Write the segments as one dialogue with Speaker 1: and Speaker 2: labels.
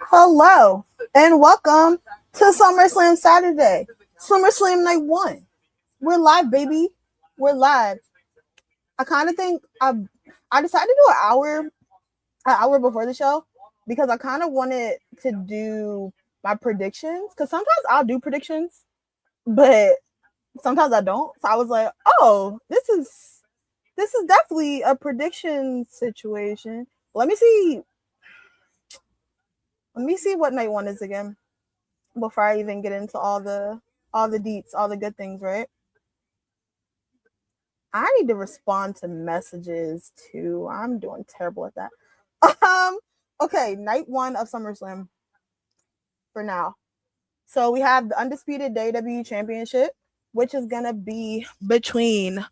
Speaker 1: Hello and welcome to SummerSlam Saturday, SummerSlam Night 1. We're live, baby. We're live. I kind of think I decided to do an hour before the show because I kind of wanted to do my predictions because sometimes I'll do predictions, but sometimes I don't. So I was like, oh, this is definitely a prediction situation. Let me see. Let me see what night 1 is again before I even get into all the deets, all the good things, right? I need to respond to messages too. I'm doing terrible at that. Okay, night 1 of SummerSlam for now. So we have the Undisputed WWE Championship, which is gonna be between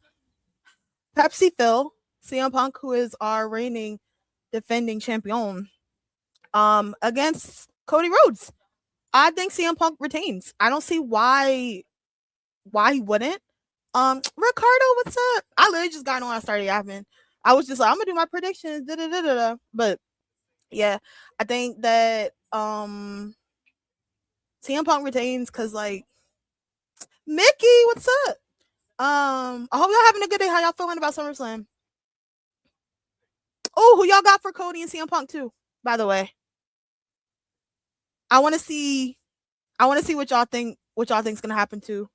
Speaker 1: Pepsi Phil, CM Punk, who is our reigning defending champion, against Cody Rhodes. I think CM Punk retains. I don't see why he wouldn't. Ricardo, what's up? I literally just got on and started yapping. I was just like, I'm gonna do my predictions, but yeah, I think that CM Punk retains because like Mickey, what's up? I hope y'all having a good day. How y'all feeling about SummerSlam? Oh, who y'all got for Cody and CM Punk too? By the way, I want to see what y'all think. What y'all think's gonna happen too.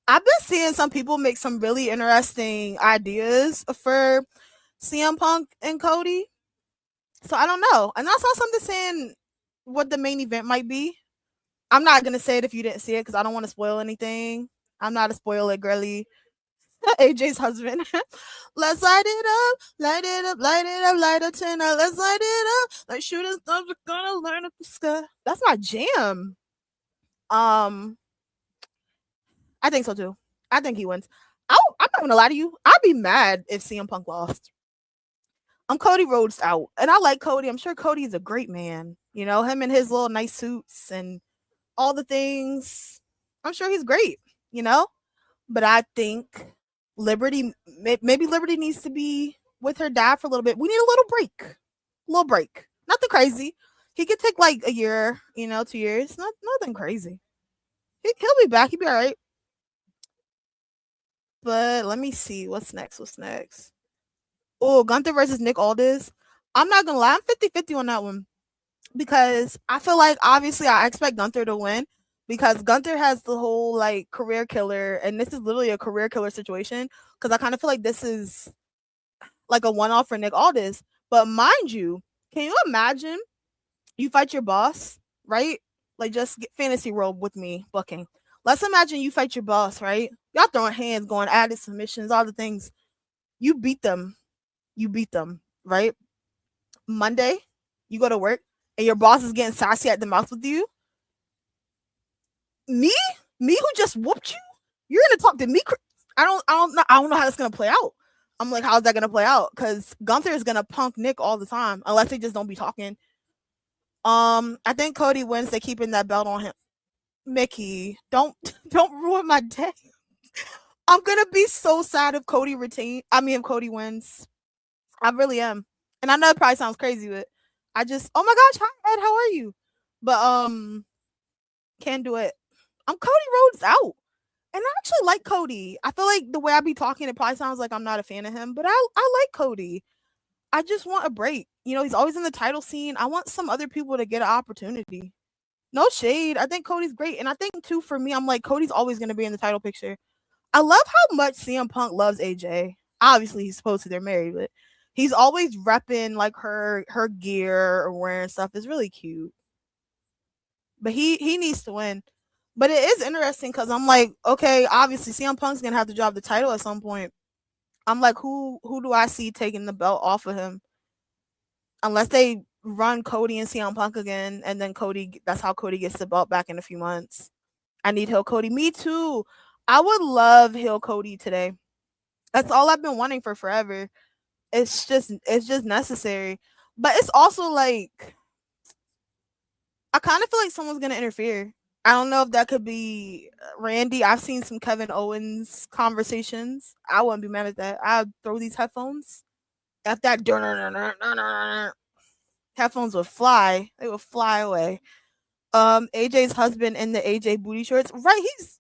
Speaker 1: I've been seeing some people make some really interesting ideas for CM Punk and Cody. So I don't know. And I saw something saying what the main event might be. I'm not gonna say it if you didn't see it because I don't want to spoil anything. I'm not a spoiler girly. AJ's husband. Let's light it up, light it up, light it up, light a 10 up. Let's light it up. Like shooting stuff, we're gonna learn up the sky. That's my jam. I think so too. I think he wins. I'm not gonna lie to you. I'd be mad if CM Punk lost. I'm Cody Rhodes out, and I like Cody. I'm sure Cody's a great man. You know him and his little nice suits and all the things. I'm sure he's great. You know, but I think maybe Liberty needs to be with her dad for a little bit. We need a little break. Nothing crazy. He could take like a year, 2 years. Nothing crazy. He'll be back. He'll be all right. But let me see. What's next? Oh, Gunther versus Nick Aldis. I'm not going to lie. I'm 50-50 on that one. Because I feel like, obviously, I expect Gunther to win. Because Gunther has the whole, like, career killer. And this is literally a career killer situation. Because I kind of feel like this is, like, a one-off for Nick Aldis. But mind you, can you imagine you fight your boss, right? Like, just get fantasy world with me, booking. Let's imagine you fight your boss, right? Y'all throwing hands, going added submissions, all the things. You beat them, right? Monday, you go to work, and your boss is getting sassy at the mouth with you. Me who just whooped you? You're gonna talk to me? I don't know how that's gonna play out. I'm like, how's that gonna play out? Because Gunther is gonna punk Nick all the time, unless they just don't be talking. I think Cody wins. They keeping that belt on him. Mickey, don't ruin my day. I'm gonna be so sad if Cody if Cody wins. I really am. And I know it probably sounds crazy, but oh my gosh, hi Ed, how are you? But can't do it. I'm Cody Rhodes out. And I actually like Cody. I feel like the way I be talking, it probably sounds like I'm not a fan of him, but I like Cody. I just want a break. He's always in the title scene. I want some other people to get an opportunity. No shade. I think Cody's great. And I think too, for me, I'm like, Cody's always gonna be in the title picture. I love how much CM Punk loves AJ. Obviously, he's supposed to. They're married, but he's always repping like her gear or wearing stuff. It's really cute. But he needs to win. But it is interesting because I'm like, okay, obviously CM Punk's gonna have to drop the title at some point. I'm like, who do I see taking the belt off of him? Unless they run Cody and CM Punk again, and then that's how Cody gets the belt back in a few months. I need Hill Cody. Me too. I would love Hill Cody today. That's all I've been wanting for forever. It's just necessary. But it's also like, I kind of feel like someone's going to interfere. I don't know if that could be Randy. I've seen some Kevin Owens conversations. I wouldn't be mad at that. I'd throw these headphones. If that Headphones would fly. They would fly away. AJ's husband in the AJ booty shorts. Right, he's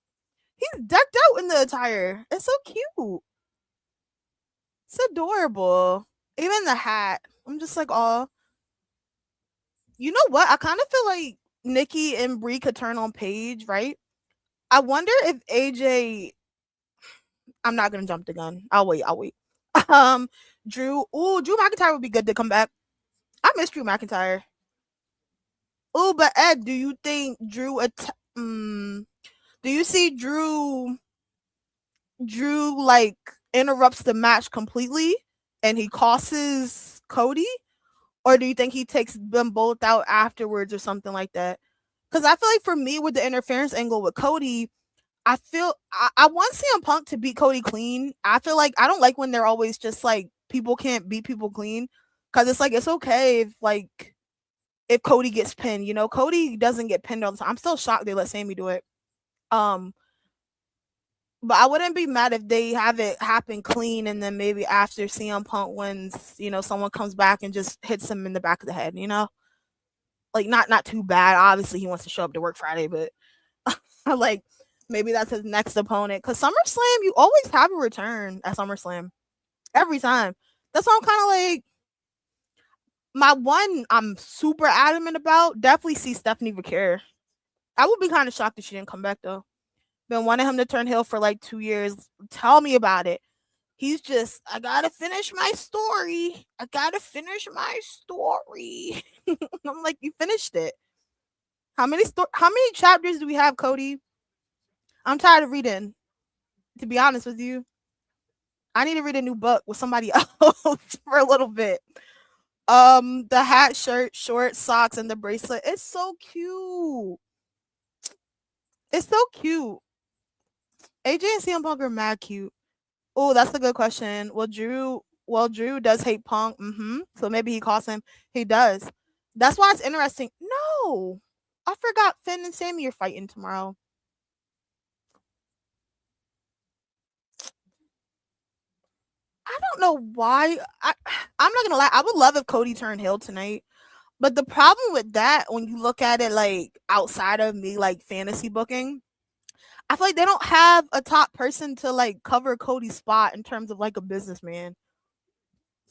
Speaker 1: decked out in the attire. It's so cute. It's adorable. Even the hat. I'm just like, oh. You know what? I kind of feel like Nikki and Brie could turn on Paige, right? I wonder if AJ. I'm not gonna jump the gun. I'll wait. Drew. Ooh, Drew McIntyre would be good to come back. I miss Drew McIntyre. Ooh, but Ed, do you think Drew? Do you see Drew like interrupts the match completely and he costs Cody? Or do you think he takes them both out afterwards or something like that? Because I feel like for me, with the interference angle with Cody, I feel I want CM Punk to beat Cody clean. I feel like I don't like when they're always just like people can't beat people clean. Because it's like, it's okay if Cody gets pinned. You know, Cody doesn't get pinned all the time. I'm still shocked they let Sammy do it. But I wouldn't be mad if they have it happen clean and then maybe after CM Punk wins, you know, someone comes back and just hits him in the back of the head, you know? Like, not too bad. Obviously, he wants to show up to work Friday, but like, maybe that's his next opponent. Because SummerSlam, you always have a return at SummerSlam. Every time. That's why I'm kind of like, my one I'm super adamant about, definitely see Stephanie Vaquer. I would be kind of shocked if she didn't come back, though. Been wanting him to turn heel for like 2 years. Tell me about it. He's just, I gotta finish my story. I'm like, you finished it. How many chapters do we have, Cody? I'm tired of reading. To be honest with you, I need to read a new book with somebody else for a little bit. The hat, shirt, shorts, socks, and the bracelet. It's so cute. It's so cute. AJ and CM Punk are mad cute. Oh, that's a good question. Drew does hate Punk. So maybe he calls him. He does. That's why it's interesting. No, I forgot Finn and Sammy are fighting tomorrow. I don't know why. I'm not gonna lie. I would love if Cody turned heel tonight. But the problem with that, when you look at it like outside of me, like fantasy booking, I feel like they don't have a top person to like cover Cody's spot in terms of like a businessman.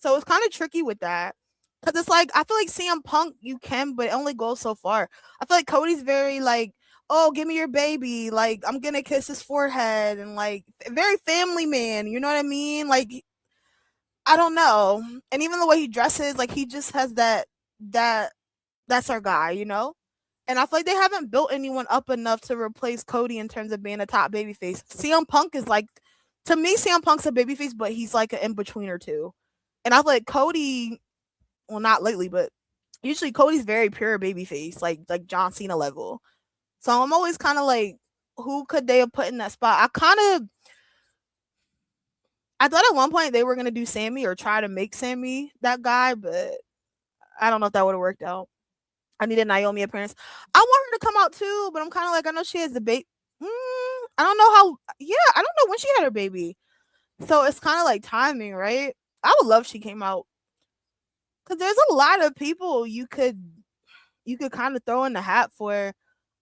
Speaker 1: So it's kind of tricky with that. Because it's like, I feel like CM Punk, you can, but it only goes so far. I feel like Cody's very like, oh, give me your baby. Like, I'm going to kiss his forehead. And like, very family man. You know what I mean? Like, I don't know. And even the way he dresses, like, he just has that's our guy, you know? And I feel like they haven't built anyone up enough to replace Cody in terms of being a top babyface. CM Punk is like, to me, CM Punk's a babyface, but he's like an in-betweener too. And I feel like Cody, well, not lately, but usually Cody's very pure babyface, like John Cena level. So I'm always kind of like, who could they have put in that spot? I thought at one point they were going to do Sammy or try to make Sammy that guy, but I don't know if that would have worked out. I needed Naomi appearance. I want her to come out too, but I'm kind of like, I know she has the baby. I don't know how. Yeah, I don't know when she had her baby. So it's kind of like timing, right? I would love she came out. Because there's a lot of people you could kind of throw in the hat for.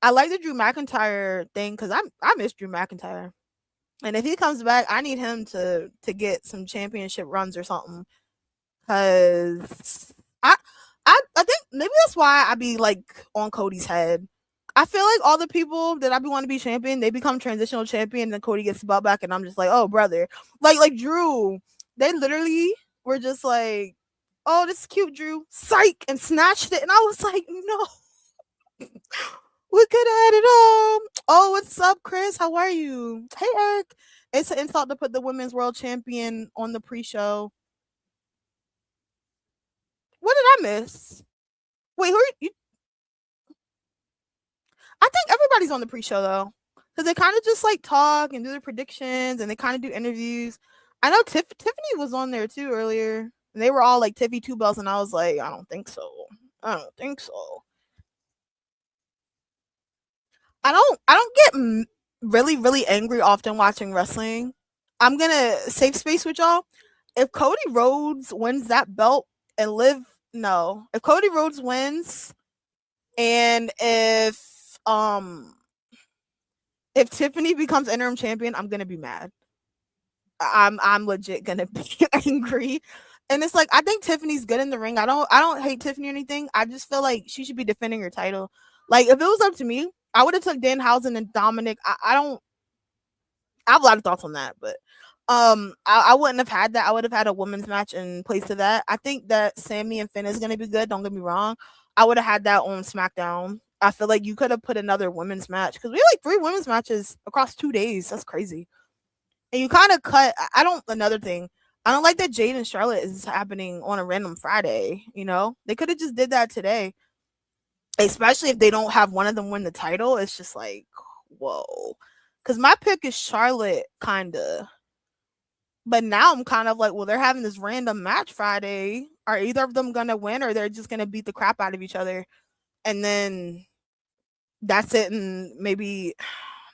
Speaker 1: I like the Drew McIntyre thing because I miss Drew McIntyre. And if he comes back, I need him to get some championship runs or something. Because I think maybe that's why I be like on Cody's head. I feel like all the people that I be want to be champion, they become transitional champion, and then Cody gets the belt back, and I'm just like, oh brother, like Drew, they literally were just like, oh, this is cute, Drew, psych, and snatched it, and I was like, no, we could have had it all. Oh, what's up, Chris? How are you? Hey, Eric. It's an insult to put the women's world champion on the pre-show. What did I miss? Wait, who are you? I think everybody's on the pre-show though, because they kind of just like talk and do their predictions, and they kind of do interviews. I know Tiffany was on there too earlier, and they were all like Tiffy two bells, and I was like, I don't think so. I don't get really angry often watching wrestling. I'm gonna save space with y'all. If Cody Rhodes wins that belt and Liv No. If Cody Rhodes wins and if Tiffany becomes interim champion, I'm gonna be mad. I'm legit gonna be angry. And it's like I think Tiffany's good in the ring. I don't hate Tiffany or anything. I just feel like she should be defending her title. Like if it was up to me, I would have took Danhausen and Dominic. I don't I have a lot of thoughts on that, but I wouldn't have had that. I would have had a women's match in place of that. I think that Sammy and Finn is gonna be good. Don't get me wrong. I would have had that on SmackDown. I feel like you could have put another women's match because we had like 3 women's matches across 2 days. That's crazy. And you kind of cut. I don't. Another thing, I don't like that Jayne and Charlotte is happening on a random Friday. You know, they could have just did that today. Especially if they don't have one of them win the title, it's just like, whoa. Because my pick is Charlotte, kind of. But now I'm kind of like, well, they're having this random match Friday. Are either of them gonna win, or they're just gonna beat the crap out of each other, and then that's it? And maybe,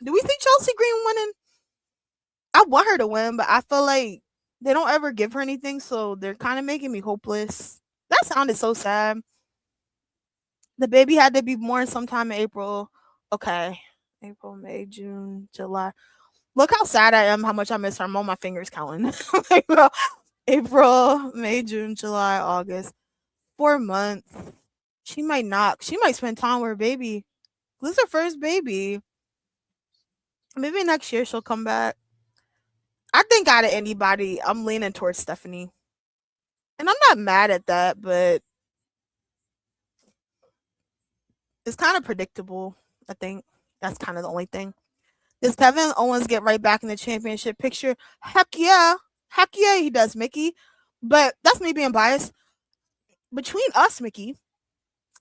Speaker 1: do we see Chelsea Green winning? I want her to win, but I feel like they don't ever give her anything, so they're kind of making me hopeless. That sounded so sad. The baby had to be born sometime in April. Okay. April, May, June, July. Look how sad I am, how much I miss her. I'm on my fingers counting. April, May, June, July, August. 4 months. She might not. She might spend time with her baby. This is her first baby. Maybe next year she'll come back. I think out of anybody, I'm leaning towards Stephanie. And I'm not mad at that, but it's kind of predictable. I think that's kind of the only thing. Does Kevin Owens get right back in the championship picture? Heck yeah. Heck yeah, he does, Mickey. But that's me being biased. Between us, Mickey,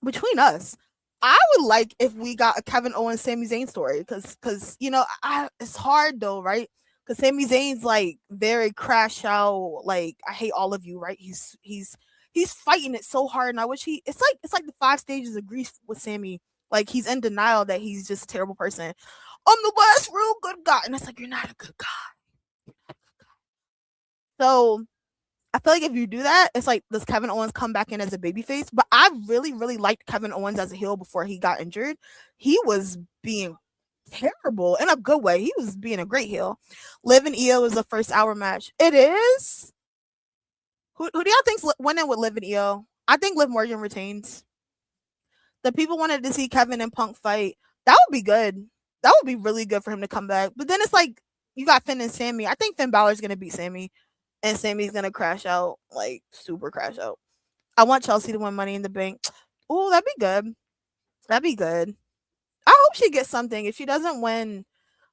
Speaker 1: between us, I would like if we got a Kevin Owens Sami Zayn story because it's hard though, right? Because Sami Zayn's like very crash out, like I hate all of you, right? He's fighting it so hard, and I wish it's like the 5 stages of grief with Sami. Like he's in denial that he's just a terrible person. I'm the last real good guy, and it's like you're not a good guy. So I feel like if you do that, it's like does Kevin Owens come back in as a babyface? But I really, really liked Kevin Owens as a heel before he got injured. He was being terrible in a good way. He was being a great heel. Liv and Io is the first hour match. It is. Who do y'all think's winning with Liv and Io? I think Liv Morgan retains. The people wanted to see Kevin and Punk fight. That would be good. That would be really good for him to come back. But then it's like you got Finn and Sammy. I think Finn Balor's gonna beat Sammy, and Sammy's gonna crash out, like super crash out. I want Chelsea to win Money in the Bank. Oh, that'd be good. That'd be good. I hope she gets something. If she doesn't win,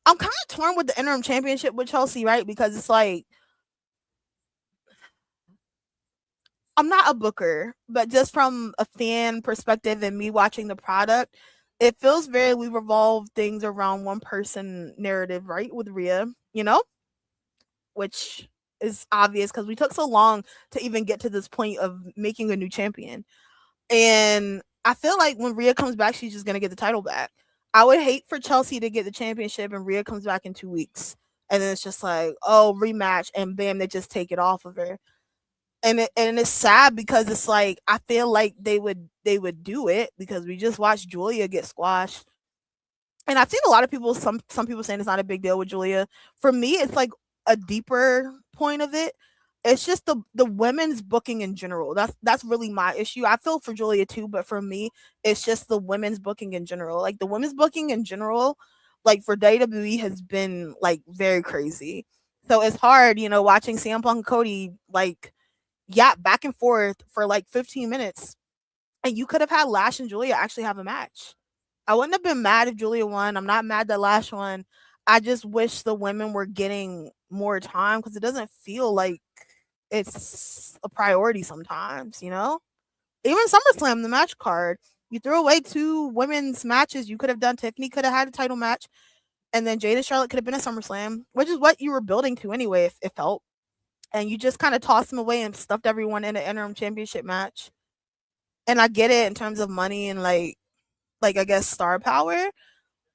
Speaker 1: I'm kind of torn with the interim championship with Chelsea, right? Because it's like I'm not a booker, but just from a fan perspective and me watching the product, it feels very we revolve things around one person narrative, right? With Rhea, which is obvious because we took so long to even get to this point of making a new champion. And I feel like when Rhea comes back, she's just gonna get the title back. I would hate for Chelsea to get the championship and Rhea comes back in 2 weeks. And then it's just like, oh, rematch, and bam, they just take it off of her. And it's sad because it's like I feel like they would do it because we just watched Julia get squashed. And I've seen a lot of people, some people saying it's not a big deal with Julia. For me, it's like a deeper point of it. It's just the women's booking in general. That's really my issue. I feel for Julia too, but for me, it's just the women's booking in general. Like the women's booking in general, like for WWE has been like very crazy. So it's hard, watching CM Punk and Cody like back and forth for like 15 minutes. And you could have had Lash and Julia actually have a match. I wouldn't have been mad if Julia won. I'm not mad that Lash won. I just wish the women were getting more time because it doesn't feel like it's a priority sometimes, Even SummerSlam, the match card, you threw away 2 women's matches. You could have done Tiffany could have had a title match, and then Jade and Charlotte could have been a SummerSlam, which is what you were building to anyway, if it felt. And you just kind of tossed them away and stuffed everyone in an interim championship match. And I get it in terms of money and like I guess star power,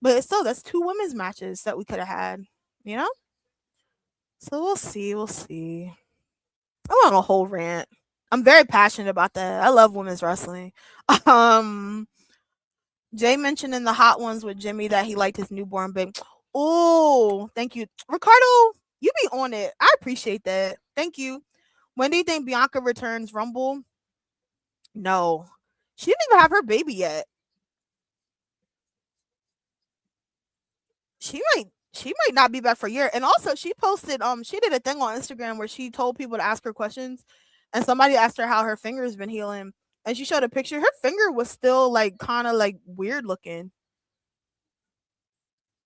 Speaker 1: but it's still that's 2 women's matches that we could have had, you know. So we'll see. I went on a whole rant. I'm very passionate about that. I love women's wrestling. Um, Jay mentioned in the hot ones with Jimmy that he liked his newborn baby. Oh, thank you, Ricardo. You be on it. I appreciate that. Thank you. When do you think Bianca returns Rumble? No, she didn't even have her baby yet. She might not be back for a year. And also she posted she did a thing on Instagram where she told people to ask her questions, and somebody asked her how her finger's been healing, and she showed a picture. Her finger was still like kind of like weird looking.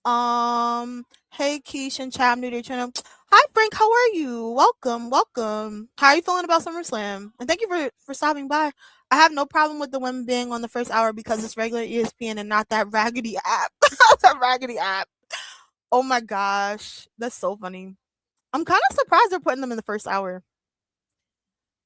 Speaker 1: Hey Keish and Cham, new to your channel. Hi Frank, how are you? Welcome, welcome. How are you feeling about SummerSlam? And thank you for stopping by. I have no problem with the women being on the first hour because it's regular ESPN and not that raggedy app. That raggedy app. Oh my gosh, that's so funny. I'm kind of surprised they're putting them in the first hour.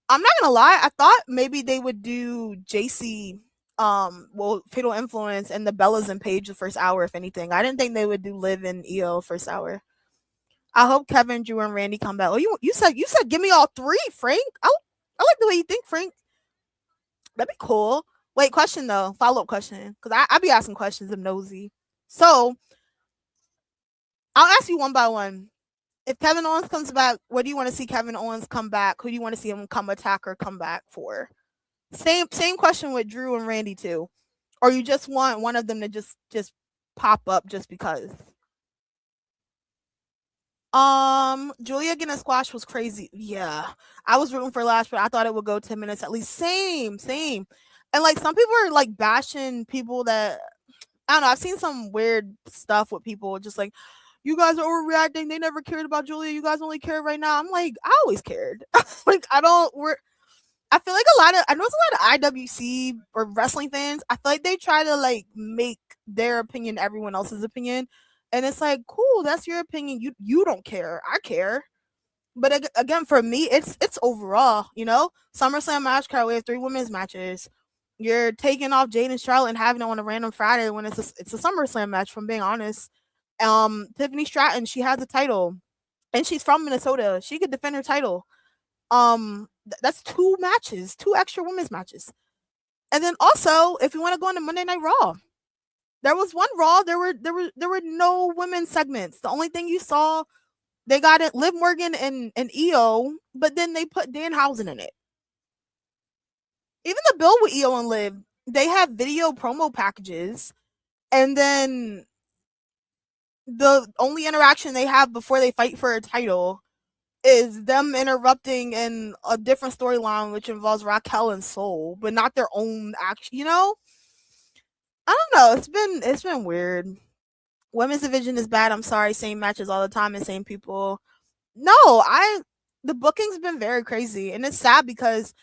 Speaker 1: I'm not gonna lie, I thought maybe they would do Jacy, Fatal Influence and the Bellas and Paige the first hour, if anything. I didn't think they would do Liv and EO first hour. I hope Kevin, Drew, and Randy come back. Oh, you said give me all three, Frank. I like the way you think, Frank. That'd be cool. Wait, question though, follow up question, because I be asking questions. I'm nosy. So I'll ask you one by one. If Kevin Owens comes back, what do you want to see Kevin Owens come back? Who do you want to see him come attack or come back for? Same question with Drew and Randy too. Or you just want one of them to just pop up just because? Julia getting a squash was crazy. Yeah. I was rooting for Lash, but I thought it would go 10 minutes at least. Same. And like some people are like bashing people that I don't know. I've seen some weird stuff with people just like, you guys are overreacting. They never cared about Julia. You guys only care right now. I'm like, I always cared. Like, I feel like I know it's a lot of IWC or wrestling fans. I feel like they try to like make their opinion everyone else's opinion. And it's like, cool, that's your opinion. You don't care. I care. But again, for me, it's overall, SummerSlam match card. We have 3 women's matches. You're taking off Jayne and Charlotte and having it on a random Friday when it's a SummerSlam match. From being honest, Tiffany Stratton, she has a title, and she's from Minnesota. She could defend her title. That's 2 matches, 2 extra women's matches. And then also, if you want to go into Monday Night Raw, there was one Raw. There were no women's segments. The only thing you saw, they got it Liv Morgan and EO, but then they put Danhausen in it. Even the bill with EO and Liv, they have video promo packages, and then the only interaction they have before they fight for a title is them interrupting in a different storyline, which involves Raquel and Soul, but not their own action. I don't know. It's been weird. Women's division is bad. I'm sorry. Same matches all the time and same people. No, the booking's been very crazy, and it's sad because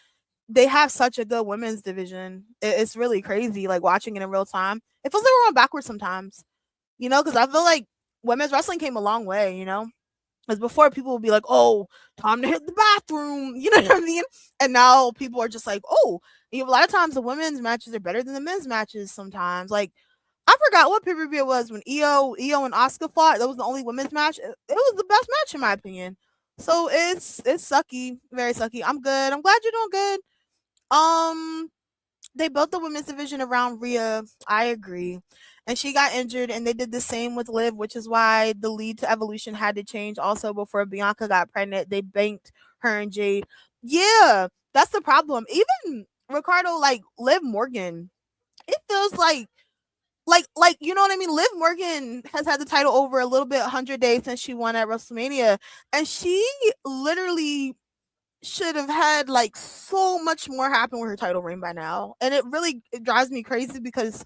Speaker 1: they have such a good women's division. It's really crazy, like watching it in real time. It feels like we're going backwards sometimes, because I feel like women's wrestling came a long way, Because before people would be like, oh, time to hit the bathroom, you know what I mean? And now people are just like, oh, a lot of times the women's matches are better than the men's matches sometimes. Like, I forgot what pay-per-view it was when EO and Asuka fought. That was the only women's match. It was the best match in my opinion. So it's sucky, very sucky. I'm good. I'm glad you're doing good. They built the women's division around Rhea. I agree. And she got injured, and they did the same with Liv, which is why the lead to Evolution had to change. Also, before Bianca got pregnant, they banked her and Jade. Yeah, that's the problem. Even Ricardo, like Liv Morgan, it feels like you know what I mean. Liv Morgan has had the title over a little bit 100 days since she won at WrestleMania, and she literally should have had like so much more happen with her title reign by now. And it drives me crazy because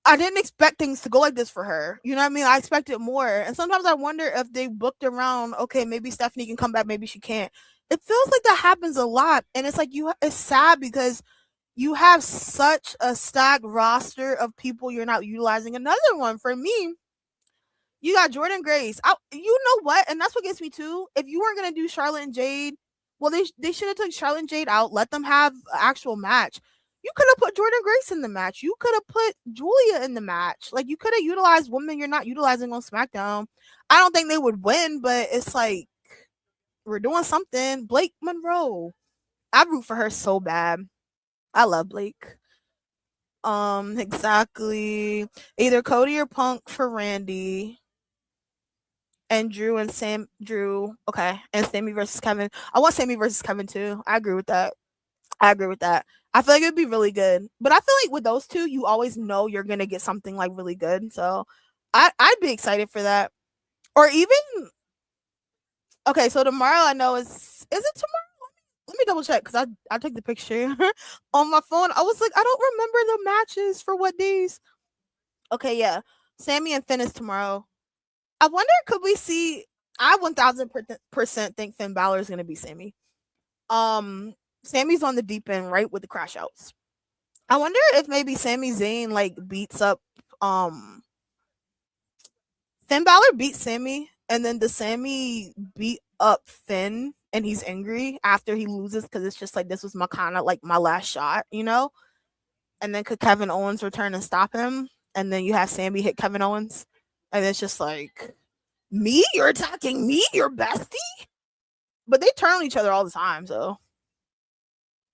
Speaker 1: I didn't expect things to go like this for her. You know what I mean? I expected more. And sometimes I wonder if they booked around, okay, maybe Stephanie can come back, maybe she can't. It feels like that happens a lot. And it's like it's sad because you have such a stacked roster of people you're not utilizing. Another one for me, you got Jordan Grace. You know what? And that's what gets me too. If you weren't going to do Charlotte and Jade, well, they should have took Charlotte and Jade out, let them have an actual match. You could have put Jordan Grace in the match. You could have put Julia in the match. Like, you could have utilized women you're not utilizing on SmackDown. I don't think they would win, but it's like, we're doing something. Blake Monroe. I root for her so bad. I love Blake. Exactly. Either Cody or Punk for Randy. And Drew, okay. And Sammy versus Kevin. I want Sammy versus Kevin too. I agree with that. I agree with that. I feel like it'd be really good. But I feel like with those two, you always know you're gonna get something like really good. So I'd be excited for that. Or even okay, so tomorrow I know is it tomorrow? Let me double check because I took the picture on my phone. I was like, I don't remember the matches for what days. Okay, yeah. Sammy and Finn is tomorrow. I wonder, could we see? I 1000% think Finn Balor is gonna be Sammy. Sammy's on the deep end, right, with the crash outs. I wonder if maybe Sami Zayn like beats up Finn Balor beats Sammy, and then the Sammy beat up Finn, and he's angry after he loses because it's just like this was my kind of like my last shot, you know. And then could Kevin Owens return and stop him, and then you have Sammy hit Kevin Owens, and it's just like me, you're attacking me, your bestie. But they turn on each other all the time, so.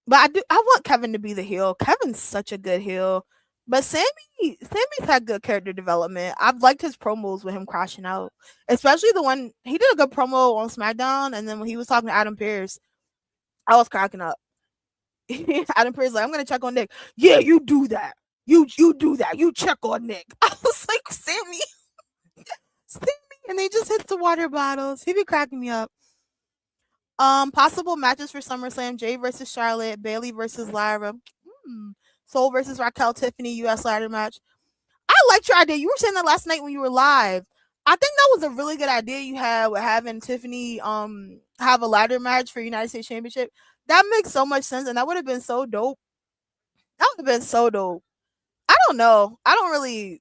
Speaker 1: But I want Kevin to be the heel. Kevin's such a good heel. But Sammy's had good character development. I've liked his promos with him crashing out. Especially the one he did a good promo on SmackDown, and then when he was talking to Adam Pearce, I was cracking up. Adam Pearce like, I'm gonna check on Nick. Yeah, you do that. You do that. You check on Nick. I was like, Sammy. Sammy. And they just hit the water bottles. He be cracking me up. Possible matches for SummerSlam: Jay versus Charlotte, Bayley versus Lyra, Soul versus Raquel, Tiffany US ladder match. I liked your idea. You were saying that last night when you were live. I think that was a really good idea you had with having Tiffany have a ladder match for United States Championship. That makes so much sense, and that would have been so dope. That would have been so dope. I don't know. I don't know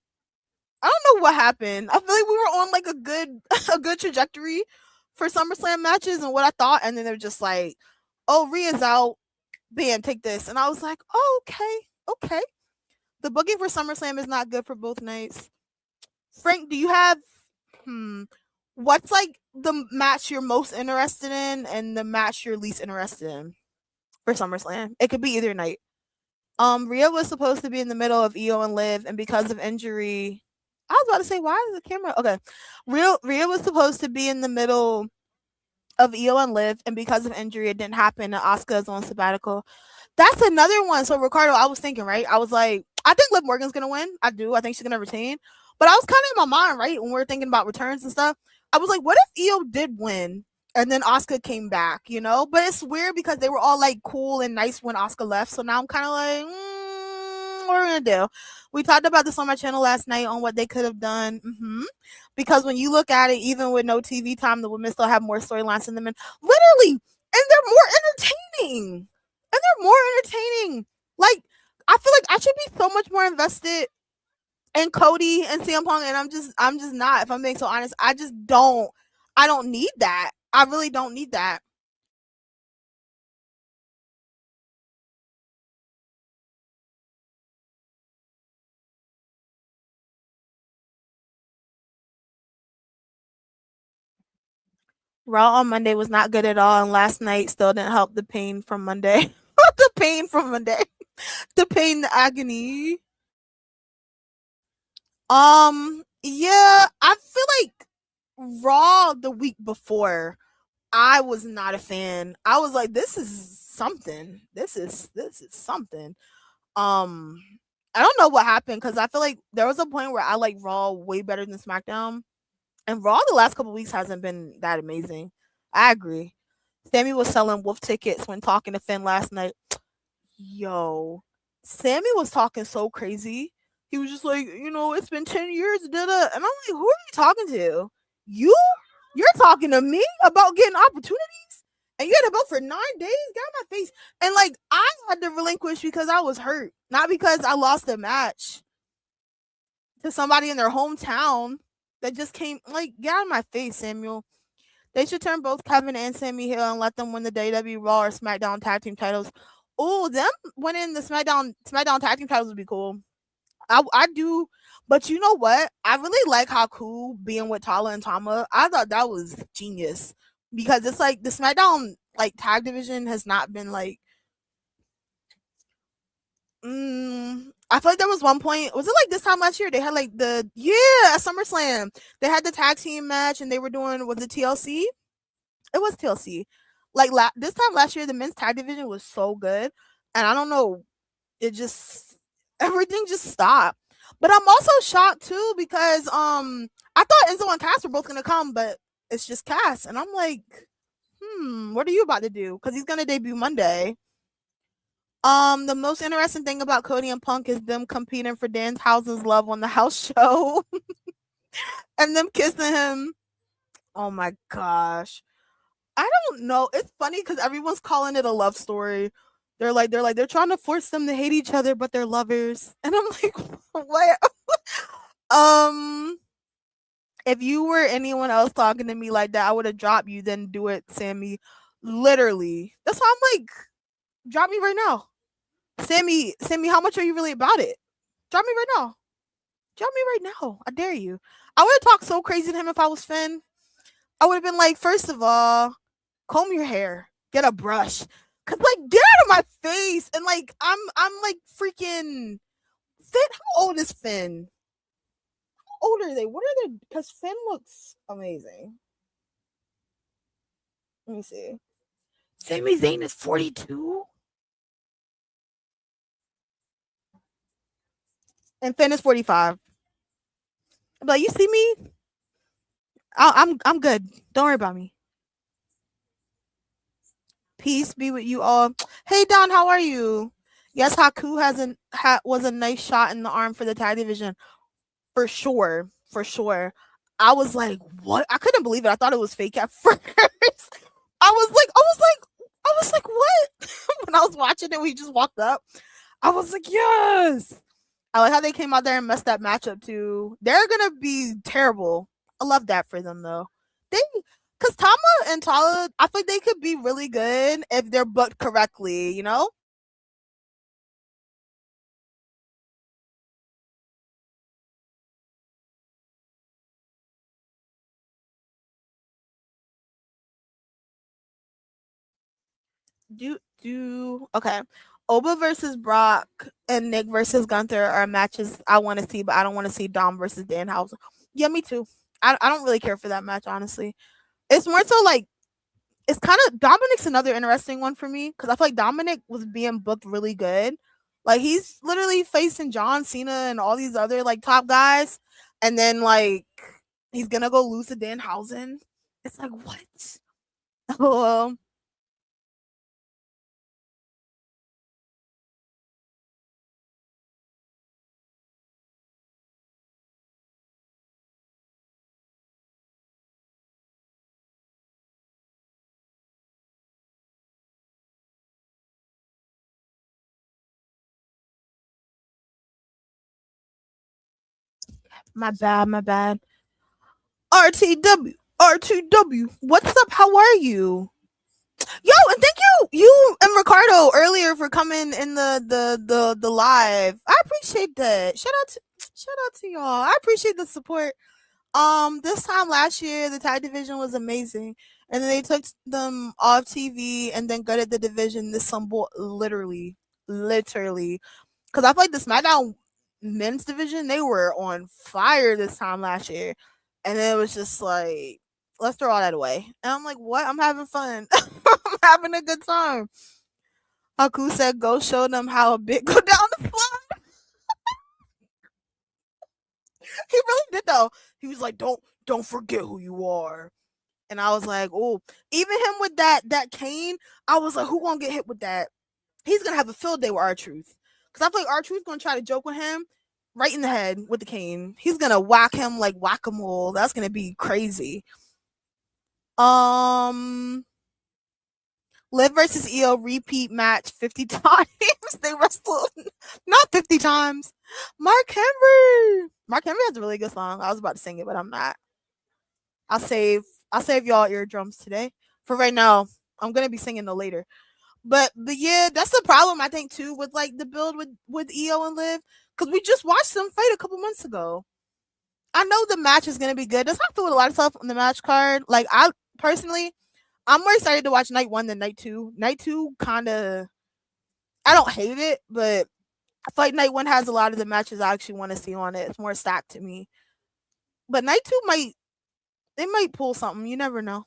Speaker 1: what happened. I feel like we were on like a good trajectory for SummerSlam matches and what I thought, and then they're just like, "Oh, Rhea's out. Bam, take this." And I was like, "Oh, okay." The booking for SummerSlam is not good for both nights. Frank, do you have what's like the match you're most interested in and the match you're least interested in for SummerSlam? It could be either night. Rhea was supposed to be in the middle of Io and Liv, and because of injury, I was about to say, why is the camera okay? Rhea was supposed to be in the middle of Io and Liv, and because of injury, it didn't happen. And Asuka is on sabbatical. That's another one. So Ricardo, I was thinking, right? I was like, I think Liv Morgan's gonna win. I do. I think she's gonna retain. But I was kind of in my mind, right, when we were thinking about returns and stuff. I was like, what if Io did win and then Asuka came back, you know? But it's weird because they were all like cool and nice when Asuka left. So now I'm kind of like, what are we gonna do? We talked about this on my channel last night on what they could have done. Because when you look at it, even with no TV time, the women still have more storylines than the men. Literally, and they're more entertaining. Like, I feel like I should be so much more invested in Cody and CM Punk, and I'm just not. If I'm being so honest, I don't need that. I really don't need that. Raw on Monday was not good at all, and last night still didn't help the pain from Monday. The pain from Monday. The pain, the agony. Yeah, I feel like Raw the week before, I was not a fan. I was like, this is something. This is something. Um, I don't know what happened because I feel like there was a point where I like Raw way better than SmackDown, and Raw the last couple weeks hasn't been that amazing. I agree. Sammy was selling wolf tickets when talking to Finn last night. Yo, Sammy was talking so crazy. He was just like, it's been 10 years, da da. And I'm like, who are you talking to? You? You're talking to me about getting opportunities? And you had a belt for 9 days? Get out my face. And like, I had to relinquish because I was hurt, not because I lost a match to somebody in their hometown that just came. Like, get out of my face, Samuel. They should turn both Kevin and Sammy Hill and let them win the WWE Raw or SmackDown tag team titles. Oh, them winning the SmackDown tag team titles would be cool. I do, but you know what? I really like how cool being with Tala and Tama. I thought that was genius because it's like the SmackDown like tag division has not been like. I feel like there was one point. Was it like this time last year? They had like at SummerSlam. They had the tag team match and they were doing was it TLC? It was TLC. Like this time last year, the men's tag division was so good, and I don't know, it just everything just stopped. But I'm also shocked too because I thought Enzo and Cass were both gonna come, but it's just Cass, and I'm like, what are you about to do? Because he's gonna debut Monday. The most interesting thing about Cody and Punk is them competing for Danhausen's love on the house show, and them kissing him. Oh my gosh. I don't know. It's funny because everyone's calling it a love story. They're trying to force them to hate each other, but they're lovers. And I'm like, what? If you were anyone else talking to me like that, I would have dropped you. Then do it, Sammy. Literally. That's why I'm like, drop me right now, Sammy. How much are you really about it? Drop me right now. Drop me right now. I dare you. I would have talked so crazy to him if I was Finn. I would have been like, first of all, comb your hair, get a brush, cause like get out of my face, and like I'm like freaking Finn. How old is Finn? How old are they? What are they? Cause Finn looks amazing. Let me see. Sami Zayn is 42, and Finn is 45. But you see me? I'm good. Don't worry about me. Peace be with you all. Hey Don, how are you? Yes, Haku was a nice shot in the arm for the tag division. For sure. For sure. I was like, what? I couldn't believe it. I thought it was fake at first. I was like, what? When I was watching it, we just walked up. I was like, yes. I like how they came out there and messed that matchup too. They're gonna be terrible. I love that for them though. Because Tama and Tala, I think they could be really good if they're booked correctly, you know? Do okay. Oba versus Brock and Nick versus Gunther are matches I want to see, but I don't want to see Dom versus Danhausen. Yeah, me too. I don't really care for that match, honestly. It's more so like it's kind of Dominic's another interesting one for me because I feel like Dominic was being booked really good. Like he's literally facing John Cena and all these other like top guys, and then like he's gonna go lose to Danhausen. It's like what? Oh, my bad, my bad. RTW, RTW. What's up? How are you? Yo, and thank you and Ricardo earlier for coming in the live. I appreciate that. Shout out to y'all. I appreciate the support. This time last year, the tag division was amazing, and then they took them off TV and then gutted the division. This some literally, because I feel like the SmackDown men's division they were on fire this time last year, and it was just like let's throw all that away. And I'm like, what? I'm having fun. I'm having a good time. Haku said, "Go show them how a bit go down the slide." He really did though. He was like, don't forget who you are." And I was like, oh, even him with that cane, I was like, who gonna get hit with that? He's gonna have a field day with R-Truth. Because I feel like R-Truth's gonna try to joke with him right in the head with the cane. He's gonna whack him like whack-a-mole. That's gonna be crazy. Um Liv versus EO repeat match 50 times. They wrestled not 50 times. Mark Henry. Mark Henry has a really good song. I was about to sing it, but I'm not. I'll save y'all eardrums today. For right now, I'm gonna be singing though later. But yeah, that's the problem I think too with like the build with EO and Liv because we just watched them fight a couple months ago. I know the match is gonna be good. There's not to do with a lot of stuff on the match card. Like I personally, I'm more excited to watch night 1 than night 2. Night 2 kind of, I don't hate it, but I feel like night 1 has a lot of the matches I actually want to see on it. It's more stacked to me. But night 2 might pull something. You never know.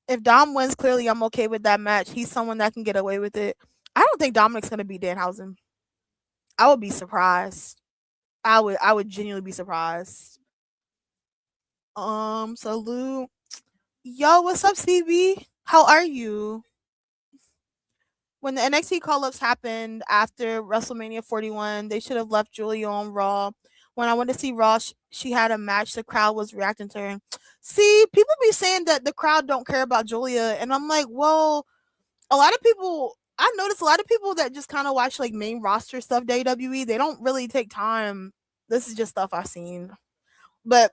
Speaker 1: If Dom wins, clearly I'm okay with that match. He's someone that can get away with it. I don't think Dominic's gonna beat Danhausen. I would be surprised. I would genuinely be surprised. Salute. Yo, what's up, CB? How are you? When the NXT call ups happened after WrestleMania 41, they should have left Julia on Raw. When I went to see Raw, she had a match. The crowd was reacting to her. See, people be saying that the crowd don't care about Julia, and I'm like, well, a lot of people. I noticed a lot of people that just kind of watch like main roster stuff, WWE. They don't really take time. This is just stuff I've seen, but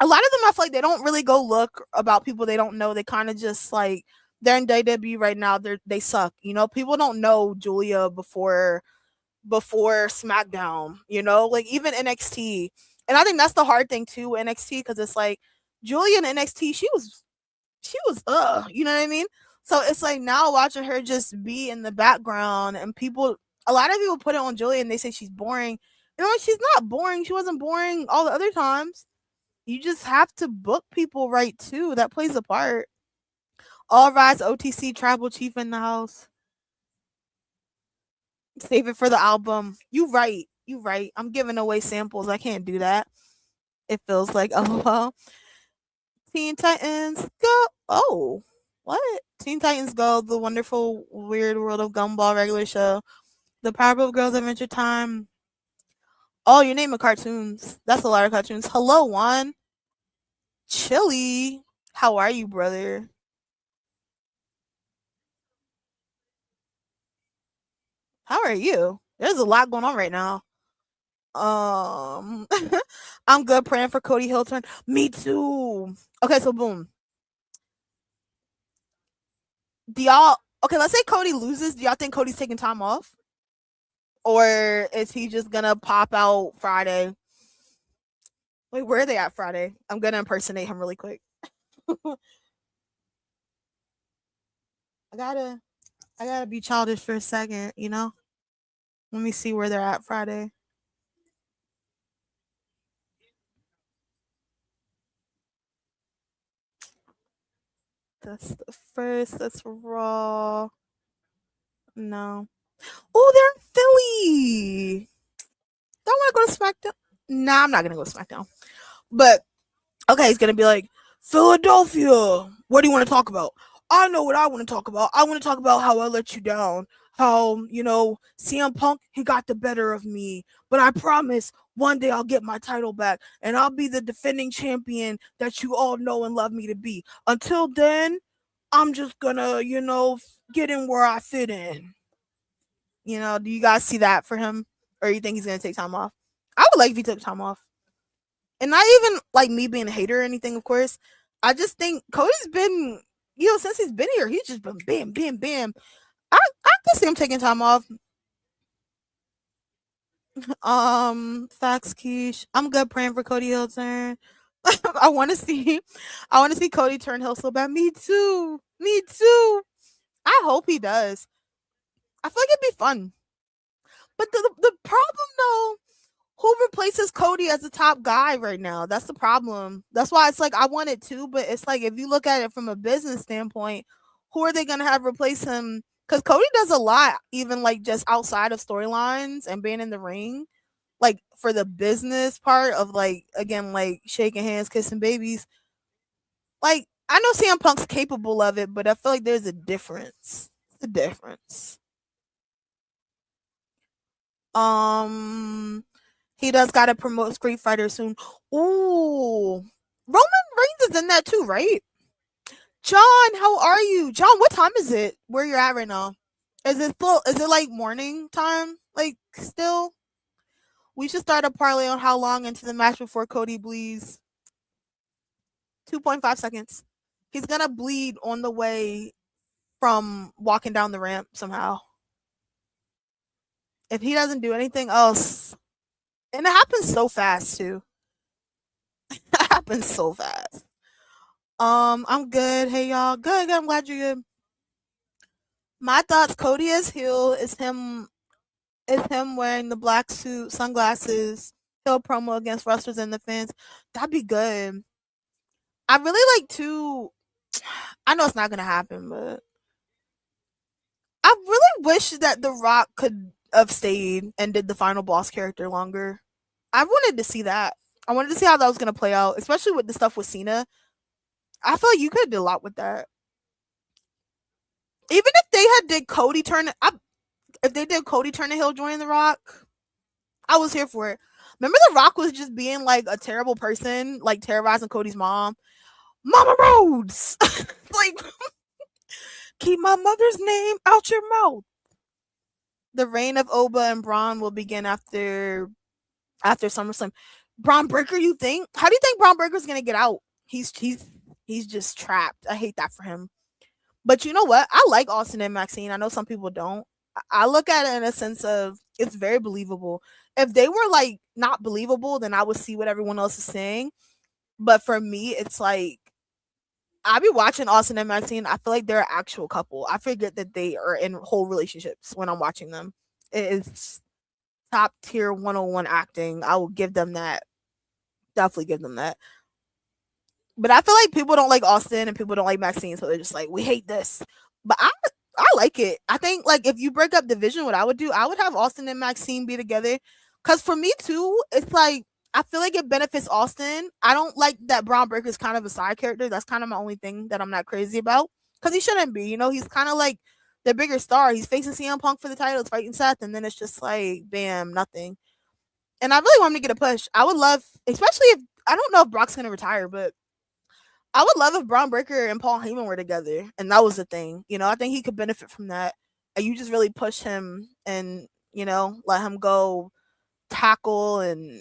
Speaker 1: a lot of them I feel like they don't really go look about people they don't know. They kind of just like they're in WWE right now. They suck. You know, people don't know Julia before SmackDown. You know, like even NXT, and I think that's the hard thing too NXT because it's like Julia in NXT. She was you know what I mean. So it's like now watching her just be in the background and people. A lot of people put it on Julia and they say she's boring. You know, she's not boring. She wasn't boring all the other times. You just have to book people right too. That plays a part. All rise OTC tribal chief in the house. Save it for the album. You right. You right. I'm giving away samples. I can't do that. It feels like oh well. Teen Titans go. Oh, what? Teen Titans Go, the wonderful weird world of Gumball regular show. The Powerpuff Girls Adventure Time. Oh, your name of cartoons. That's a lot of cartoons. Hello, Juan. Chili. How are you, brother? How are you? There's a lot going on right now. Um, I'm good praying for Cody Hilton. Me too. Okay, so boom. Do y'all okay, let's say Cody loses. Do y'all think Cody's taking time off? Or is he just gonna pop out Friday? Wait, where are they at Friday? I'm gonna impersonate him really quick. I gotta I gotta be childish for a second, you know? Let me see where they're at Friday. That's the first. That's Raw. No. Oh, they're in Philly. Don't want to go to SmackDown. Nah, I'm not gonna go to SmackDown. But okay, he's gonna be like Philadelphia. What do you want to talk about? I know what I want to talk about. I want to talk about how I let you down. How CM Punk he got the better of me, but I promise one day I'll get my title back and I'll be the defending champion that you all know and love me to be. Until then, I'm just gonna get in where I fit in. Do you guys see that for him, or you think he's gonna take time off? I would like if he took time off, and not even like me being a hater or anything. Of course, I just think Cody's been, since he's been here, he's just been bam, bam, bam. I can see him taking time off. Facts, Keish. I'm good praying for Cody Hill turn. I want to see, I want to see Cody turn heel so bad. Me too. Me too. I hope he does. I feel like it'd be fun. But the problem though, who replaces Cody as the top guy right now? That's the problem. That's why it's like I want it too, but it's like if you look at it from a business standpoint, who are they gonna have replace him? Because Cody does a lot, even like just outside of storylines and being in the ring, like for the business part of like again like shaking hands, kissing babies. Like I know CM Punk's capable of it, but I feel like there's a difference. It's a difference. Um, he does got to promote Street Fighter soon. Ooh, Roman Reigns is in that too, right? John, how are you, John? What time is it? Where you're at right now? Is it still? Is it like morning time? Like still? We should start a parlay on how long into the match before Cody bleeds. 2.5 seconds. He's gonna bleed on the way from walking down the ramp somehow. If he doesn't do anything else, and it happens so fast too. It happens so fast. I'm good. Hey y'all. Good, good. I'm glad you're good. My thoughts, Cody as heel is him wearing the black suit, sunglasses, heel promo against wrestlers and the fans. That'd be good. I really like to I know it's not gonna happen, but I really wish that The Rock could have stayed and did the final boss character longer. I wanted to see that. I wanted to see how that was gonna play out, especially with the stuff with Cena. I feel like you could have did a lot with that. Even if they had did Cody turn, if they did Cody turn the heel joining The Rock, I was here for it. Remember, The Rock was just being like a terrible person, like terrorizing Cody's mom, Mama Rhodes. Like, keep my mother's name out your mouth. The reign of Oba and Braun will begin after SummerSlam. Braun Breaker, you think? How do you think Braun Breaker's gonna get out? He's just trapped. I hate that for him. But you know what? I like Austin and Maxine. I know some people don't. I look at it in a sense of it's very believable. If they were like not believable, then I would see what everyone else is saying. But for me, it's like I be watching Austin and Maxine. I feel like they're an actual couple. I forget that they are in whole relationships when I'm watching them. It is top tier 101 acting. I will give them that. Definitely give them that. But I feel like people don't like Austin and people don't like Maxine, so they're just like, we hate this. But I like it. I think like if you break up division, what I would do, I would have Austin and Maxine be together. Cause for me too, it's like I feel like it benefits Austin. I don't like that Braun Breaker is kind of a side character. That's kind of my only thing that I'm not crazy about. Cause he shouldn't be. You know, he's kind of like the bigger star. He's facing CM Punk for the title, it's fighting Seth, and then it's just like bam, nothing. And I really want him to get a push. I would love, especially if I don't know if Brock's gonna retire, but I would love if Braun Breaker and Paul Heyman were together, and that was the thing. You know, I think he could benefit from that. And you just really push him and let him go tackle and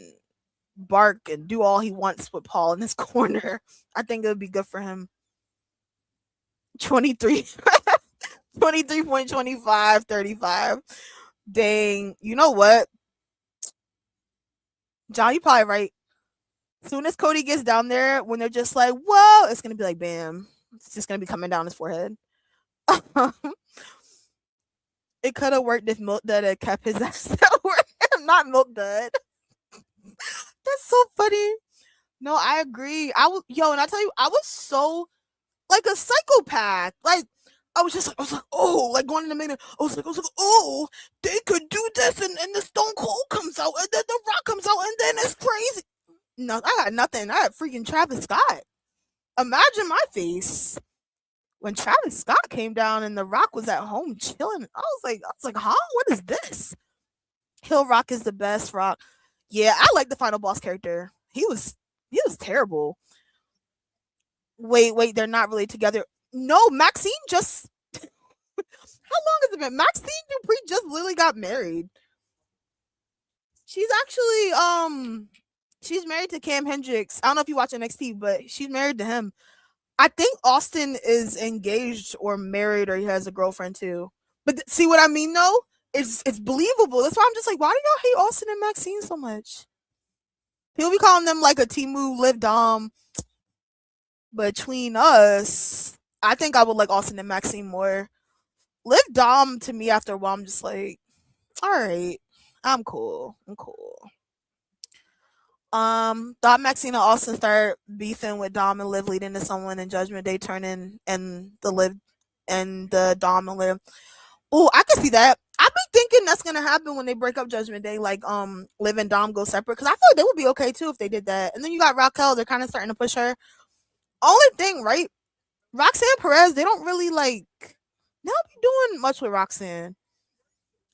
Speaker 1: bark and do all he wants with Paul in his corner. I think it would be good for him. 23, 23.25, 35. Dang. You know what? John, you probably right. Soon as Cody gets down there, when they're just like, whoa, it's gonna be like bam. It's just gonna be coming down his forehead. It could have worked if Milk Dud had kept his ass at work. Not Milk Dud. That's so funny. No, I agree. And I tell you, I was so like a psychopath. Like I was like, oh, like going in the minute. I was like, oh, they could do this, and the Stone Cold comes out, and then the Rock comes out, and then it's crazy. No, I got nothing. I got freaking Travis Scott. Imagine my face when Travis Scott came down and The Rock was at home chilling. I was like, huh? What is this? Hill Rock is the best Rock. Yeah, I like the final boss character. He was terrible. Wait, they're not really together. No, Maxine just how long has it been? Maxine Dupree just literally got married. She's actually she's married to Cam Hendricks. I don't know if you watch NXT, but she's married to him. I think Austin is engaged or married or he has a girlfriend too. But see what I mean though? It's believable. That's why I'm just like, why do y'all hate Austin and Maxine so much? He'll be calling them like a Timu Liv Dom. Between us, I think I would like Austin and Maxine more. Liv Dom to me after a while, I'm just like, all right, I'm cool. I'm cool. Thought Maxine and Austin start beefing with Dom and Liv leading to someone in Judgment Day turning and the Liv and the Dom and Liv. Oh, I can see that. I've been thinking that's gonna happen when they break up Judgment Day, like Liv and Dom go separate. Because I feel like they would be okay too if they did that. And then you got Raquel, they're kind of starting to push her. Only thing, right? Roxanne Perez, they don't really like. They don't be doing much with Roxanne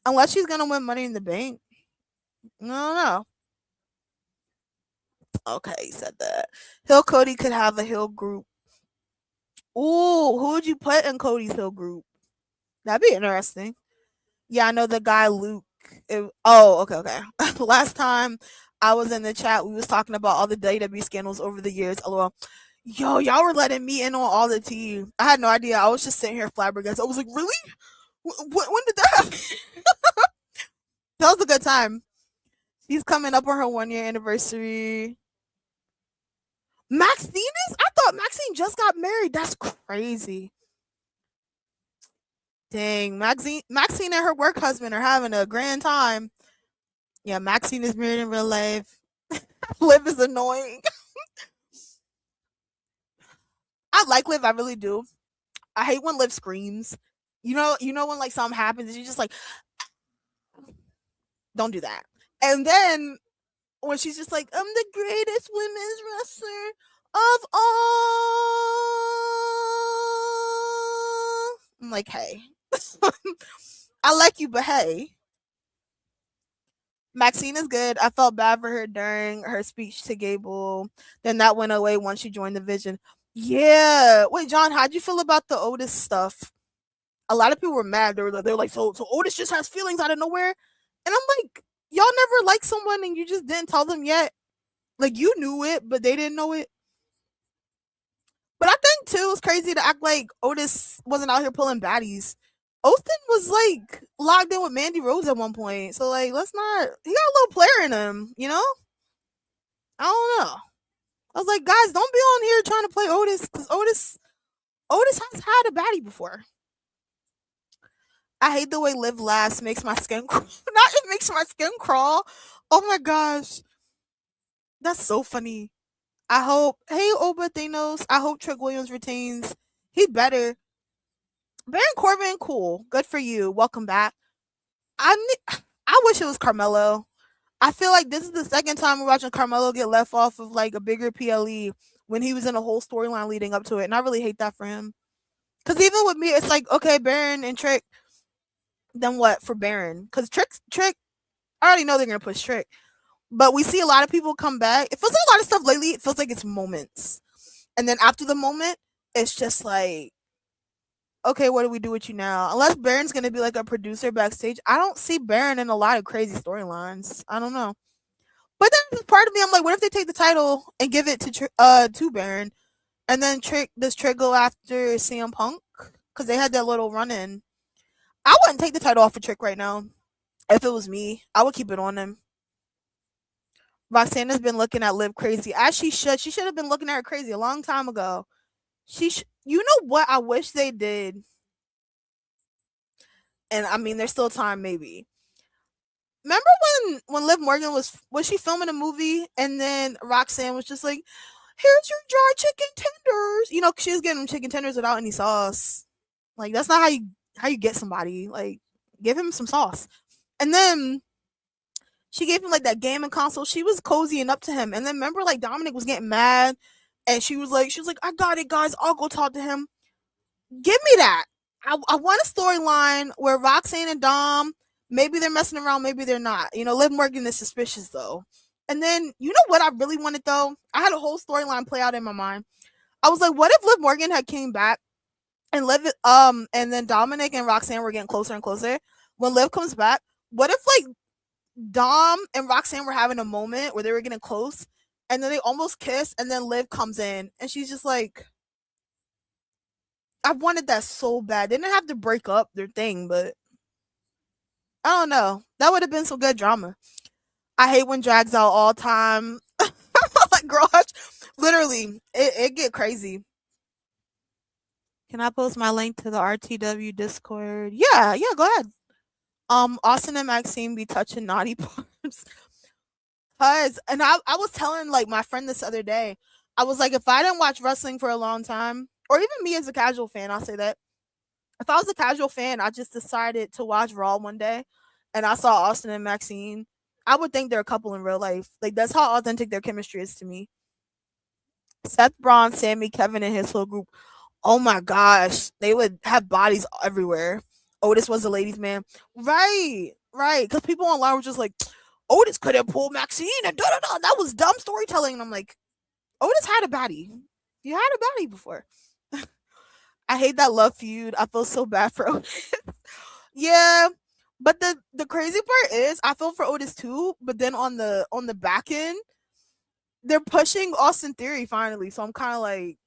Speaker 1: unless she's gonna win Money in the Bank. I don't know. Okay, you said that. Hill Cody could have a Hill group. Ooh, who would you put in Cody's Hill group? That'd be interesting. Yeah, I know the guy Luke. Okay. Last time I was in the chat, we was talking about all the WWE scandals over the years. LOL. Yo, y'all were letting me in on all the tea. I had no idea. I was just sitting here flabbergasted. I was like, really? When did that happen? That was a good time. She's coming up on her 1 year anniversary. Max Venus? I what? Maxine just got married. That's crazy. Dang, Maxine and her work husband are having a grand time. Yeah, Maxine is married in real life. Liv is annoying. I like Liv, I really do. I hate when Liv screams. You know when like something happens and you just like don't do that. And then when she's just like, I'm the greatest women's wrestler of all. I'm like, hey. I like you, but hey. Maxine is good. I felt bad for her during her speech to Gable. Then that went away once she joined the Vision. Yeah. Wait, John, how'd you feel about the Otis stuff? A lot of people were mad. They were like, so Otis just has feelings out of nowhere. And I'm like, y'all never liked someone and you just didn't tell them yet. Like you knew it, but they didn't know it. But I think too, it's crazy to act like Otis wasn't out here pulling baddies. Austin was like locked in with Mandy Rose at one point. So like let's not he got a little player in him, you know? I don't know. I was like, guys, don't be on here trying to play Otis because Otis has had a baddie before. I hate the way Liv laughs makes my skin crawl. Not it makes my skin crawl. Oh my gosh. That's so funny. I hope hey Oba Thanos, I hope Trick Williams retains. He better. Baron Corbin, cool. Good for you. Welcome back. I wish it was Carmelo. I feel like this is the second time we're watching Carmelo get left off of like a bigger PLE when he was in a whole storyline leading up to it, and I really hate that for him. Because even with me, it's like okay, Baron and Trick. Then what for Baron? Because Trick, I already know they're gonna push Trick, but we see a lot of people come back. It feels like a lot of stuff lately. It feels like it's moments, and then after the moment, it's just like okay, what do we do with you now? Unless Baron's gonna be like a producer backstage, I don't see Baron in a lot of crazy storylines. I don't know. But then part of me, I'm like, what if they take the title and give it to Baron, and then does Trick go after CM Punk because they had that little run in? I wouldn't take the title off of Trick right now. If it was me, I would keep it on him. Roxanne has been looking at Liv crazy as she should. She should have been looking at her crazy a long time ago. You know what? I wish they did. And I mean, there's still time, maybe. Remember when Liv Morgan was she filming a movie and then Roxanne was just like, "Here's your dry chicken tenders." You know, she was getting them chicken tenders without any sauce. Like that's not how you get somebody. Like give him some sauce. And then she gave him like that gaming console. She was cozying up to him. And then remember like Dominic was getting mad and she was like, I got it, guys. I'll go talk to him. Give me that. I want a storyline where Roxanne and Dom, maybe they're messing around, maybe they're not. You know, Liv Morgan is suspicious though. And then, you know what I really wanted though? I had a whole storyline play out in my mind. I was like, what if Liv Morgan had came back and and then Dominic and Roxanne were getting closer and closer. When Liv comes back, what if like Dom and Roxanne were having a moment where they were getting close and then they almost kiss and then Liv comes in and she's just like, I wanted that so bad. They didn't have to break up their thing, but I don't know. That would have been some good drama. I hate when drags out all time. Like girl, literally, it get crazy. Can I post my link to the RTW Discord? Yeah, go ahead. Austin and Maxine be touching naughty parts. Cause and I was telling like my friend this other day, I was like, if I didn't watch wrestling for a long time, or even me as a casual fan, I'll say that. If I was a casual fan, I just decided to watch Raw one day and I saw Austin and Maxine, I would think they're a couple in real life. Like that's how authentic their chemistry is to me. Seth Braun, Sammy, Kevin, and his whole group. Oh my gosh, they would have bodies everywhere. Otis was a ladies' man, right? Right, because people online were just like, Otis couldn't pull Maxine, and da da da. That was dumb storytelling. And I'm like, Otis had a baddie. You had a baddie before. I hate that love feud. I feel so bad for Otis. Yeah, but the crazy part is, I feel for Otis too. But then on the back end, they're pushing Austin Theory finally. So I'm kind of like,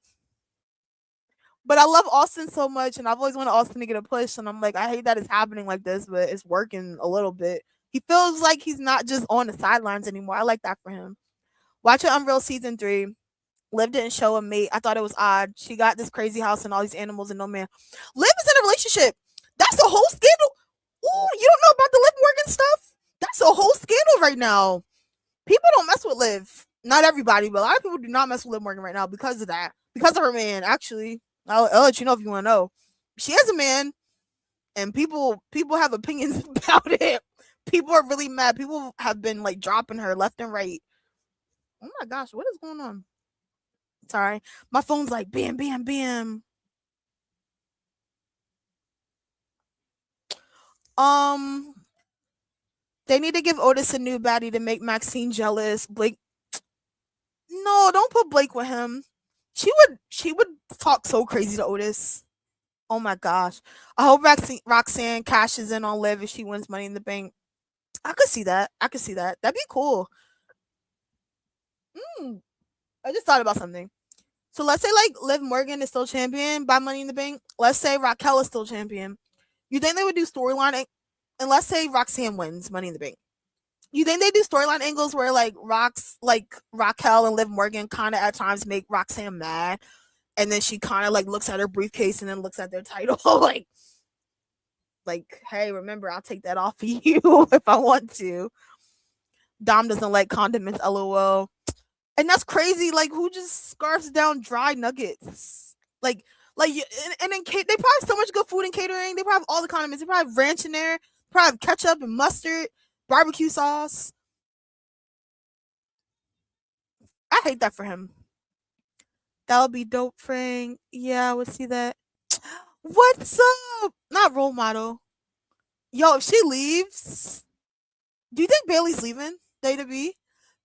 Speaker 1: but I love Austin so much, and I've always wanted Austin to get a push. And I'm like, I hate that it's happening like this, but it's working a little bit. He feels like he's not just on the sidelines anymore. I like that for him. Watch it Unreal season 3. Liv didn't show a mate. I thought it was odd. She got this crazy house and all these animals and no man. Liv is in a relationship. That's the whole scandal. Ooh, you don't know about the Liv Morgan stuff? That's a whole scandal right now. People don't mess with Liv. Not everybody, but a lot of people do not mess with Liv Morgan right now because of that. Because of her man, actually. I'll let you know if you want to know. She has a man, and people have opinions about it. People are really mad. People have been like dropping her left and right. Oh my gosh, what is going on? Sorry. My phone's like bam, bam, bam. Um, they need to give Otis a new baddie to make Maxine jealous. Blake, no, don't put Blake with him. She would talk so crazy to Otis. Oh my gosh. I hope Roxanne cashes in on Liv if she wins Money in the Bank. I could see that. I could see that. That'd be cool. I just thought about something. So let's say like Liv Morgan is still champion by Money in the Bank. Let's say Raquel is still champion. You think they would do storyline? And let's say Roxanne wins Money in the Bank. You think they do storyline angles where like Raquel and Liv Morgan kind of at times make Roxanne mad, and then she kind of like looks at her briefcase and then looks at their title like hey, remember I'll take that off of you if I want to. Dom doesn't like condiments, lol. And that's crazy. Like, who just scarfs down dry nuggets? And then they probably have so much good food in catering. They probably have all the condiments. They probably have ranch in there. Probably have ketchup and mustard, barbecue sauce. I hate that for him. That would be dope, Frank. Yeah, I would see that. What's up? Not role model. Yo, if she leaves, do you think Bailey's leaving? WWE?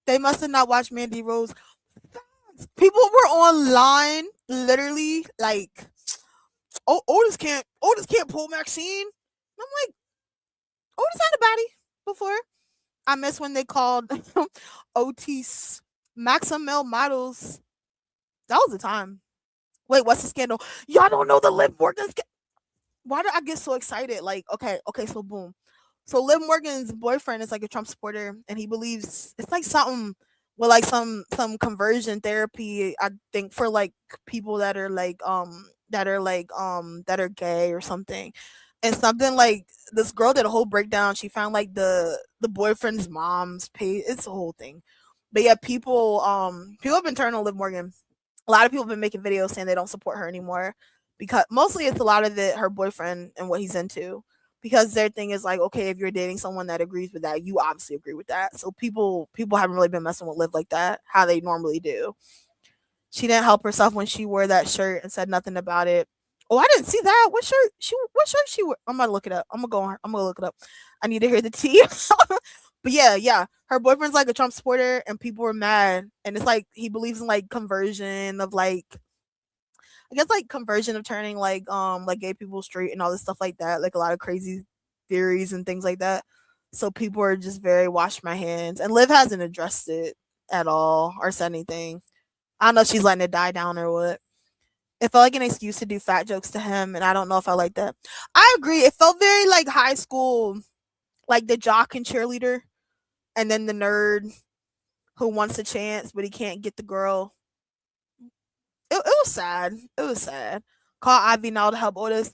Speaker 1: They must have not watched Mandy Rose. People were online, literally like, "Oh, Otis can't pull Maxine." I'm like, Otis had a body before. I miss when they called Otis Maximel models. That was the time. Wait, what's the scandal? Y'all don't know the Liv Morgan. Why did I get so excited? Like, okay, so boom. So Liv Morgan's boyfriend is like a Trump supporter, and he believes it's like something with like some conversion therapy. I think for like people that are gay or something, and something like this girl did a whole breakdown. She found like the boyfriend's mom's page. It's a whole thing, but yeah, people have been turning on Liv Morgan. A lot of people have been making videos saying they don't support her anymore because mostly it's a lot of it her boyfriend and what he's into, because their thing is like, okay, if you're dating someone that agrees with that, you obviously agree with that. So people haven't really been messing with Liv like that, how they normally do. She didn't help herself when she wore that shirt and said nothing about it. Oh, I didn't see that. What shirt she wore? I'm gonna look it up. I'm gonna look it up. I need to hear the tea. But yeah. Her boyfriend's like a Trump supporter and people were mad. And it's like he believes in like conversion of like, I guess like conversion of turning like gay people straight and all this stuff like that. Like a lot of crazy theories and things like that. So people are just very wash my hands. And Liv hasn't addressed it at all or said anything. I don't know if she's letting it die down or what. It felt like an excuse to do fat jokes to him, and I don't know if I like that. I agree. It felt very like high school, like the jock and cheerleader, and then the nerd who wants a chance but he can't get the girl. It was sad. It was sad. Call Ivy now to help Otis.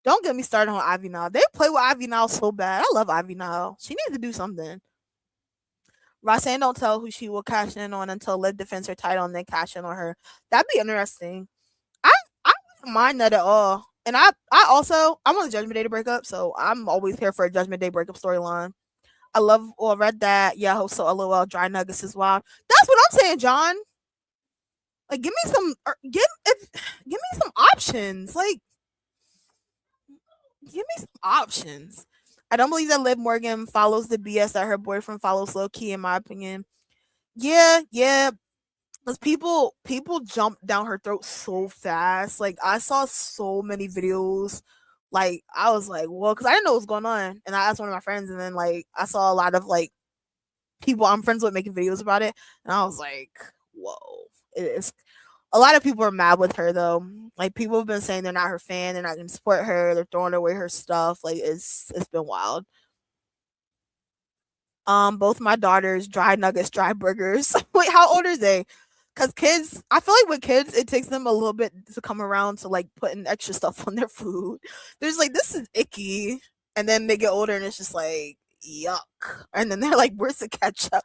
Speaker 1: Don't get me started on Ivy now. They play with Ivy now so bad. I love Ivy now. She needs to do something. Roxanne don't tell who she will cash in on until Liv defends her title and then cash in on her. That'd be interesting. I wouldn't mind that at all. And I also I'm on the Judgment Day to break up, so I'm always here for a Judgment Day breakup storyline. I love or read that. Yeah, so LOL dry nuggets as well. That's what I'm saying, John. Like give me some give me some options. Like give me some options. I don't believe that Liv Morgan follows the BS that her boyfriend follows low key, in my opinion. Yeah. Because people jump down her throat so fast. Like I saw so many videos. Like I was like, well, because I didn't know what was going on. And I asked one of my friends, and then like I saw a lot of like people I'm friends with making videos about it. And I was like, whoa. It is a lot of people are mad with her though. Like people have been saying they're not her fan, they're not gonna support her, they're throwing away her stuff. Like it's been wild. Both my daughters, dry nuggets, dry burgers. Wait, how old are they? Because kids, I feel like with kids, it takes them a little bit to come around to like putting extra stuff on their food. There's like, this is icky. And then they get older and it's just like, yuck. And then they're like, where's the ketchup?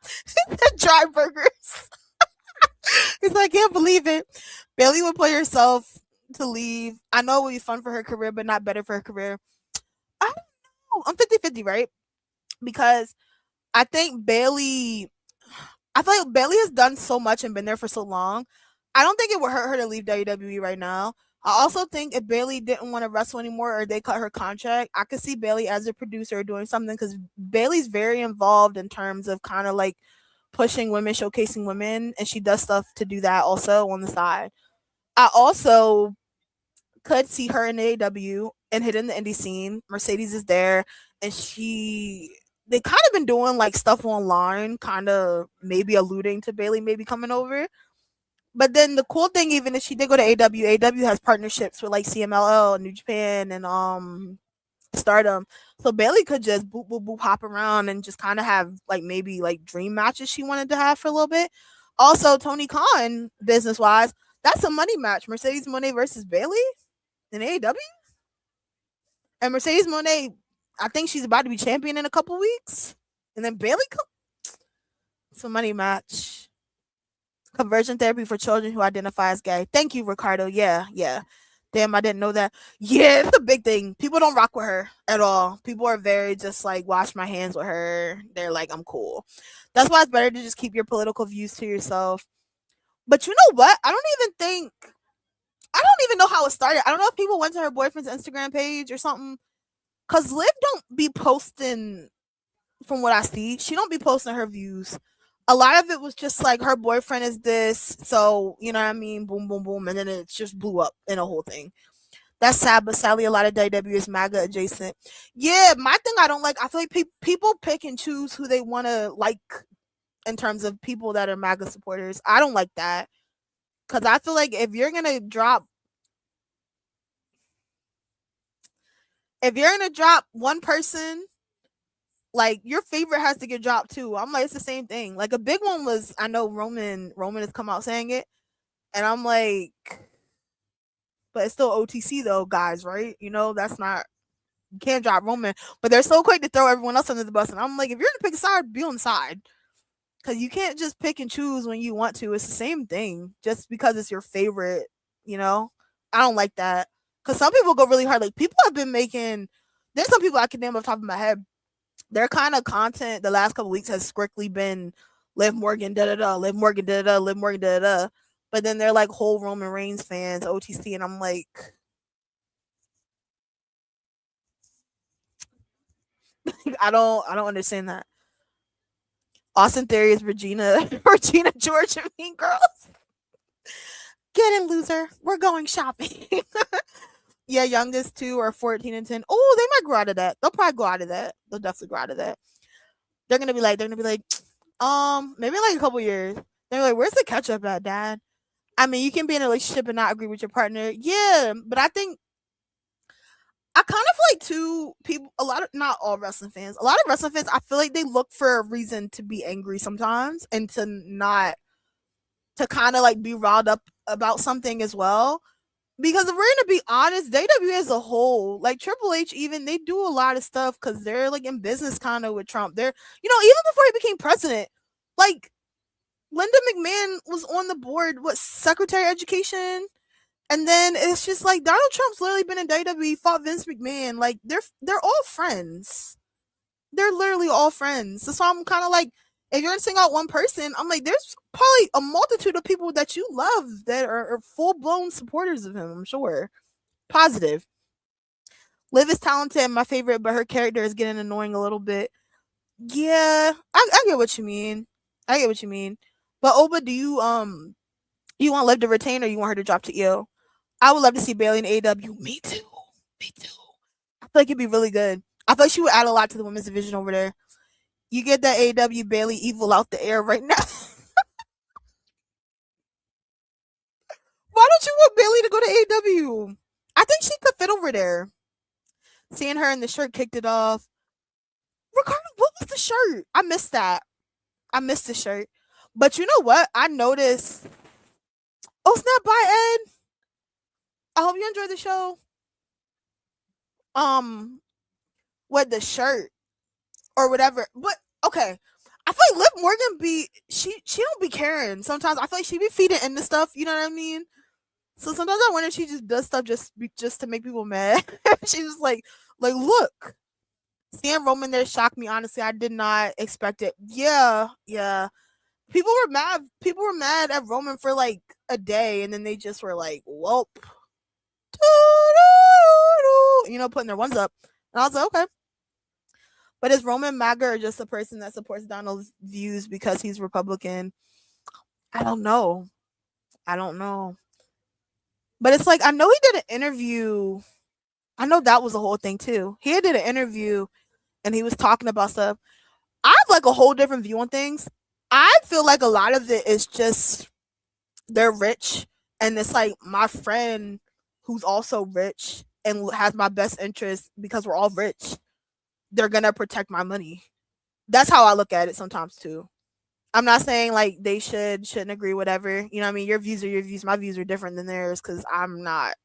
Speaker 1: The dry burgers. It's like, I can't believe it. Bailey would play herself to leave. I know it would be fun for her career, but not better for her career. I don't know. I'm 50-50, right? Because I think Bailey, I feel like Bailey has done so much and been there for so long. I don't think it would hurt her to leave WWE right now. I also think if Bailey didn't want to wrestle anymore or they cut her contract, I could see Bailey as a producer doing something because Bailey's very involved in terms of kind of like pushing women, showcasing women, and she does stuff to do that also on the side. I also could see her in AEW and hitting the indie scene. Mercedes is there, and they kind of been doing like stuff online, kind of maybe alluding to Bailey maybe coming over. But then the cool thing, even if she did go to AEW, AEW has partnerships with like CMLL, New Japan, and Stardom. So Bailey could just boop boop boop hop around and just kind of have like maybe like dream matches she wanted to have for a little bit. Also, Tony Khan, business wise, that's a money match. Mercedes Moné versus Bailey in AEW. And Mercedes Moné, I think she's about to be champion in a couple weeks. And then Bailey, it's a money match. Conversion therapy for children who identify as gay. Thank you, Ricardo. Yeah, yeah. Damn, I didn't know that. Yeah, it's a big thing. People don't rock with her at all. People are very just like wash my hands with her. They're like, I'm cool. That's why it's better to just keep your political views to yourself. But you know what? I don't even know how it started. I don't know if people went to her boyfriend's Instagram page or something. Cause Liv don't be posting, from what I see, she don't be posting her views. A lot of it was just like her boyfriend is this, so you know what I mean, boom, boom, boom, and then it just blew up in a whole thing. That's sad, but sadly, a lot of WWE is MAGA adjacent. Yeah, my thing I don't like, I feel like people pick and choose who they want to like in terms of people that are MAGA supporters. I don't like that because I feel like if you're gonna drop one person, like your favorite has to get dropped too. I'm like, it's the same thing. Like a big one was, I know Roman has come out saying it, and I'm like, but it's still OTC though, guys, right? You know, that's not, you can't drop Roman, but they're so quick to throw everyone else under the bus. And I'm like, if you're gonna pick a side, be on the side. Cause you can't just pick and choose when you want to. It's the same thing. Just because it's your favorite, you know? I don't like that. Cause some people go really hard. Like people have been making, there's some people I can name off the top of my head. Their kind of content the last couple weeks has strictly been Liv Morgan, da da da, Liv Morgan, da da da, Liv Morgan, da da da. But then they're like whole Roman Reigns fans, OTC, and I'm like, I don't understand that. Austin Theory is Regina, Regina George and Mean Girls. Get in, loser. We're going shopping. Yeah, youngest two are 14 and 10. Oh, they might grow out of that. They'll probably grow out of that. They'll definitely grow out of that. They're gonna be like, maybe in like a couple years. They're like, where's the catch up at, Dad? I mean, you can be in a relationship and not agree with your partner. Yeah, but I think I kind of feel like too people, a lot of, not all wrestling fans, a lot of wrestling fans, I feel like they look for a reason to be angry sometimes and to not, to kind of like be riled up about something as well. Because if we're gonna be honest, WWE as a whole, like Triple H, even they do a lot of stuff because they're like in business kind of with Trump. They're, you know, even before he became president, like Linda McMahon was on the board, what, Secretary of Education, and then it's just like Donald Trump's literally been in WWE, fought Vince McMahon. Like they're all friends. They're literally all friends. So I'm kind of like, if you're gonna sing out one person, I'm like, there's probably a multitude of people that you love that are full blown supporters of him. I'm sure. Positive. Liv is talented and my favorite, but her character is getting annoying a little bit. Yeah, I get what you mean. I get what you mean. But Oba, do you want Liv to retain or you want her to drop to EO? I would love to see Bailey in AEW. Me too. Me too. I feel like it'd be really good. I feel like she would add a lot to the women's division over there. You get that AEW Bailey evil out the air right now. Why don't you want Bailey to go to AEW? I think she could fit over there. Seeing her in the shirt kicked it off. Ricardo, what was the shirt? I missed that. I missed the shirt. But you know what? I noticed. Oh, snap! Bye, Ed. I hope you enjoyed the show. With the shirt or whatever. But okay, I feel like Liv Morgan she don't be caring. Sometimes I feel like she be feeding into stuff. You know what I mean? So sometimes I wonder if she just does stuff just to make people mad. She's just like look, seeing Roman there shocked me. Honestly, I did not expect it. Yeah. People were mad. People were mad at Roman for like a day, and then they just were like, "Welp," putting their ones up. And I was like, okay. But is Roman MAGA or just a person that supports Donald's views because he's Republican? I don't know. But it's like, I know he did an interview. I know that was a whole thing too. He did an interview and he was talking about stuff. I have like a whole different view on things. I feel like a lot of it is just they're rich, and it's like my friend who's also rich and has my best interest because we're all rich. They're gonna protect my money. That's how I look at it sometimes too. I'm not saying like they shouldn't agree, whatever. You know what I mean? Your views are your views. My views are different than theirs because I'm not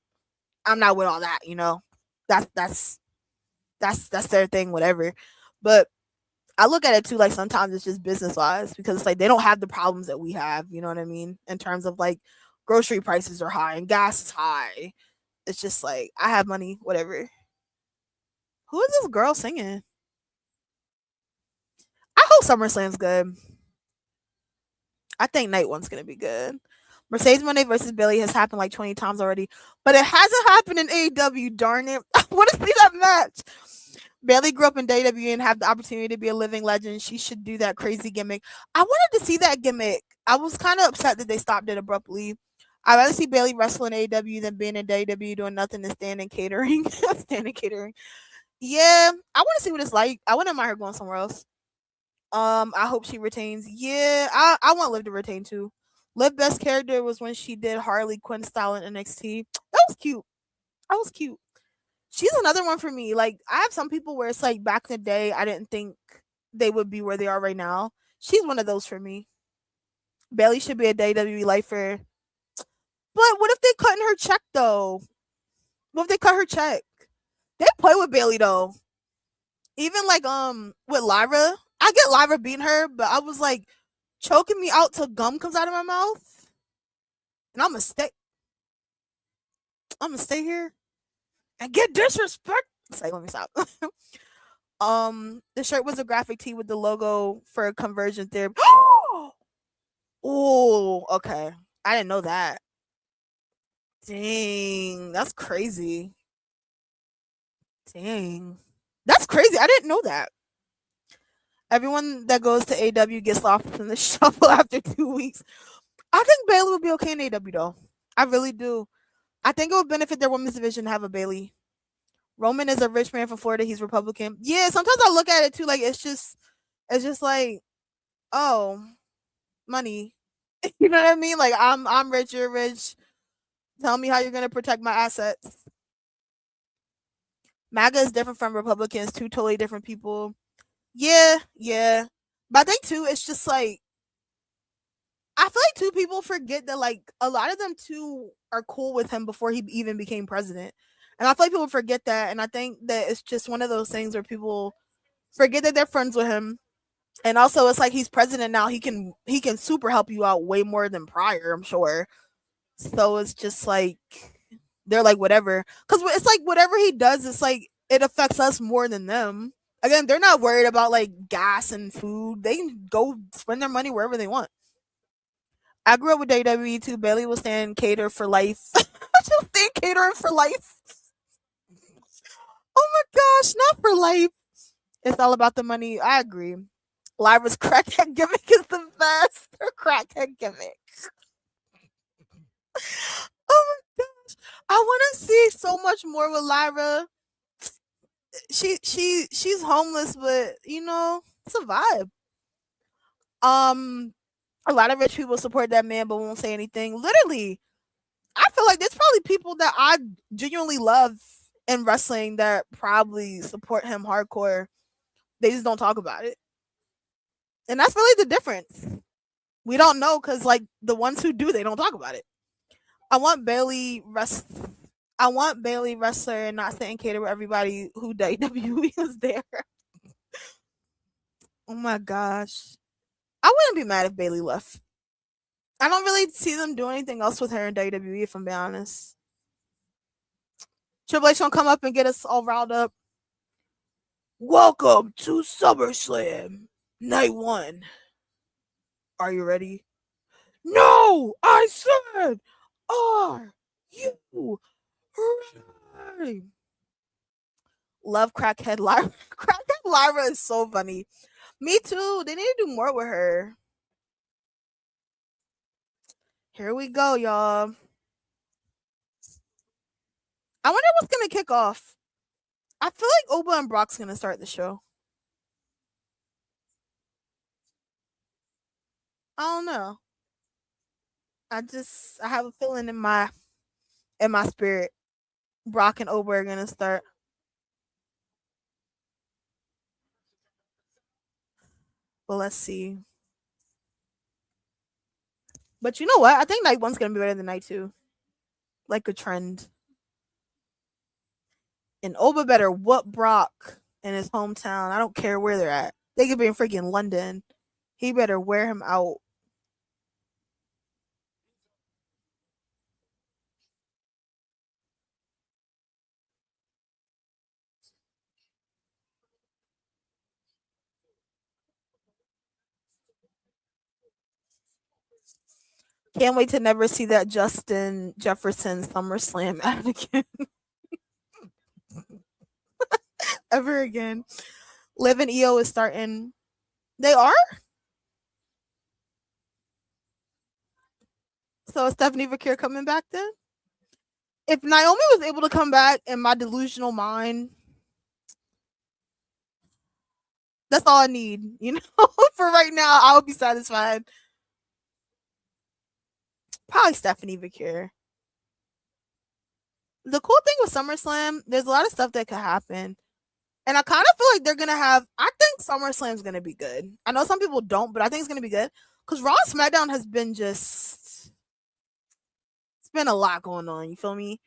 Speaker 1: with all that, you know. That's their thing, whatever. But I look at it too, like sometimes it's just business wise because it's like they don't have the problems that we have, you know what I mean? In terms of like grocery prices are high and gas is high. It's just like I have money, whatever. Who is this girl singing? I hope SummerSlam's good. I think night one's gonna be good. Mercedes Moné versus Bayley has happened like 20 times already, but it hasn't happened in AEW. Darn it! I want to see that match. Bayley grew up in WWE and have the opportunity to be a living legend. She should do that crazy gimmick. I wanted to see that gimmick. I was kind of upset that they stopped it abruptly. I'd rather see Bayley wrestle in AEW than being in WWE doing nothing and standing catering. Standing catering. Yeah, I want to see what it's like. I wouldn't mind her going somewhere else. I hope she retains. Yeah, I want Liv to retain too. Liv best character was when she did Harley Quinn style in NXT. That was cute. That was cute. She's another one for me. Like I have some people where it's like back in the day I didn't think they would be where they are right now. She's one of those for me. Bayley should be a WWE lifer. But what if they cut in her check though? What if they cut her check? They play with Bayley though. Even like with Lyra, I get Lyra beating her, but I was like choking me out till gum comes out of my mouth, and I'm gonna stay here and get disrespect. It's like, let me stop. The shirt was a graphic tee with the logo for conversion therapy. Oh, okay. I didn't know that. Dang, that's crazy. Dang, that's crazy. I didn't know that. Everyone that goes to AW gets lost in the shuffle after 2 weeks. I think Bayley would be okay in AW though. I really do. I think it would benefit their women's division to have a Bayley. Roman is a rich man from Florida. He's Republican. Yeah, sometimes I look at it too. Like it's just like, oh, money. You know what I mean? Like I'm rich, you're rich. Tell me how you're gonna protect my assets. MAGA is different from Republicans. Two totally different people. Yeah. But I think too, it's just like I feel like two people forget that like a lot of them too are cool with him before he even became president. And I feel like people forget that. And I think that it's just one of those things where people forget that they're friends with him. And also it's like he's president now. He can super help you out way more than prior, I'm sure. So it's just like they're like whatever. Cause it's like whatever he does, it's like it affects us more than them. Again, they're not worried about like gas and food. They can go spend their money wherever they want. I grew up with WWE too. Bayley will stand cater for life. She'll stand catering for life. Oh my gosh, not for life. It's all about the money. I agree. Lyra's crackhead gimmick is the best. Her crackhead gimmick. Oh my gosh. I want to see so much more with Lyra. She's homeless, but you know, it's a vibe. A lot of rich people support that man but won't say anything. Literally, I feel like there's probably people that I genuinely love in wrestling that probably support him hardcore. They just don't talk about it. And that's really the difference. We don't know because like the ones who do, they don't talk about it. I want Bailey wrestler and not sit and cater with everybody who WWE was there. Oh my gosh. I wouldn't be mad if Bailey left. I don't really see them doing anything else with her in WWE, if I'm being honest. Triple H gonna come up and get us all riled up. Welcome to SummerSlam, night 1. Are you ready? No, I said, are you ready? Love Crackhead Lyra. Crackhead Lyra is so funny. Me too. They need to do more with her. Here we go, y'all. I wonder what's gonna kick off. I feel like Oba and Brock's gonna start the show. I don't know. I have a feeling in my spirit. Brock and Oba are gonna start. Well, let's see. But you know what? I think night 1's gonna be better than night 2. Like a trend. And Oba better whoop Brock in his hometown. I don't care where they're at. They could be in freaking London. He better wear him out. Can't wait to never see that Justin Jefferson SummerSlam ad again. Ever again. Liv and EO is starting. They are? So is Stephanie Vakir coming back then? If Naomi was able to come back in my delusional mind, that's all I need. You know, for right now, I would be satisfied. Probably Stephanie Vakir. The cool thing with SummerSlam, there's a lot of stuff that could happen. And I kind of feel like they're going to have, I think SummerSlam's going to be good. I know some people don't, but I think it's going to be good. Because Raw and SmackDown has been just, it's been a lot going on. You feel me?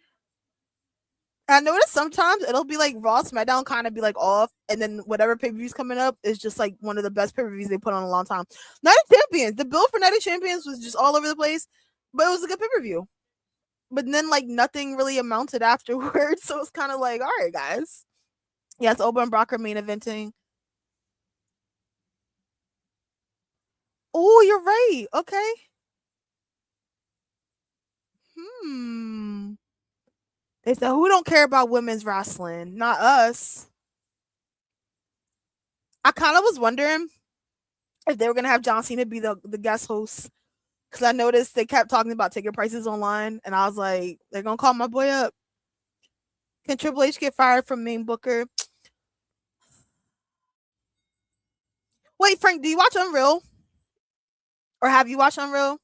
Speaker 1: I notice sometimes it'll be like Raw, SmackDown kind of be like off, and then whatever pay per views coming up is just like one of the best pay per views they put on a long time. Night of Champions, the build for Night of Champions was just all over the place, but it was a good pay per view. But then like nothing really amounted afterwards, so it's kind of like, all right, guys. Yes, Oba and Brock are main eventing. Oh, you're right. Okay. They said, who don't care about women's wrestling? Not us. I kind of was wondering if they were going to have John Cena be the guest host. Because I noticed they kept talking about ticket prices online. And I was like, they're going to call my boy up. Can Triple H get fired from main booker? Wait, Frank, do you watch Unreal? Or have you watched Unreal?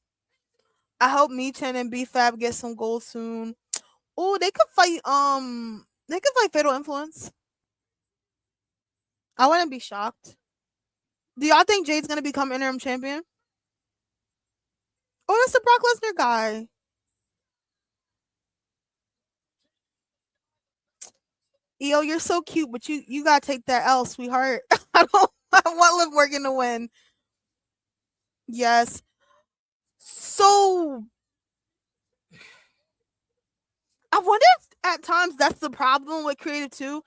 Speaker 1: I hope Meechin and B-Fab get some gold soon. Oh, they could fight Fatal Influence. I wouldn't be shocked. Do y'all think Jade's gonna become interim champion? Oh, that's the Brock Lesnar guy. Yo, you're so cute, but you gotta take that L, sweetheart. I want Liv Morgan to win. Yes. So I wonder if at times that's the problem with creative too.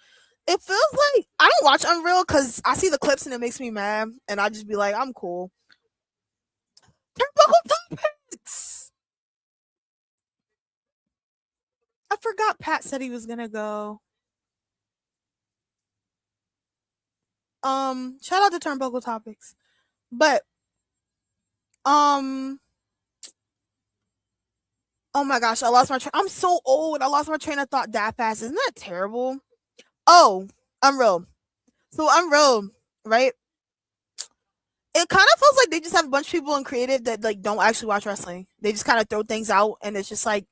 Speaker 1: It feels like I don't watch Unreal because I see the clips and it makes me mad, and I just be like, I'm cool. Turnbuckle topics. I forgot Pat said he was gonna go. Shout out to Turnbuckle Topics. But oh my gosh, I lost my train. I'm so old. I lost my train of thought that fast. Isn't that terrible? Oh, Unreal. So Unreal, right? It kind of feels like they just have a bunch of people in creative that like don't actually watch wrestling. They just kind of throw things out and it's just like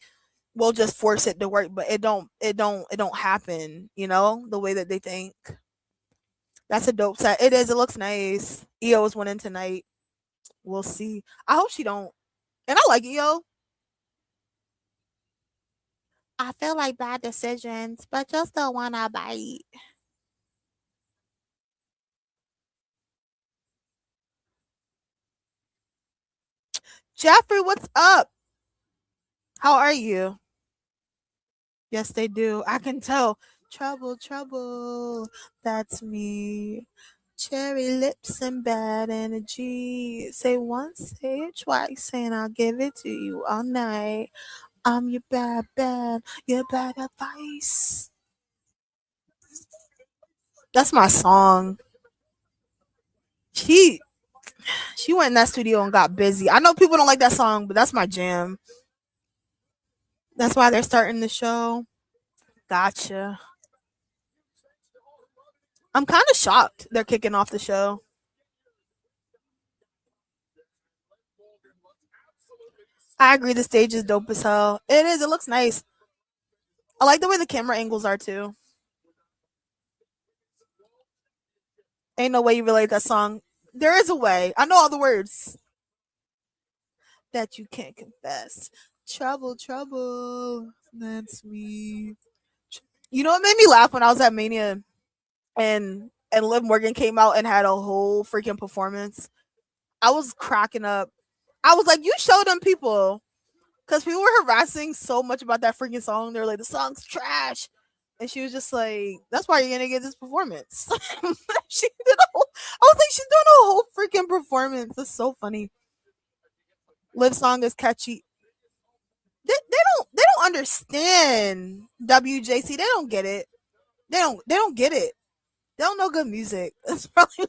Speaker 1: we'll just force it to work, but it don't happen, you know, the way that they think. That's a dope set. It is. It looks nice. EO is winning tonight. We'll see. I hope she don't. And I like EO. I feel like bad decisions, but just don't wanna bite. Jeffrey, what's up? How are you? Yes, they do. I can tell. Trouble, trouble. That's me. Cherry lips and bad energy. Say once, say it twice, and I'll give it to you all night. I'm your bad, bad, your bad advice. That's my song. She she went in that studio and got busy. I know people don't like that song, but that's my jam. That's why they're starting the show. Gotcha. I'm kind of shocked they're kicking off the show. I agree. The stage is dope as hell. It is. It looks nice. I like the way the camera angles are too. Ain't no way you relate that song. There is a way. I know all the words that you can't confess. Trouble, trouble. That's me. You know what made me laugh when I was at Mania and Liv Morgan came out and had a whole freaking performance. I was cracking up. I was like, you showed them people. Because people were harassing so much about that freaking song. They were like, the song's trash. And she was just like, that's why you're going to get this performance. She did a whole, I was like, she's doing a whole freaking performance. It's so funny. Liv song is catchy. They don't understand WJC. They don't get it. They don't get it. They don't know good music. That's probably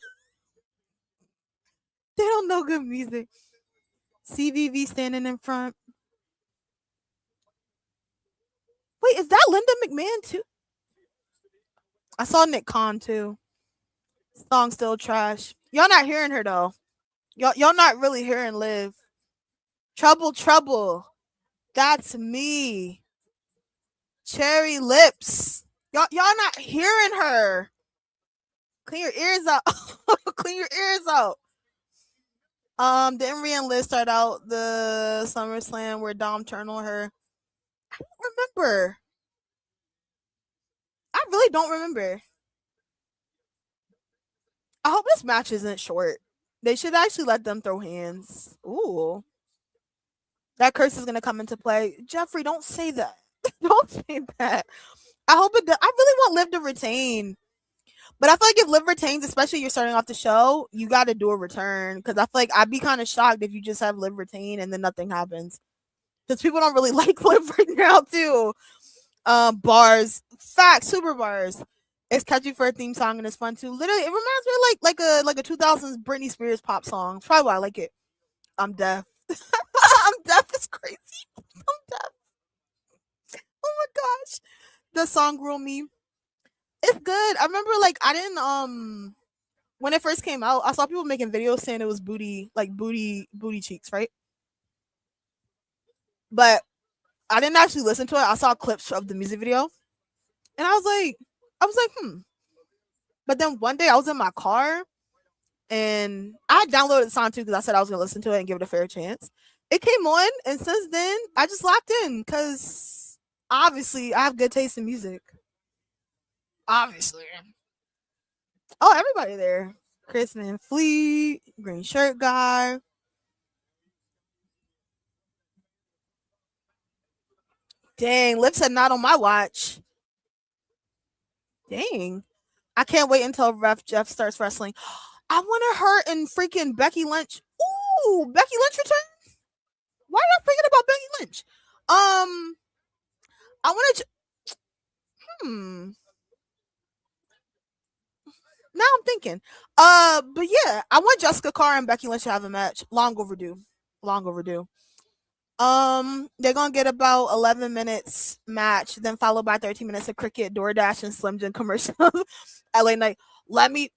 Speaker 1: they don't know good music. CVV standing in front. Wait, is that Linda McMahon too? I saw Nick Khan too. Song still trash. Y'all not hearing her though. Y'all not really hearing Liv. Trouble, trouble. That's me. Cherry lips. Y'all not hearing her. Clean your ears out. Clean your ears out. Didn't Rhea and Liz start out the SummerSlam where Dom turned on her? I don't remember. I really don't remember. I hope this match isn't short. They should actually let them throw hands. Ooh. That curse is gonna come into play. Jeffrey, don't say that. Don't say that. I hope it does. I really want Liv to retain. But I feel like if Liv retains, especially you're starting off the show, you got to do a return. Because I feel like I'd be kind of shocked if you just have Liv retain and then nothing happens. Because people don't really like Liv right now, too. Bars. Facts. Super bars. It's catchy for a theme song and it's fun, too. Literally, it reminds me of like a 2000s Britney Spears pop song. It's probably why I like it. I'm deaf. I'm deaf is crazy. I'm deaf. Oh my gosh. The song Girl Me. It's good. I remember like I didn't when it first came out, I saw people making videos saying it was booty, like booty cheeks, right? But I didn't actually listen to it. I saw clips of the music video, and I was like, But then one day I was in my car, and I downloaded the song too because I said I was gonna listen to it and give it a fair chance. It came on, and since then I just locked in because obviously I have good taste in music. Obviously. Oh, everybody there. Chris Van Fleet, green shirt guy. Dang, Lip said not on my watch. Dang. I can't wait until Ref Jeff starts wrestling. I wanted her and freaking Becky Lynch. Ooh, Becky Lynch return. Why did I forget about Becky Lynch? I wanted to, hmm. Now I'm thinking. But yeah, I want Jessica Carr and Becky Lynch to have a match. Long overdue. Long overdue. They're gonna get about 11 minutes match, then followed by 13 minutes of cricket, DoorDash, and Slim Jim commercials. LA Night. Let me.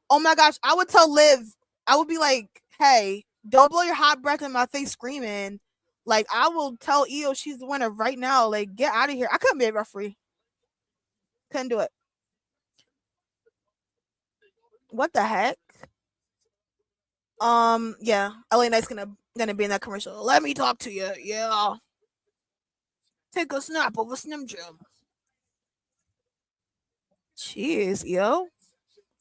Speaker 1: Oh my gosh, I would tell Liv. I would be like, "Hey, don't blow your hot breath in my face, screaming." Like I will tell Io she's the winner right now. Like get out of here. I couldn't be a referee. Couldn't do it. What the heck? Yeah, LA Knight's gonna be in that commercial. Let me talk to you. Yeah. Take a snap of a Slim Jim. Jeez, yo.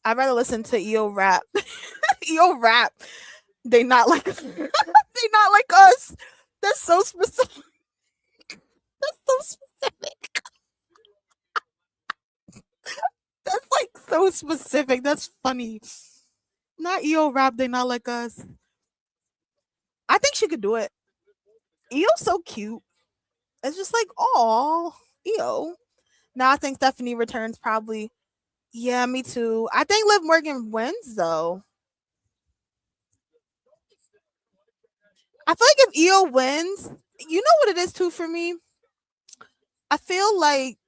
Speaker 1: I'd rather listen to EO rap. EO rap. They not like they not like us. That's so specific. That's so specific. That's like so specific. That's funny. Not EO rap, they not like us. I think she could do it. EO's so cute. It's just like, oh, EO. Now I think Stephanie returns probably. Yeah, me too. I think Liv Morgan wins though. I feel like if EO wins, you know what it is too for me? I feel like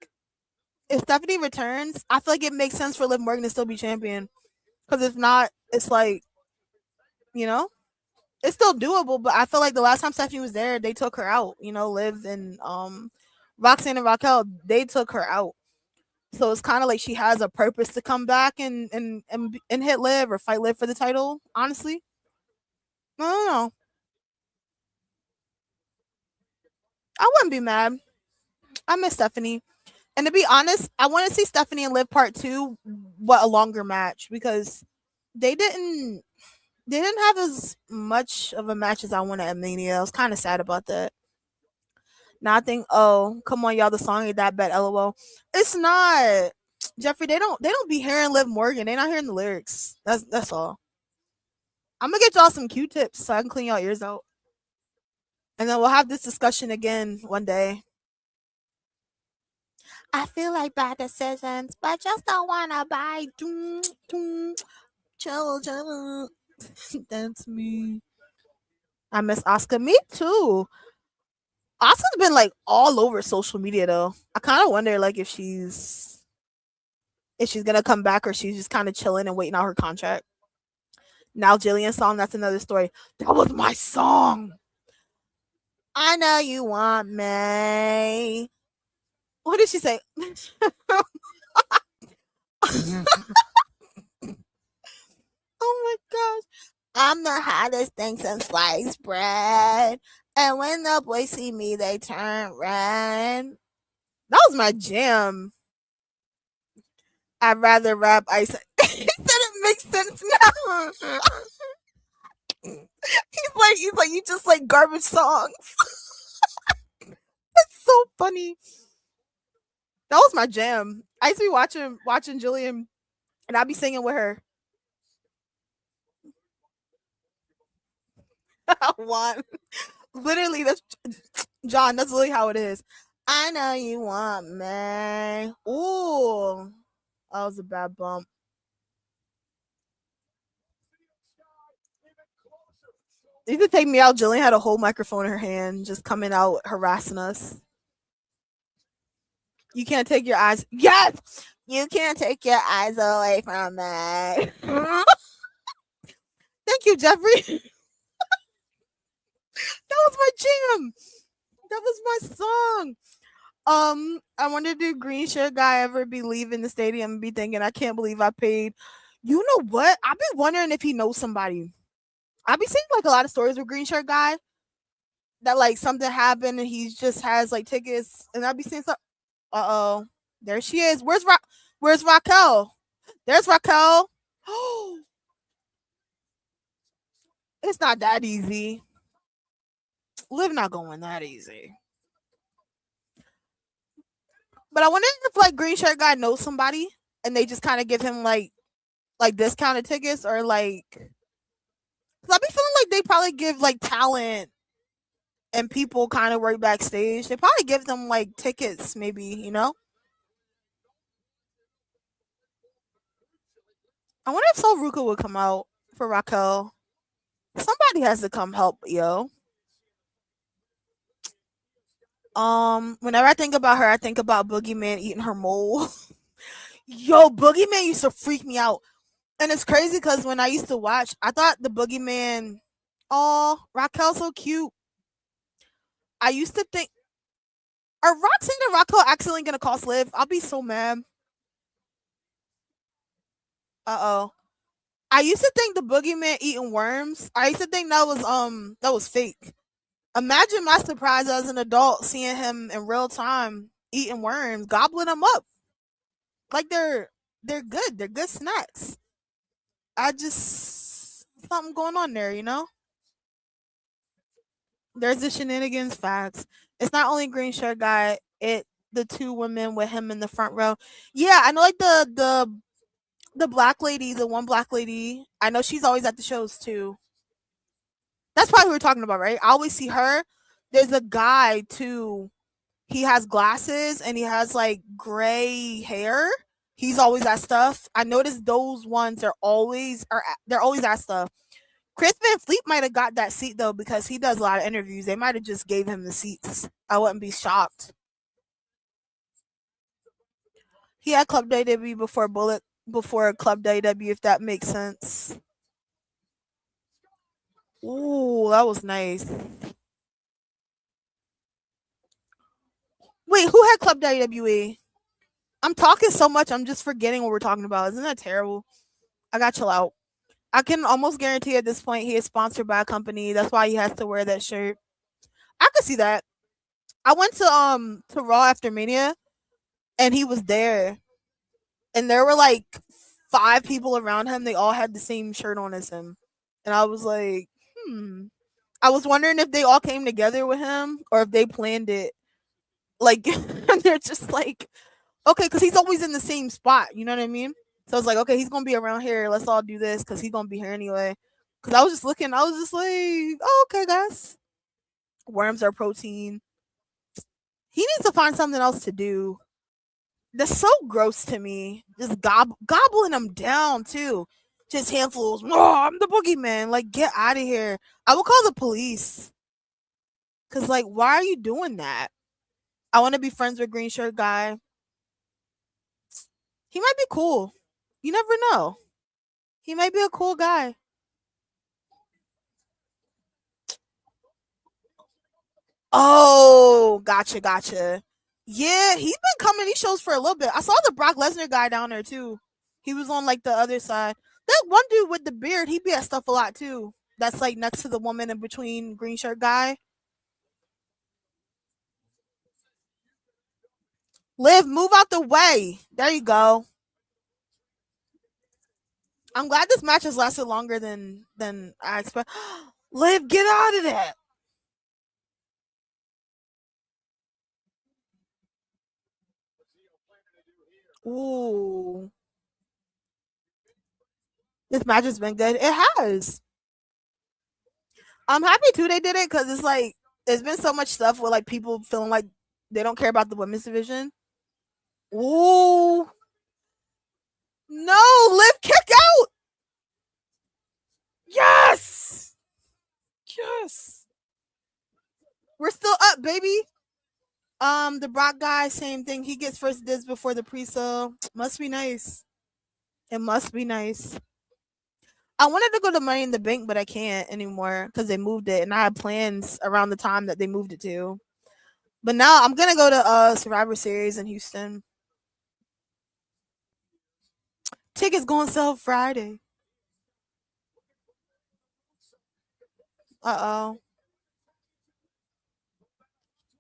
Speaker 1: if Stephanie returns, I feel like it makes sense for Liv Morgan to still be champion. Because if not, it's like, you know, it's still doable. But I feel like the last time Stephanie was there, they took her out. You know, Liv and Roxanne and Raquel, they took her out. So it's kind of like she has a purpose to come back and hit Liv or fight Liv for the title. Honestly, I don't know. I wouldn't be mad. I miss Stephanie. And to be honest, I want to see Stephanie and Liv part 2, but a longer match because they didn't have as much of a match as I wanted at Mania. I was kind of sad about that. Now I think, oh, come on, y'all, the song ain't that bad. LOL. It's not. Jeffrey, they don't be hearing Liv Morgan. They not hearing the lyrics. That's all. I'm gonna get y'all some Q-tips so I can clean y'all ears out, and then we'll have this discussion again one day. I feel like bad decisions, but just don't wanna buy. Chill. That's me. I miss Oscar. Me too. Oscar's been like all over social media though. I kind of wonder like if she's gonna come back or she's just kind of chilling and waiting out her contract. Now Jillian's song, that's another story. That was my song. I know you want me. What did she say? Oh my gosh. I'm the hottest thing since sliced bread. And when the boys see me, they turn red. That was my jam. I'd rather rap ice. He said it makes sense now. he's like, you just like garbage songs. That's so funny. That was my jam. I used to be watching Jillian, and I'd be singing with her. One. Literally, that's John. That's literally how it is. I know you want me. Ooh, that was a bad bump. You could take me out. Jillian had a whole microphone in her hand, just coming out harassing us. You can't take your eyes. Yes, you can't take your eyes away from me. Thank you, Jeffrey. That was my jam. That was my song. I wonder, did green shirt guy ever be leaving the stadium and be thinking, I can't believe I paid. You know what? I've been wondering if he knows somebody. I've been seeing like a lot of stories with green shirt guy that like something happened and he just has like tickets, and I've been seeing some. Oh, there she is. Where's Raquel? There's Raquel. Oh, it's not that easy. Liv not going that easy. But I wonder if like green shirt guy knows somebody and they just kind of give him like discounted tickets or like. Cause I be feeling like they probably give like talent and people kind of work backstage. They probably give them like tickets, maybe, you know. I wonder if Sol Ruka would come out for Raquel. Somebody has to come help, yo. Whenever I think about her, I think about Boogeyman eating her mole. Yo, Boogeyman used to freak me out. And it's crazy because when I used to watch, I thought the Boogeyman, oh, Raquel's so cute. I used to think, are Roxanne and Raquel accidentally going to cost Liv? I'll be so mad. Uh oh. I used to think the boogeyman eating worms. I used to think that was fake. Imagine my surprise as an adult seeing him in real time eating worms, gobbling them up like they're good. They're good snacks. I just something going on there, you know. There's the shenanigans facts. It's not only green shirt guy. It the two women with him in the front row. Yeah, I know like the black lady, the one black lady. I know she's always at the shows too. That's probably who we're talking about, right? I always see her. There's a guy too. He has glasses and he has like gray hair. He's always at stuff. I noticed those ones they're always at stuff. Chris Van Fleet might have got that seat though because he does a lot of interviews. They might have just gave him the seats. I wouldn't be shocked. He had Club WWE before Club WWE, if that makes sense. Ooh, that was nice. Wait, who had Club WWE? I'm talking so much, I'm just forgetting what we're talking about. Isn't that terrible? I got chill out. I can almost guarantee at this point he is sponsored by a company. That's why he has to wear that shirt. I could see that. I went to Raw after Mania and he was there. And there were like 5 people around him. They all had the same shirt on as him. And I was like, hmm. I was wondering if they all came together with him or if they planned it. Like, and they're just like, okay, because he's always in the same spot. You know what I mean? So I was like, okay, he's gonna be around here. Let's all do this because he's gonna be here anyway. Because I was just looking, I was just like, oh, okay, guys. Worms are protein. He needs to find something else to do. That's so gross to me. Just gobbling them down too. Just handfuls. Oh, I'm the boogeyman. Like, get out of here. I will call the police. Cause like, why are you doing that? I want to be friends with green shirt guy. He might be cool. You never know. He might be a cool guy. Oh, gotcha. Yeah, he's been coming these shows for a little bit. I saw the Brock Lesnar guy down there too. He was on like the other side. That one dude with the beard, he be at stuff a lot too. That's like next to the woman in between green shirt guy. Liv, move out the way. There you go. I'm glad this match has lasted longer than I expect. Liv, get out of that. Ooh. This match has been good. It has. I'm happy too they did it because it's like there's been so much stuff with like people feeling like they don't care about the women's division. Ooh. No, Liv kick out. Yes. Yes. We're still up, baby. The Brock guy, same thing. He gets first dibs before the pre-sale. Must be nice. It must be nice. I wanted to go to Money in the Bank, but I can't anymore because they moved it, and I had plans around the time that they moved it to. But now I'm gonna go to Survivor Series in Houston. Tickets going to sell Friday. Uh oh.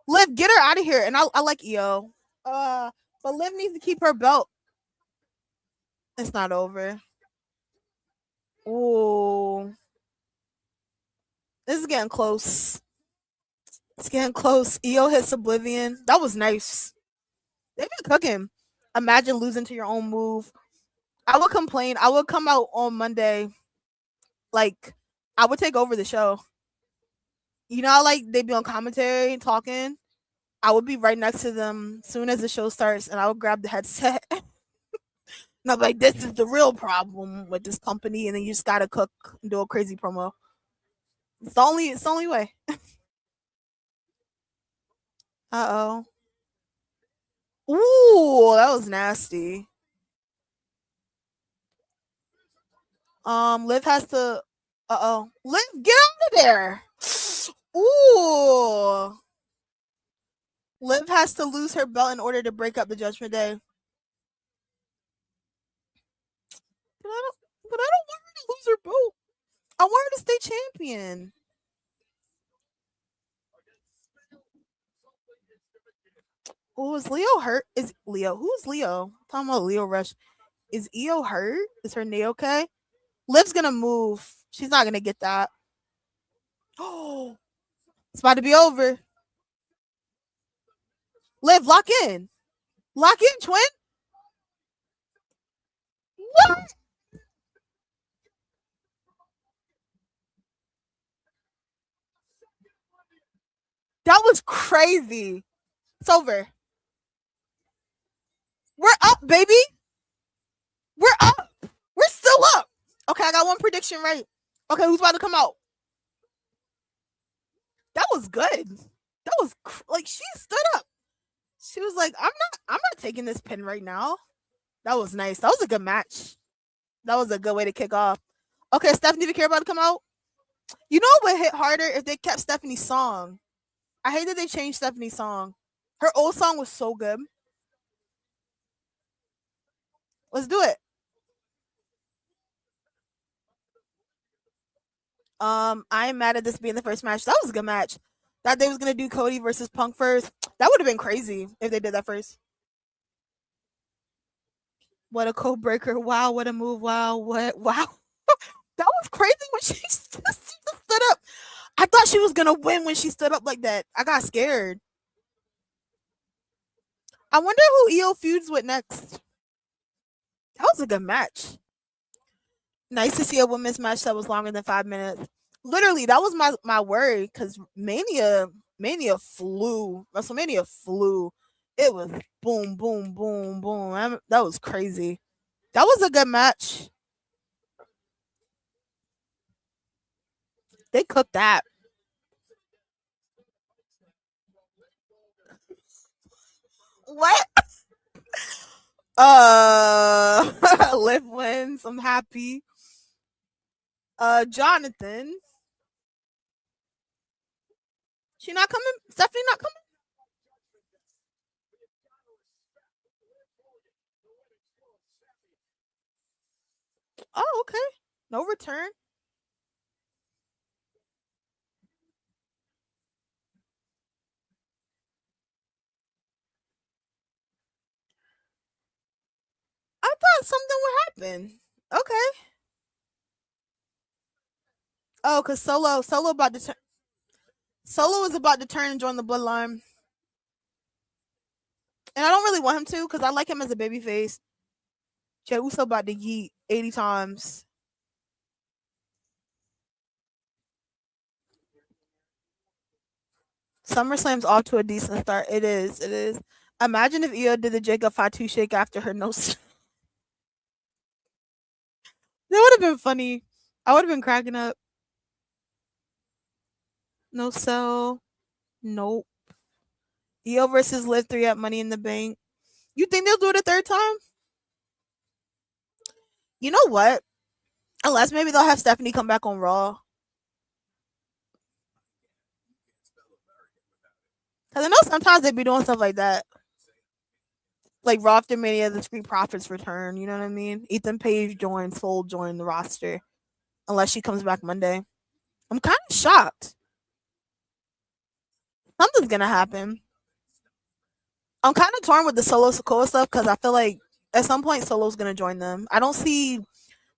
Speaker 1: Liv, get her out of here. And I like EO. But Liv needs to keep her belt. It's not over. Ooh. This is getting close. It's getting close. EO hits Oblivion. That was nice. They've been cooking. Imagine losing to your own move. I would complain. I would come out on Monday. Like, I would take over the show. You know, how, like, they'd be on commentary talking. I would be right next to them as soon as the show starts, and I would grab the headset. And I'm like, this is the real problem with this company, and then you just gotta cook and do a crazy promo. It's the only way. Uh oh. Ooh, that was nasty. Liv has to. Liv, get out of there. Ooh. Liv has to lose her belt in order to break up the Judgment Day. But I don't want lose her belt. I want her to stay champion. Oh, is Leo hurt? Is Leo? Who's Leo? I'm talking about Leo Rush. Is Io hurt? Is her knee okay? Liv's gonna move. She's not gonna get that. Oh, it's about to be over. Liv, lock in. Lock in, twin. What? That was crazy. It's over. We're up, baby. We're up. We're still up. Okay, I got one prediction right. Okay, who's about to come out? That was good. That was like she stood up. She was like, I'm not taking this pin right now. That was nice. That was a good match. That was a good way to kick off. Okay, Stephanie Vicari about to come out. You know what would hit harder if they kept Stephanie's song? I hate that they changed Stephanie's song. Her old song was so good. Let's do it. I am mad at this being the first match. That was a good match. That they was gonna do Cody versus Punk first. That would have been crazy if they did that first. What a code breaker. Wow, what a move. Wow, what wow. That was crazy when she just stood up. I thought she was gonna win when she stood up like that. I got scared. I wonder who Io feuds with next. That was a good match. Nice to see a women's match that was longer than 5 minutes. Literally, that was my worry because Mania flew. WrestleMania flew. It was boom, boom, boom, boom. That was crazy. That was a good match. They cooked that. What? Liv wins. I'm happy. Jonathan. She not coming? Stephanie not coming? Oh, okay. No return. I thought something would happen. Okay. Oh, cause Solo about to turn. Solo is about to turn and join the Bloodline, and I don't really want him to because I like him as a babyface. Jey Uso about to yeet 80 times. SummerSlam's off to a decent start. It is. It is. Imagine if Io did the Jacob Fatu shake after her nose. That would have been funny. I would have been cracking up. No sell. Nope. Io versus Liv 3 at Money in the Bank. You think they'll do it a third time? You know what? Unless maybe they'll have Stephanie come back on Raw. Because I know sometimes they be doing stuff like that. Like Raw after Mania, the Street Profits return. You know what I mean? Ethan Page joins, Soul join the roster. Unless she comes back Monday. I'm kind of shocked. Something's going to happen. I'm kind of torn with the Solo Sikoa stuff because I feel like at some point Solo's going to join them. I don't see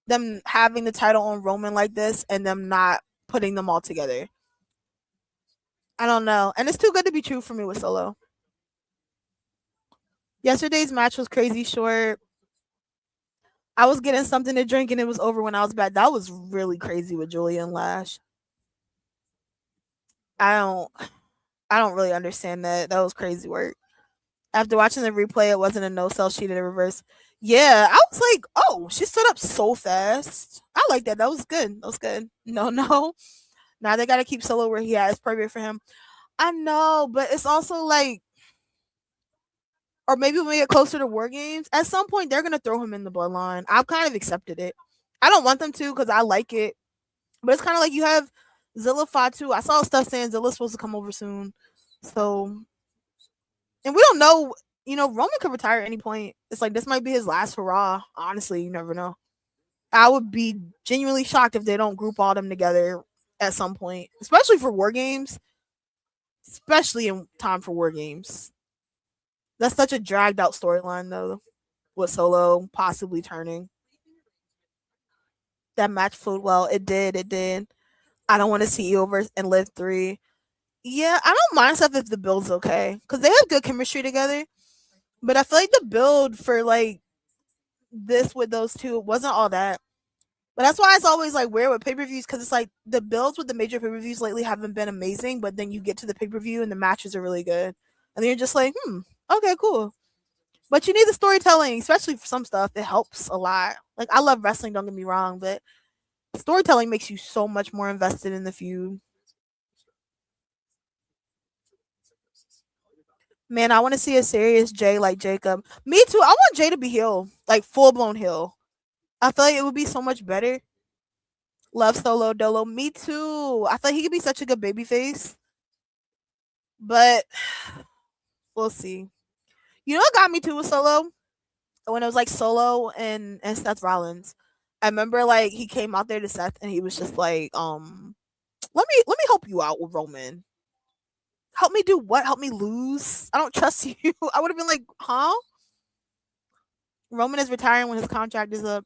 Speaker 1: them having the title on Roman like this and them not putting them all together. I don't know. And it's too good to be true for me with Solo. Yesterday's match was crazy short. I was getting something to drink and it was over when I was back. That was really crazy with Julia and Lash. I don't really understand that. That was crazy work. After watching the replay, it wasn't a no sell. She did a reverse. Yeah, I was like, oh, she stood up so fast. I like that. That was good. That was good. No, no. Now they got to keep Solo where he at. It's perfect for him. I know, but it's also like, or maybe when we get closer to War Games, at some point they're gonna throw him in the Bloodline. I've kind of accepted it. I don't want them to because I like it, but it's kind of like you have Zilla Fatu. I saw stuff saying Zilla's supposed to come over soon, so and we don't know. You know, Roman could retire at any point. It's like this might be his last hurrah. Honestly, you never know. I would be genuinely shocked if they don't group all them together at some point, especially for war games, especially in time for war games. That's such a dragged out storyline though, with Solo possibly turning. That match flowed well. It did. It did. I don't want to see you over and live 3. Yeah, I don't mind stuff if the build's okay because they have good chemistry together. But I feel like the build for like this with those two wasn't all that. But that's why it's always like weird with pay per views because it's like the builds with the major pay per views lately haven't been amazing, but then you get to the pay per view and the matches are really good, and then you're just like, okay, cool. But you need the storytelling, especially for some stuff. It helps a lot. Like I love wrestling, don't get me wrong, but storytelling makes you so much more invested in the feud. Man, I want to see a serious Jay like Jacob. Me too. I want Jay to be heel, like full blown heel. I feel like it would be so much better. Love Solo Dolo. Me too. I feel like he could be such a good baby face, but we'll see. You know what got me too with Solo? When it was like Solo and Seth Rollins. I remember like he came out there to Seth and he was just like, let me help you out with Roman. Help me do what? Help me lose? I don't trust you. I would have been like, huh? Roman is retiring when his contract is up.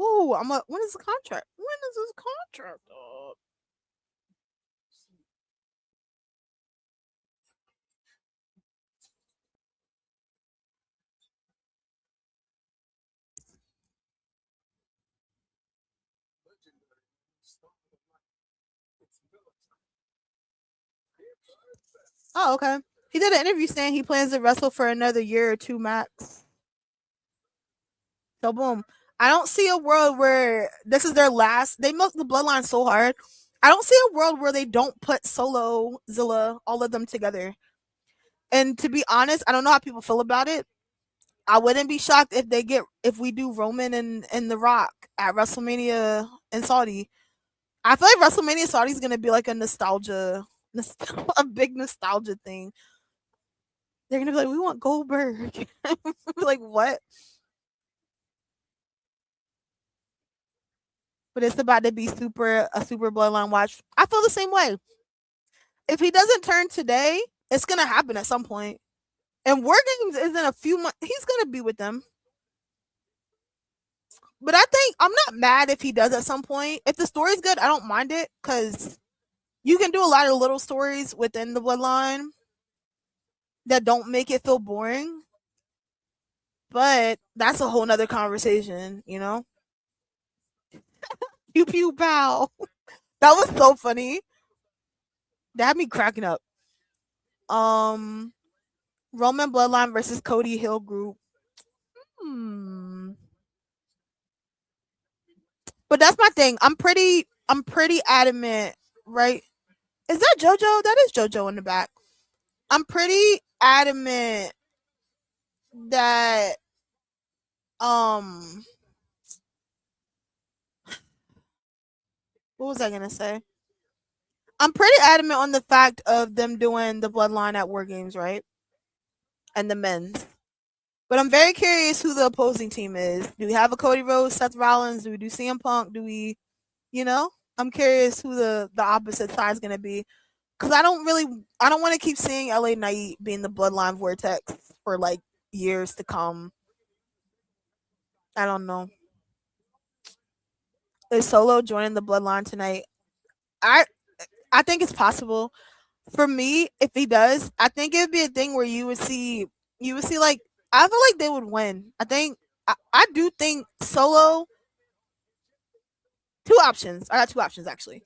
Speaker 1: Ooh, when is the contract? When is his contract up? Oh, okay. He did an interview saying he plans to wrestle for another year or two max. So boom. I don't see a world where this is their last. They milk the bloodline so hard. I don't see a world where they don't put Solo, Zilla, all of them together. And to be honest, I don't know how people feel about it. I wouldn't be shocked if we do Roman and The Rock at WrestleMania in Saudi. I feel like WrestleMania Saudi is gonna be like a nostalgia, a big nostalgia thing. They're gonna be like, we want Goldberg. Like what? But it's about to be a super bloodline watch. I feel the same way. If he doesn't turn today, it's gonna happen at some point. And War Games is in a few months. He's gonna be with them. But I think I'm not mad if he does at some point. If the story's good, I don't mind it because you can do a lot of little stories within the bloodline that don't make it feel boring. But that's a whole nother conversation, you know? Pew pew pow. That was so funny. That had me cracking up. Um Roman Bloodline versus Cody Hill group. Hmm. But that's my thing. I'm pretty adamant, right? Is that JoJo? That is JoJo in the back. I'm pretty adamant that um what was I gonna say? I'm pretty adamant on the fact of them doing the bloodline at War Games, right? And the men's. But I'm very curious who the opposing team is. Do we have a Cody Rhodes, Seth Rollins? Do we do CM Punk? Do we, you know? I'm curious who the opposite side is gonna be. Cause I don't want to keep seeing LA Knight being the bloodline vortex for like years to come. I don't know. Is Solo joining the bloodline tonight? I I think it's possible. For me, if he does, I think it'd be a thing where you would see like I feel like they would win. I do think Solo two options. I got two options actually.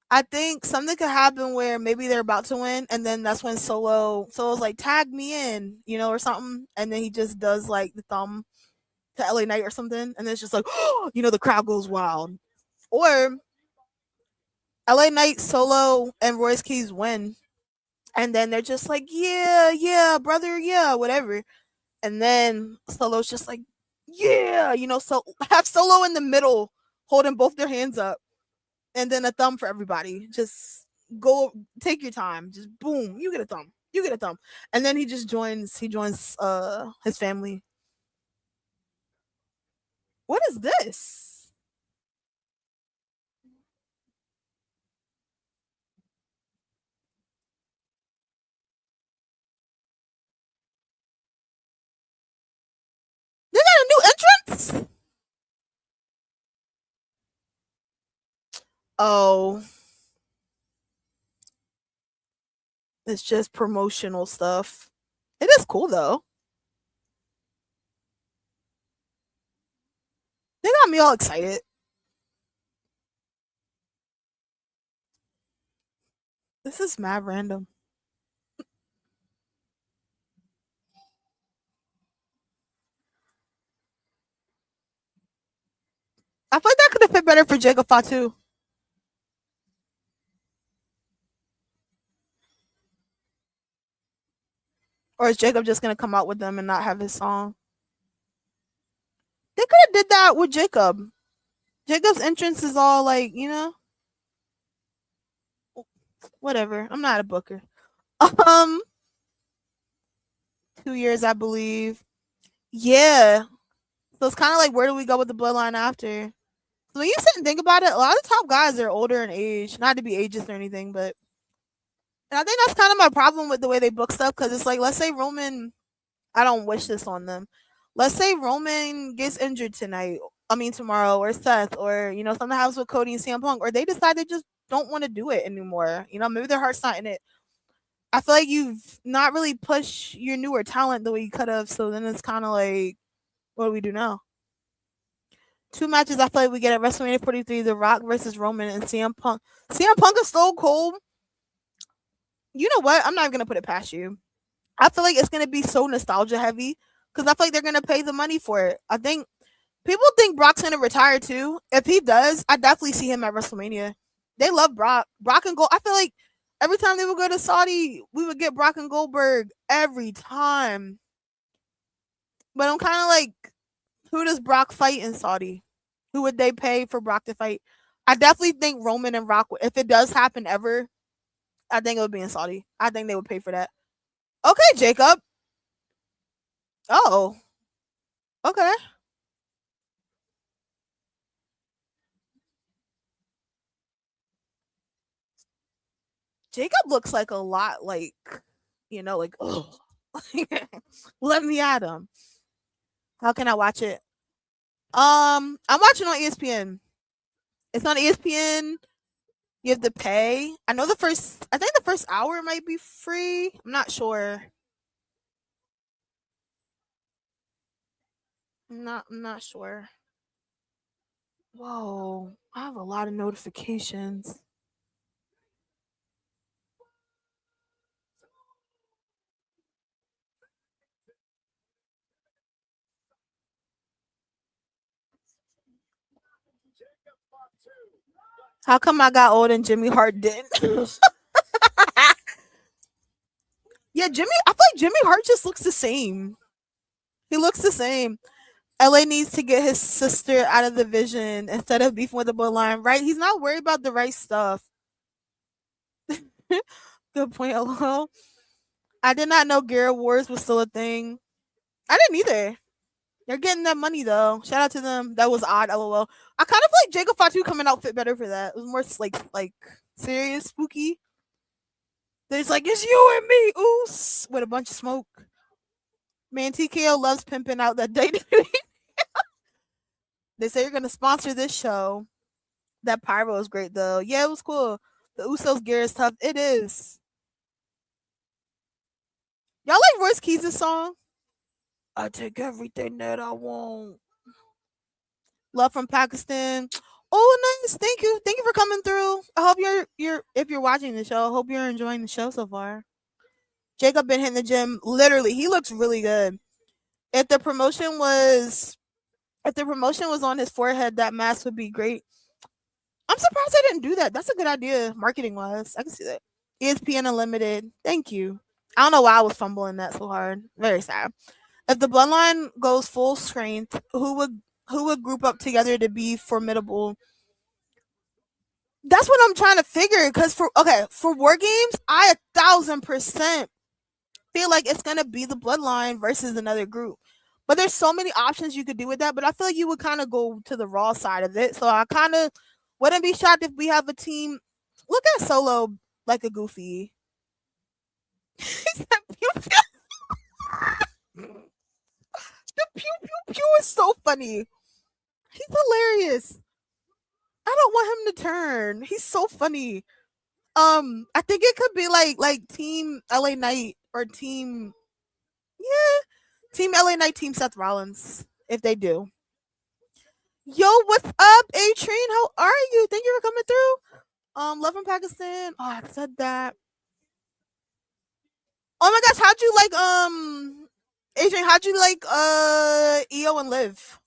Speaker 1: I think something could happen where maybe they're about to win, and then that's when Solo's like tag me in, or something, and then he just does like the thumb to LA Knight or something, and then it's just like the crowd goes wild. Or LA Knight, Solo, and Royce Keys win, and then they're just like, yeah, yeah, brother, yeah, whatever. And then Solo's just like, yeah, so have Solo in the middle holding both their hands up and then a thumb for everybody. Just go take your time. Just boom, you get a thumb. You get a thumb. And then he joins his family. What is this? They got a new entrance? Oh. It's just promotional stuff. It is cool though. They got me all excited. This is mad random. I feel like that could have fit better for Jacob Fatu. Or is Jacob just gonna come out with them and not have his song? They could have did that with Jacob. Jacob's entrance is all like, whatever. I'm not a booker. Um, 2 years, I believe. Yeah. So it's kind of like, where do we go with the bloodline after? So when you sit and think about it, a lot of the top guys are older in age. Not to be ageist or anything, but and I think that's kind of my problem with the way they book stuff, because it's like, let's say Roman, I don't wish this on them. Let's say Roman gets injured tonight. I mean tomorrow, or Seth, or something happens with Cody and CM Punk, or they decide they just don't want to do it anymore. Maybe their heart's not in it. I feel like you've not really pushed your newer talent the way you could have. So then it's kind of like, what do we do now? Two matches I feel like we get at WrestleMania 43: The Rock versus Roman and CM Punk. CM Punk is Stone Cold. You know what? I'm not even gonna put it past you. I feel like it's gonna be so nostalgia heavy because I feel like they're gonna pay the money for it. I think people think Brock's gonna retire too. If he does, I definitely see him at WrestleMania. They love Brock. Brock and Gold. I feel like every time they would go to Saudi, we would get Brock and Goldberg every time. But I'm kind of like, who does Brock fight in Saudi? Who would they pay for Brock to fight? I definitely think Roman and Rock, if it does happen ever, I think it would be in Saudi. I think they would pay for that. Okay, Jacob. Oh, okay. Jacob looks like a lot like, like, oh, let me at him. How can I watch it? I'm watching on ESPN. It's on ESPN. You have to pay. I think the first hour might be free. I'm not sure. I'm not sure. Whoa, I have a lot of notifications. How come I got old and Jimmy Hart didn't? Yeah, Jimmy. I feel like Jimmy Hart just looks the same. He looks the same. LA needs to get his sister out of the vision instead of beefing with the bloodline, right? He's not worried about the right stuff. Good point, LOL. I did not know Garrett Wars was still a thing. I didn't either. They're getting that money though. Shout out to them. That was odd, LOL. I kind of feel like Jacob Fatu coming out fit better for that. It was more like serious, spooky. There's like, it's you and me, oos, with a bunch of smoke. Man, TKO loves pimping out that day. They say you're gonna sponsor this show. That pyro is great though. Yeah, it was cool. The Usos gear is tough. It is. Y'all like Royce Keys' song? I take everything that I want. Love from Pakistan. Oh, nice. Thank you. Thank you for coming through. I hope you're if you're watching the show, I hope you're enjoying the show so far. Jacob been hitting the gym. Literally, he looks really good. If the promotion was if the promotion was on his forehead, that mask would be great. I'm surprised I didn't do that. That's a good idea, marketing wise. I can see that. ESPN Unlimited. Thank you. I don't know why I was fumbling that so hard. Very sad. If the bloodline goes full strength, who would group up together to be formidable? That's what I'm trying to figure. Because for War Games, I 1,000% feel like it's gonna be the bloodline versus another group. But there's so many options you could do with that. But I feel like you would kind of go to the Raw side of it. So I kind of wouldn't be shocked if we have a team. Look at Solo like a goofy. The pew pew pew is so funny. He's hilarious. I don't want him to turn. He's so funny. I think it could be like Team LA Knight or Team LA Knight, Team Seth Rollins if they do. Yo, what's up, A Train? How are you? Thank you for coming through. Love from Pakistan. Oh, I said that. Oh my gosh, how'd you like Adrian, how'd you like EO and Liv?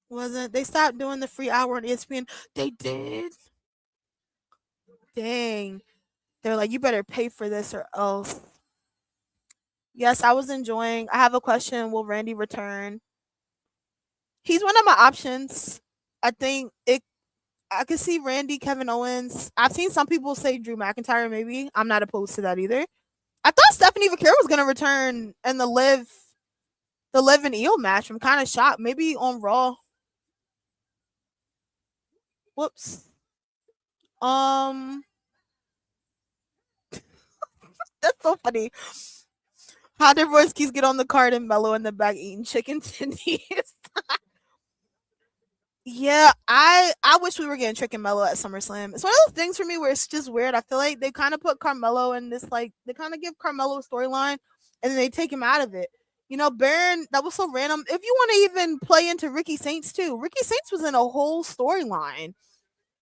Speaker 1: Wasn't they stopped doing the free hour on ESPN? They did. Dang. They're like, you better pay for this or else. Yes, I was enjoying. I have a question. Will Randy return? He's one of my options. I think it I could see Randy, Kevin Owens. I've seen some people say Drew McIntyre maybe. I'm not opposed to that either. I thought Stephanie Vaquero was gonna return in the Liv and EO match. I'm kind of shocked. Maybe on Raw. Whoops. Um, that's so funny. How did Royce Keys get on the card and Mello in the back eating chicken tendies? Yeah, I wish we were getting Trick and Mello at SummerSlam. It's one of those things for me where it's just weird. I feel like they kind of put Carmelo in this like they kind of give Carmelo a storyline and then they take him out of it. You know, Baron, that was so random. If you want to even play into Ricky Saints too, Ricky Saints was in a whole storyline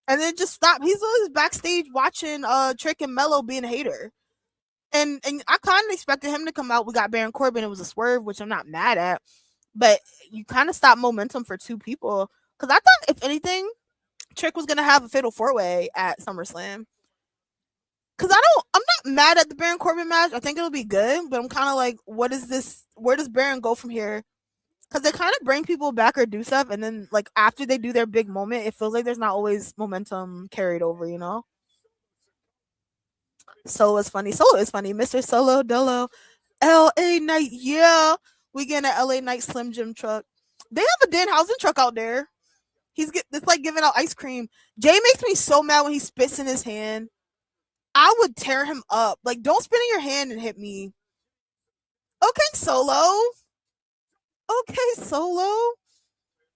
Speaker 1: and then just stopped. He's always backstage watching Trick and Mello being a hater. And I kind of expected him to come out. We got Baron Corbin. It was a swerve, which I'm not mad at. But you kind of stopped momentum for two people. Because I thought, if anything, Trick was gonna have a fatal four way at SummerSlam. Because I'm not mad at the Baron Corbin match. I think it'll be good. But I'm kind of like, what is this? Where does Baron go from here? Because they kind of bring people back or do stuff, and then like after they do their big moment, it feels like there's not always momentum carried over. You know. Solo is funny. Solo is funny. Mr. Solo Dolo. LA Knight. Yeah. We get an LA Knight Slim Jim truck. They have a Danhausen truck out there. It's like giving out ice cream. Jay makes me so mad when he spits in his hand. I would tear him up. Like, don't spit in your hand and hit me. Okay, Solo. Okay, Solo.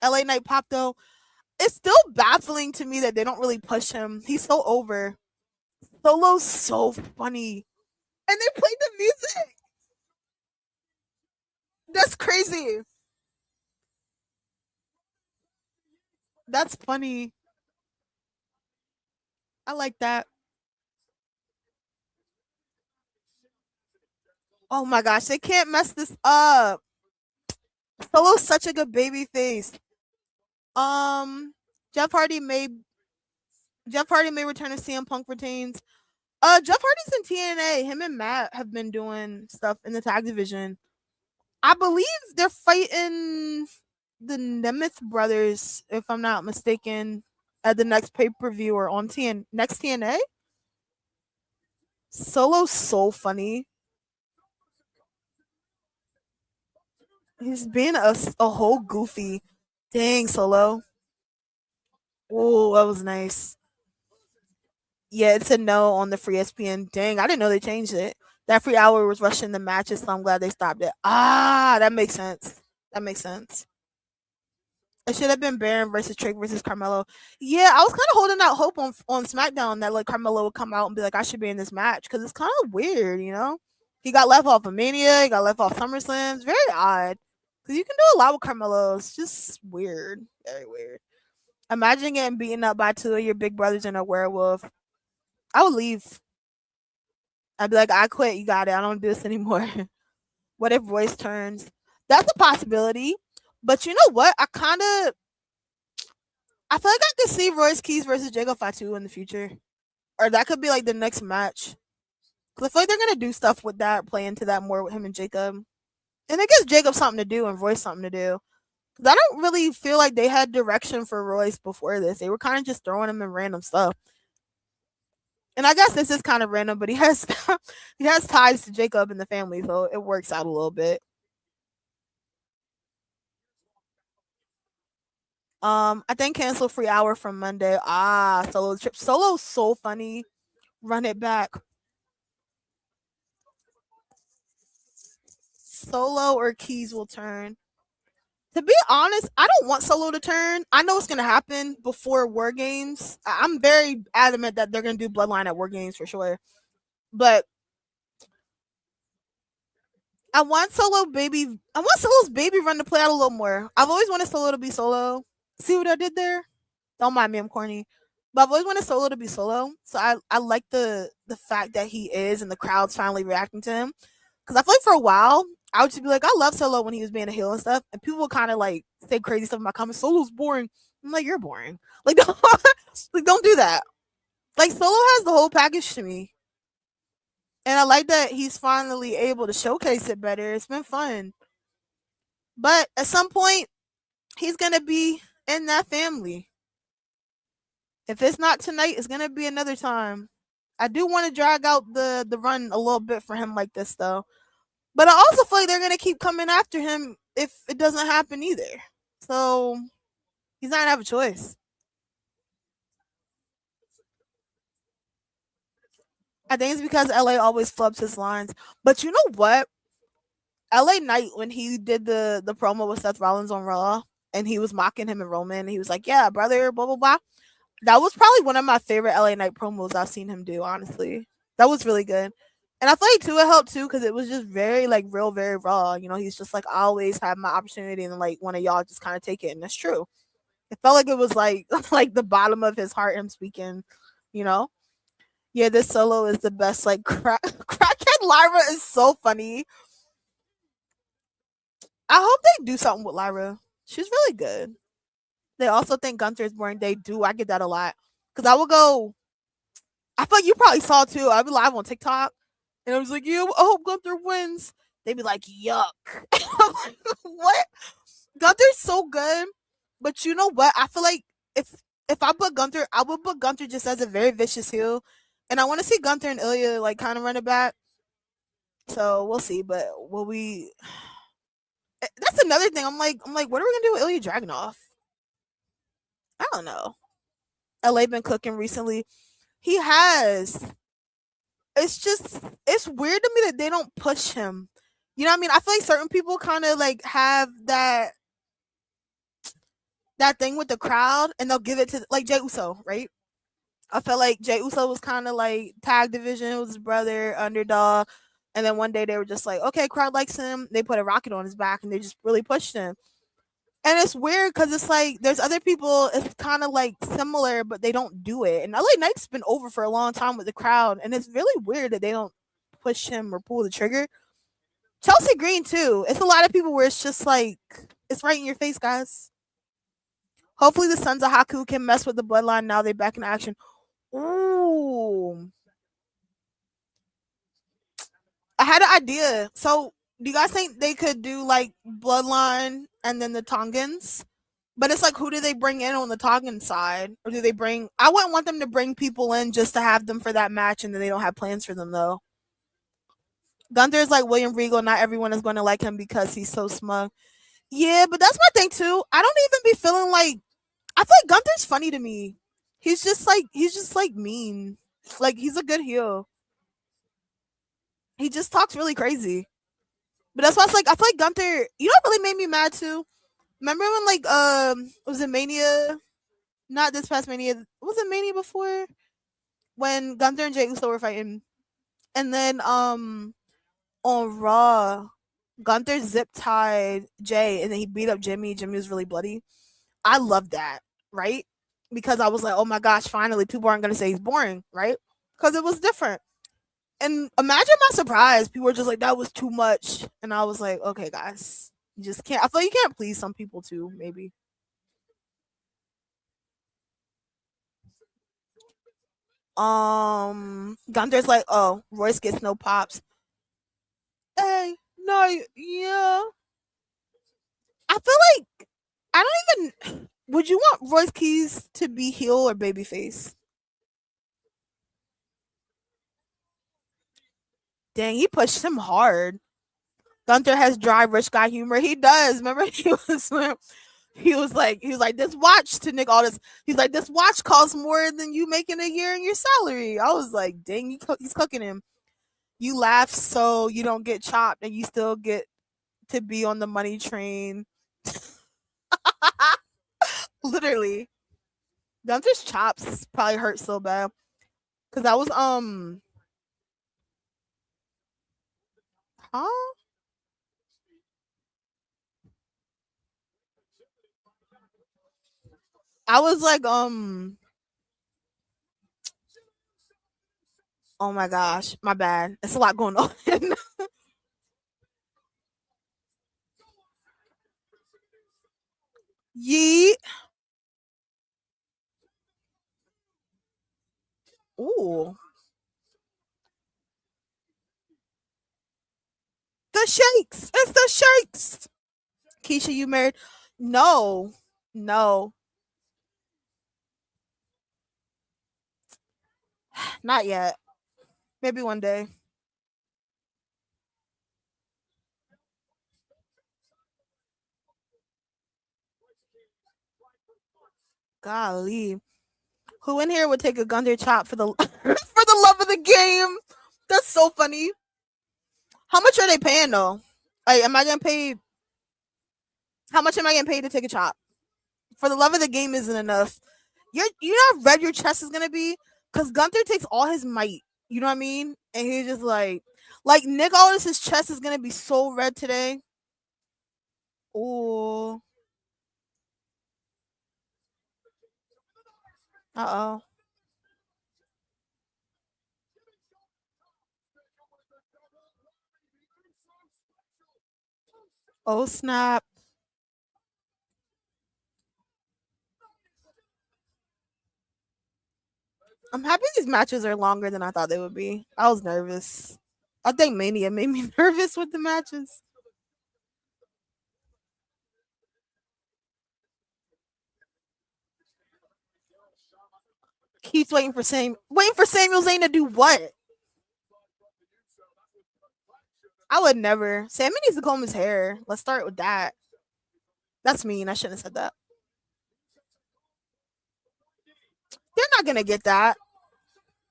Speaker 1: LA Knight Pop though. It's still baffling to me that they don't really push him. He's so over. Solo's so funny. And they played the music. That's crazy. That's funny. I like that. Oh my gosh, they can't mess this up. Solo's such a good baby face. Um, Jeff Hardy may Jeff Hardy may return if CM Punk retains. Jeff Hardy's in TNA. Him and Matt have been doing stuff in the tag division. I believe they're fighting the Nemeth brothers, if I'm not mistaken, at the next pay per view or on next TNA. Solo's so funny. He's being a whole goofy. Dang, Solo. Oh, that was nice. Yeah, it said no on the free ESPN. Dang, I didn't know they changed it. That free hour was rushing the matches, so I'm glad they stopped it. Ah, that makes sense. That makes sense. It should have been Baron versus Trick versus Carmelo. Yeah, I was kind of holding out hope on SmackDown that like Carmelo would come out and be like, I should be in this match because it's kind of weird, you know. He got left off of Mania. He got left off SummerSlam. It's very odd because you can do a lot with Carmelo. It's just weird, very weird. Imagine getting beaten up by two of your big brothers and a werewolf. I would leave. I'd be like, I quit. You got it. I don't do this anymore. What if Royce turns? That's a possibility. But you know what? I feel like I could see Royce Keys versus Jacob Fatu in the future. Or that could be like the next match. Because I feel like they're going to do stuff with that, play into that more with him and Jacob. And it gives Jacob something to do and Royce something to do. Because I don't really feel like they had direction for Royce before this. They were kind of just throwing him in random stuff. And I guess this is kind of random, but he has he has ties to Jacob and the family, so it works out a little bit. I think cancel free hour from Monday. Solo trip. Solo's so funny. Run it back. Solo or Keys will turn. To be honest, I don't want Solo to turn. I know it's gonna happen before War Games. I'm very adamant that they're gonna do Bloodline at War Games for sure. But I want Solo's baby run to play out a little more. I've always wanted Solo to be Solo. See what I did there? Don't mind me, I'm corny. But I've always wanted Solo to be Solo. So I like the fact that he is and the crowd's finally reacting to him. Because I feel like for a while, I would just be like, I love Solo when he was being a heel and stuff. And people would kind of like say crazy stuff in my comments. Solo's boring. I'm like, you're boring. Like, don't do that. Like, Solo has the whole package to me. And I like that he's finally able to showcase it better. It's been fun. But at some point, he's going to be in that family. If it's not tonight, it's going to be another time. I do want to drag out the run a little bit for him like this, though. But I also feel like they're going to keep coming after him if it doesn't happen either. So he's not going to have a choice. I think it's because LA always flubs his lines. But you know what? LA Knight, when he did the promo with Seth Rollins on Raw and he was mocking him and Roman, and he was like, yeah, brother, blah, blah, blah. That was probably one of my favorite LA Knight promos I've seen him do, honestly. That was really good. And I feel like too, it helped too, because it was just very like real, very raw. You know, he's just like, I always have my opportunity, and like one of y'all just kind of take it, and that's true. It felt like it was like like the bottom of his heart, him speaking. You know, yeah, this Solo is the best. Like crackhead Lyra is so funny. I hope they do something with Lyra. She's really good. They also think Gunther is boring. They do. I get that a lot. Because I will go. I feel like you probably saw too. I'll be live on TikTok. And I was like, yeah, I hope Gunther wins. They'd be like, yuck. I'm like, what? Gunther's so good. But you know what? I feel like if I put Gunther, I would put Gunther just as a very vicious heel. And I want to see Gunther and Ilya like kind of run it back. So we'll see. But will we? That's another thing. I'm like, what are we gonna do with Ilya Dragunov? I don't know. LA been cooking recently. He has. It's weird to me that they don't push him. You know what I mean? I feel like certain people kind of like have that thing with the crowd, and they'll give it to like Jey Uso, right? I felt like Jey Uso was kind of like tag division with his brother, underdog, and then one day they were just like, okay, crowd likes him. They put a rocket on his back, and they just really pushed him. And it's weird because it's like there's other people, it's kind of like similar, but they don't do it. And LA Knight's been over for a long time with the crowd, and it's really weird that they don't push him or pull the trigger. Chelsea Green too. It's a lot of people where it's just like it's right in your face, guys. Hopefully the Sons of Haku can mess with the bloodline now they're back in action. Ooh. I had an idea. So do you guys think they could do like bloodline and then the Tongans? But it's like, who do they bring in on the Tongan side? Or do they bring... I wouldn't want them to bring people in just to have them for that match and then they don't have plans for them, though. Gunther is like William Regal. Not everyone is going to like him because he's so smug. Yeah, but that's my thing, too. I don't even be feeling like... I feel like Gunther's funny to me. He's just like mean. Like, he's a good heel. He just talks really crazy. But that's why it's like, I feel like Gunther... You know what really made me mad, too? Remember when, like, was it Mania? Not this past Mania. Was it Mania before? When Gunther and Jey Uso were fighting. And then, on Raw, Gunther zip tied Jay and then he beat up Jimmy. Jimmy was really bloody. I love that, right? Because I was like, oh my gosh, finally, people aren't going to say he's boring, right? Because it was different. And imagine my surprise. People were just like, that was too much. And I was like, okay, guys. You just can't. I feel like you can't please some people too, maybe. Gunther's like, oh, Royce gets no pops. Hey, no, yeah. I feel like I don't even. Would you want Royce Keys to be heel or babyface? Dang, he pushed him hard. Gunther has dry rich guy humor. He does. Remember, He was like, this watch to Nick Aldis. He's like, this watch costs more than you making a year in your salary. I was like, dang, he's cooking him. You laugh so you don't get chopped, and you still get to be on the money train. Literally, Gunther's chops probably hurt so bad because I was huh? I was like oh my gosh, my bad. It's a lot going on. Yeet. Ooh. The shakes. It's the shakes. Keisha, you married? No. No. Not yet. Maybe one day. Golly. Who in here would take a Gunther chop for the for the love of the game? That's so funny. How much are they paying though? Like, am I getting paid? How much am I getting paid to take a chop? For the love of the game isn't enough. You know how red your chest is gonna be? Cause Gunther takes all his might. You know what I mean? And he's just like Nick Aldis' chest is gonna be so red today. Oh, uh oh. Oh snap. I'm happy these matches are longer than I thought they would be. I was nervous. I think Mania made me nervous with the matches. Keeps waiting for Samuel Zayn to do what? I would never. Sammy needs to comb his hair. Let's start with that. That's mean. I shouldn't have said that. They're not gonna get that.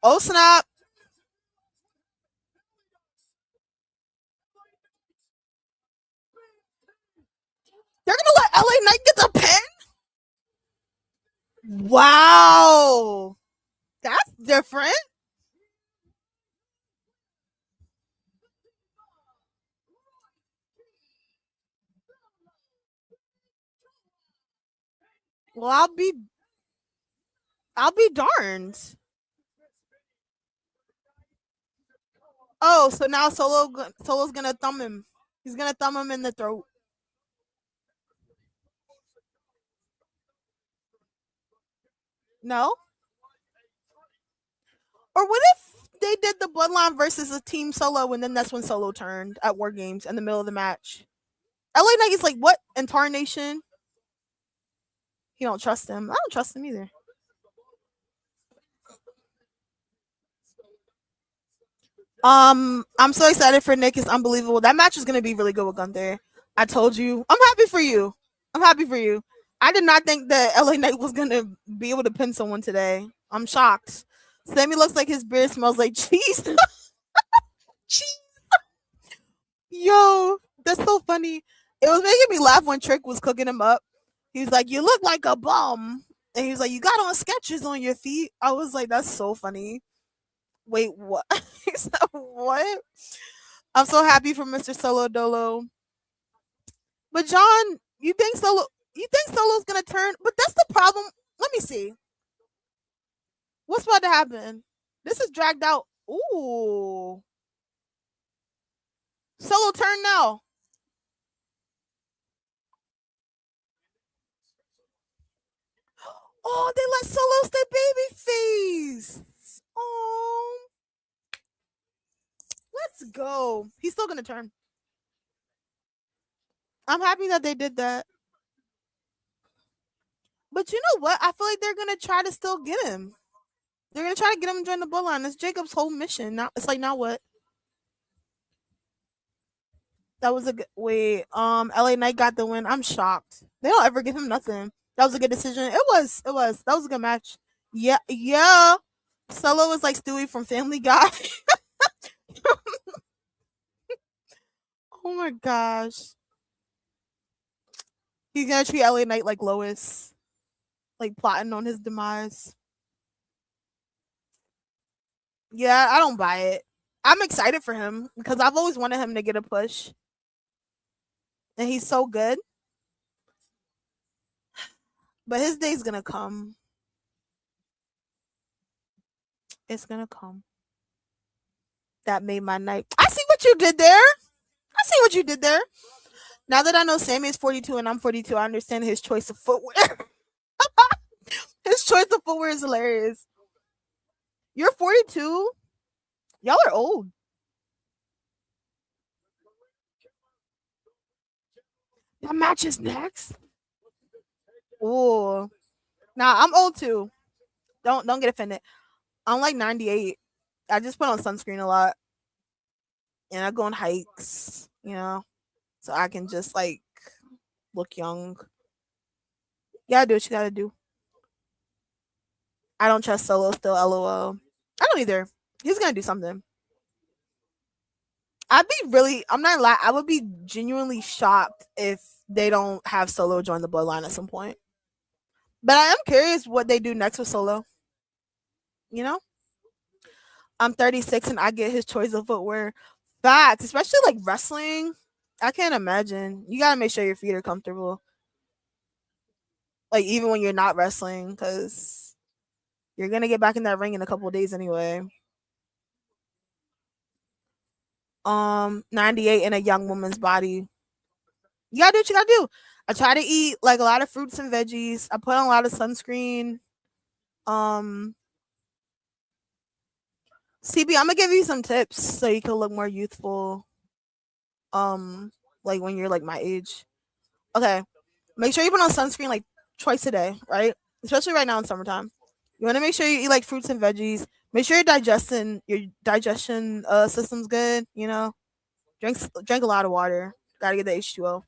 Speaker 1: Oh snap! They're gonna let LA Knight get the pin. Wow, that's different. Well, I'll be darned. Oh, so now Solo's gonna thumb him. He's gonna thumb him in the throat. No, or what if they did the Bloodline versus a Team Solo, and then that's when Solo turned at War Games in the middle of the match? LA Knight is like, what incarnation? He don't trust him. I don't trust him either. I'm so excited for Nick. It's unbelievable. That match is gonna be really good with Gunther. I told you. I'm happy for you. I'm happy for you. I did not think that LA Knight was gonna be able to pin someone today. I'm shocked. Sammy looks like his beard smells like cheese. Cheese. Yo, that's so funny. It was making me laugh when Trick was cooking him up. He was like, "You look like a bum," and he was like, "You got on sketches on your feet." I was like, "That's so funny." Wait, what? He said, what? I'm so happy for Mr. Solo Dolo. But John, you think Solo's gonna turn? But that's the problem. Let me see. What's about to happen? This is dragged out. Ooh. Solo turn now. Oh, they let Solo stay baby face. Oh, let's go. He's still gonna turn. I'm happy that they did that. But you know what? I feel like they're gonna try to still get him. They're gonna try to get him to join the bloodline. That's Jacob's whole mission. Now it's like, now what? That was a good wait. LA Knight got the win. I'm shocked. They don't ever give him nothing. That was a good decision. It was. It was. That was a good match. Yeah, yeah. Solo was like Stewie from Family Guy. Oh my gosh. He's gonna treat LA Knight like Lois, like plotting on his demise. Yeah, I don't buy it. I'm excited for him because I've always wanted him to get a push, and he's so good. But his day's gonna come. It's gonna come. That made my night. I see what you did there. I see what you did there. Now that I know Sammy is 42 and I'm 42, I understand his choice of footwear. His choice of footwear is hilarious. You're 42. Y'all are old. That match is next. Ooh. Nah, I'm old too. Don't get offended. I'm like 98. I just put on sunscreen a lot. And I go on hikes, so I can just like look young. You gotta do what you gotta do. I don't trust Solo still, lol. I don't either. He's gonna do something. I'm not lying, I would be genuinely shocked if they don't have Solo join the bloodline at some point. But I am curious what they do next with Solo. You know? I'm 36 and I get his choice of footwear. Facts, especially like wrestling. I can't imagine. You gotta make sure your feet are comfortable. Like even when you're not wrestling, because you're gonna get back in that ring in a couple of days anyway. 98 in a young woman's body. You gotta do what you gotta do. I try to eat like a lot of fruits and veggies. I put on a lot of sunscreen. CB, I'm gonna give you some tips so you can look more youthful. Like when you're like my age. Okay. Make sure you put on sunscreen like twice a day, right? Especially right now in summertime. You want to make sure you eat like fruits and veggies. Make sure your digestion system's good. Drink a lot of water. Gotta get the H2O.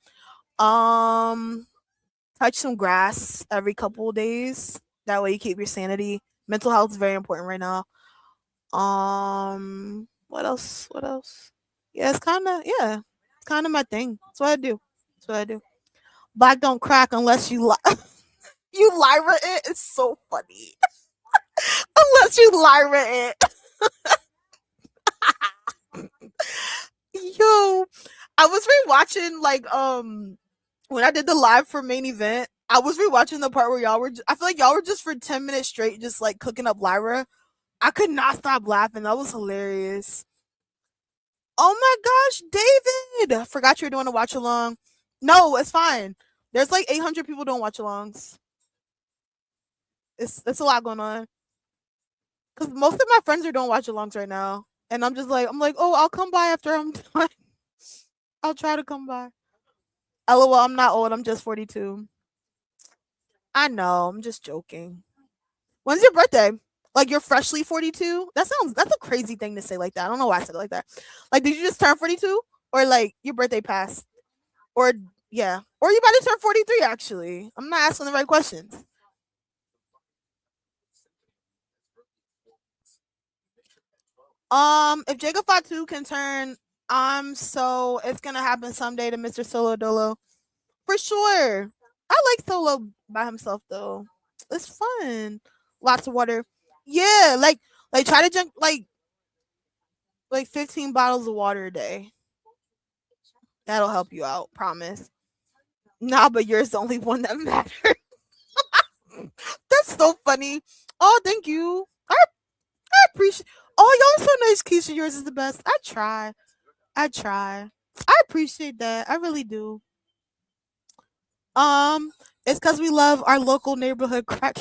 Speaker 1: Touch some grass every couple of days. That way you keep your sanity. Mental health is very important right now. What else? What else? Yeah, it's kind of my thing. That's what I do. That's what I do. Black don't crack unless you you lyra it. It's so funny. Unless you lyra it. Yo, I was rewatching like when I did the live for main event. I was rewatching the part where y'all were. I feel like y'all were just for 10 minutes straight, just like cooking up Lyra. I could not stop laughing. That was hilarious. Oh my gosh, David! I forgot you were doing a watch along. No, it's fine. There's like 800 people doing watch alongs. It's a lot going on. Because most of my friends are doing watch alongs right now, and I'm like, oh, I'll come by after I'm done. I'll try to come by. LOL, I'm not old. I'm just 42. I know. I'm just joking. When's your birthday? Like you're freshly 42? That's a crazy thing to say like that. I don't know why I said it like that. Like, did you just turn 42? Or like your birthday passed? Or yeah. Or you about to turn 43 actually. I'm not asking the right questions. If Jacob Fatu can turn, so it's gonna happen someday to Mr. Solo Dolo. For sure. I like Solo by himself though. It's fun. Lots of water. Yeah, like try to drink like 15 bottles of water a day. That'll help you out, promise. Nah, but yours the only one that matters. That's so funny. Oh, thank you. I appreciate. Oh, y'all so nice, Keisha. Yours is the best. I try. I try. I appreciate that. I really do. Um, it's because we love our local neighborhood crack.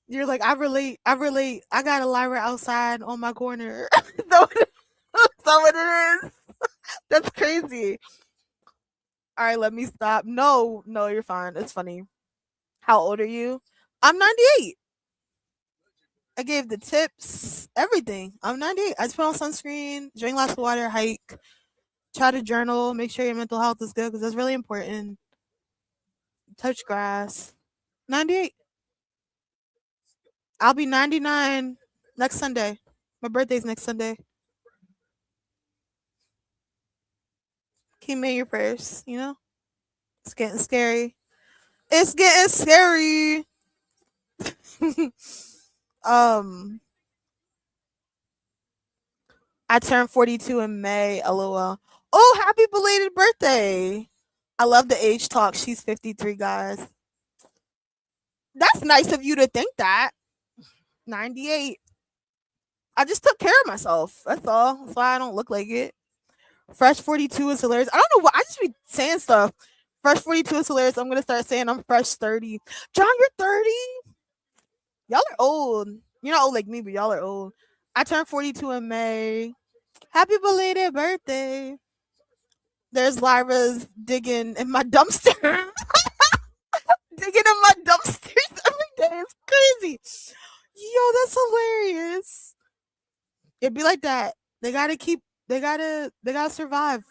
Speaker 1: You're like, I relate. I relate. I got a Lyra outside on my corner. So, so it is. That's crazy. All right, let me stop. No, no, you're fine. It's funny. How old are you? I'm 98. I gave the tips, everything. I'm 98. I just put on sunscreen, drink lots of water, hike, try to journal, make sure your mental health is good because that's really important. Touch grass. 98. I'll be 99 next Sunday. My birthday's next Sunday. Keep me in your prayers, you know? It's getting scary. It's getting scary. um, I turned 42 in May. LOL. Oh, happy belated birthday. I love the age talk. She's 53, guys. That's nice of you to think that. 98. I just took care of myself. That's all. That's why I don't look like it. Fresh 42 is hilarious. I don't know what I just be saying stuff. Fresh 42 is hilarious. I'm gonna start saying I'm fresh 30. John, you're 30? Y'all are old. You're not old like me, but y'all are old. I turned 42 in May. Happy belated birthday. There's Lyra's digging in my dumpster. Digging in my dumpsters every day. It's crazy. Yo, that's hilarious. It'd be like that. They gotta survive.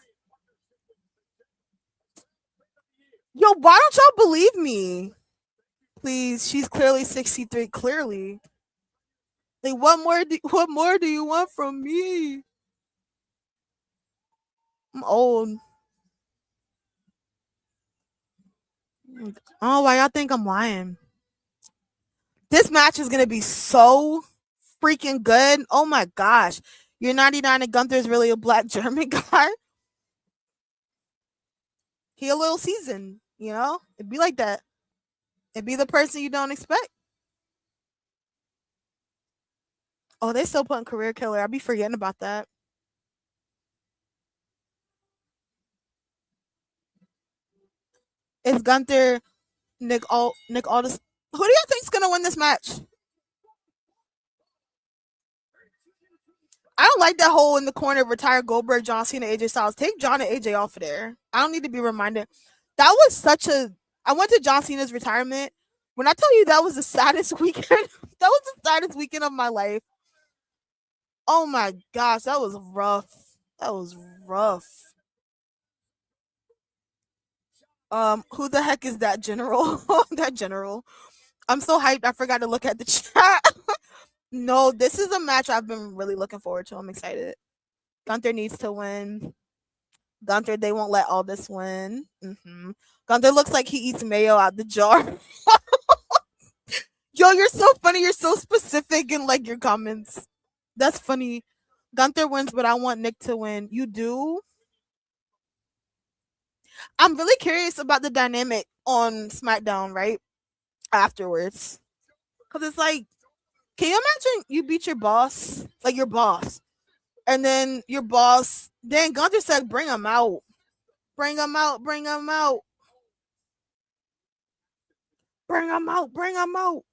Speaker 1: Yo, why don't y'all believe me? Please, she's clearly 63. Clearly. Like what more do you want from me? I'm old. Oh, why y'all think I'm lying? This match is gonna be so freaking good. Oh my gosh. You're 99 and Gunther's really a black German guy. He a little seasoned, you know? It'd be like that. It'd be the person you don't expect. Oh, they still putting career killer. I'd be forgetting about that. It's Gunther, Nick Aldis. Who do you think's gonna win this match? I don't like that whole in the corner retire Goldberg, John Cena, AJ Styles. Take John and AJ off of there. I don't need to be reminded. That was such a. I went to John Cena's retirement. When I tell you that was the saddest weekend, that was the saddest weekend of my life. Oh my gosh, that was rough. That was rough. Who the heck is that general? That general. I'm so hyped. I forgot to look at the chat. No, this is a match I've been really looking forward to. I'm excited. Gunther needs to win. Gunther, they won't let Aldis win. Gunther looks like he eats mayo out the jar. Yo, you're so funny. You're so specific in like your comments. That's funny. Gunther wins, but I want Nick to win. You do? I'm really curious about the dynamic on SmackDown, right? Afterwards. Because it's like, can you imagine you beat your boss? Like your boss. And then your boss, then Gunther said, bring him out. Bring him out. Bring him out. Bring him out. Bring him out.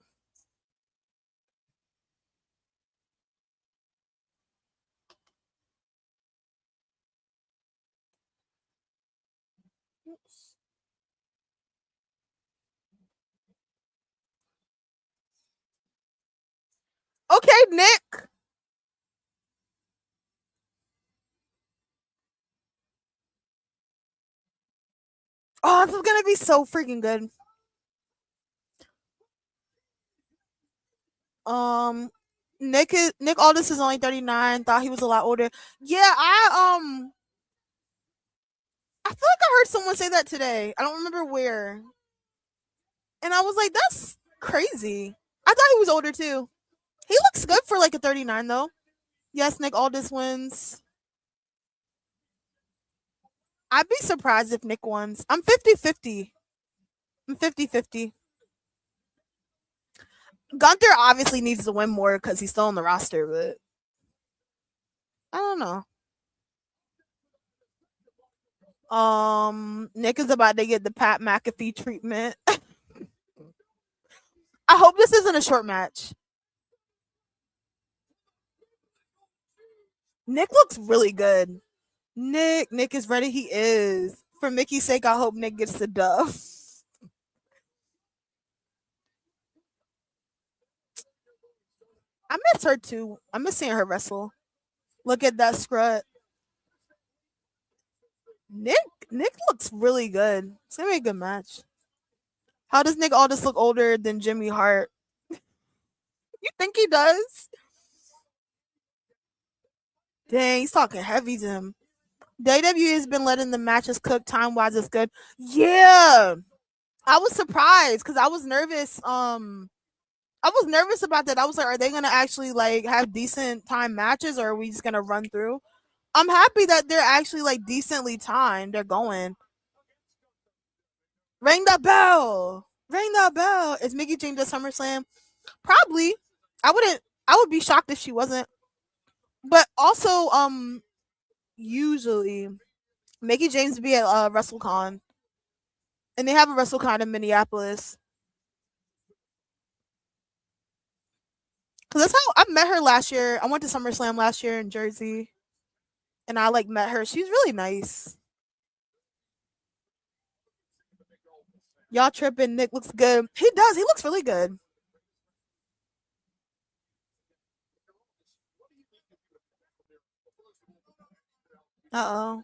Speaker 1: Okay, Nick. Oh, this is gonna be so freaking good. Um, Nick Aldis is only 39. Thought he was a lot older. Yeah, I feel like I heard someone say that today. I don't remember where. And I was like, that's crazy. I thought he was older too. He looks good for like a 39 though. Yes, Nick Aldis wins. I'd be surprised if Nick wins. I'm 50-50. I'm 50-50. Gunther obviously needs to win more because he's still on the roster, but I don't know. Nick is about to get the Pat McAfee treatment. I hope this isn't a short match. Nick looks really good. Nick is ready. He is. For Mickey's sake, I hope Nick gets the dub. I miss her too. I miss seeing her wrestle. Look at that scrut. Nick Nick looks really good. It's gonna be a good match. How does Nick Aldis look older than Jimmy Hart? You think he does? Dang, he's talking heavy to him. WWE has been letting the matches cook time wise. It's good. Yeah, I was surprised because I was nervous. I was nervous about that. I was like, are they gonna actually like have decent time matches, or are we just gonna run through? I'm happy that they're actually like decently timed. They're going. Ring the bell. Ring the bell. Is Mickie James at SummerSlam? Probably. I wouldn't. I would be shocked if she wasn't. But also, usually Mickie James be at WrestleCon, and they have a WrestleCon in Minneapolis. Cause that's how I met her last year. I went to SummerSlam last year in Jersey, and I like met her. She's really nice. Y'all tripping? Nick looks good. He does. He looks really good. Uh oh.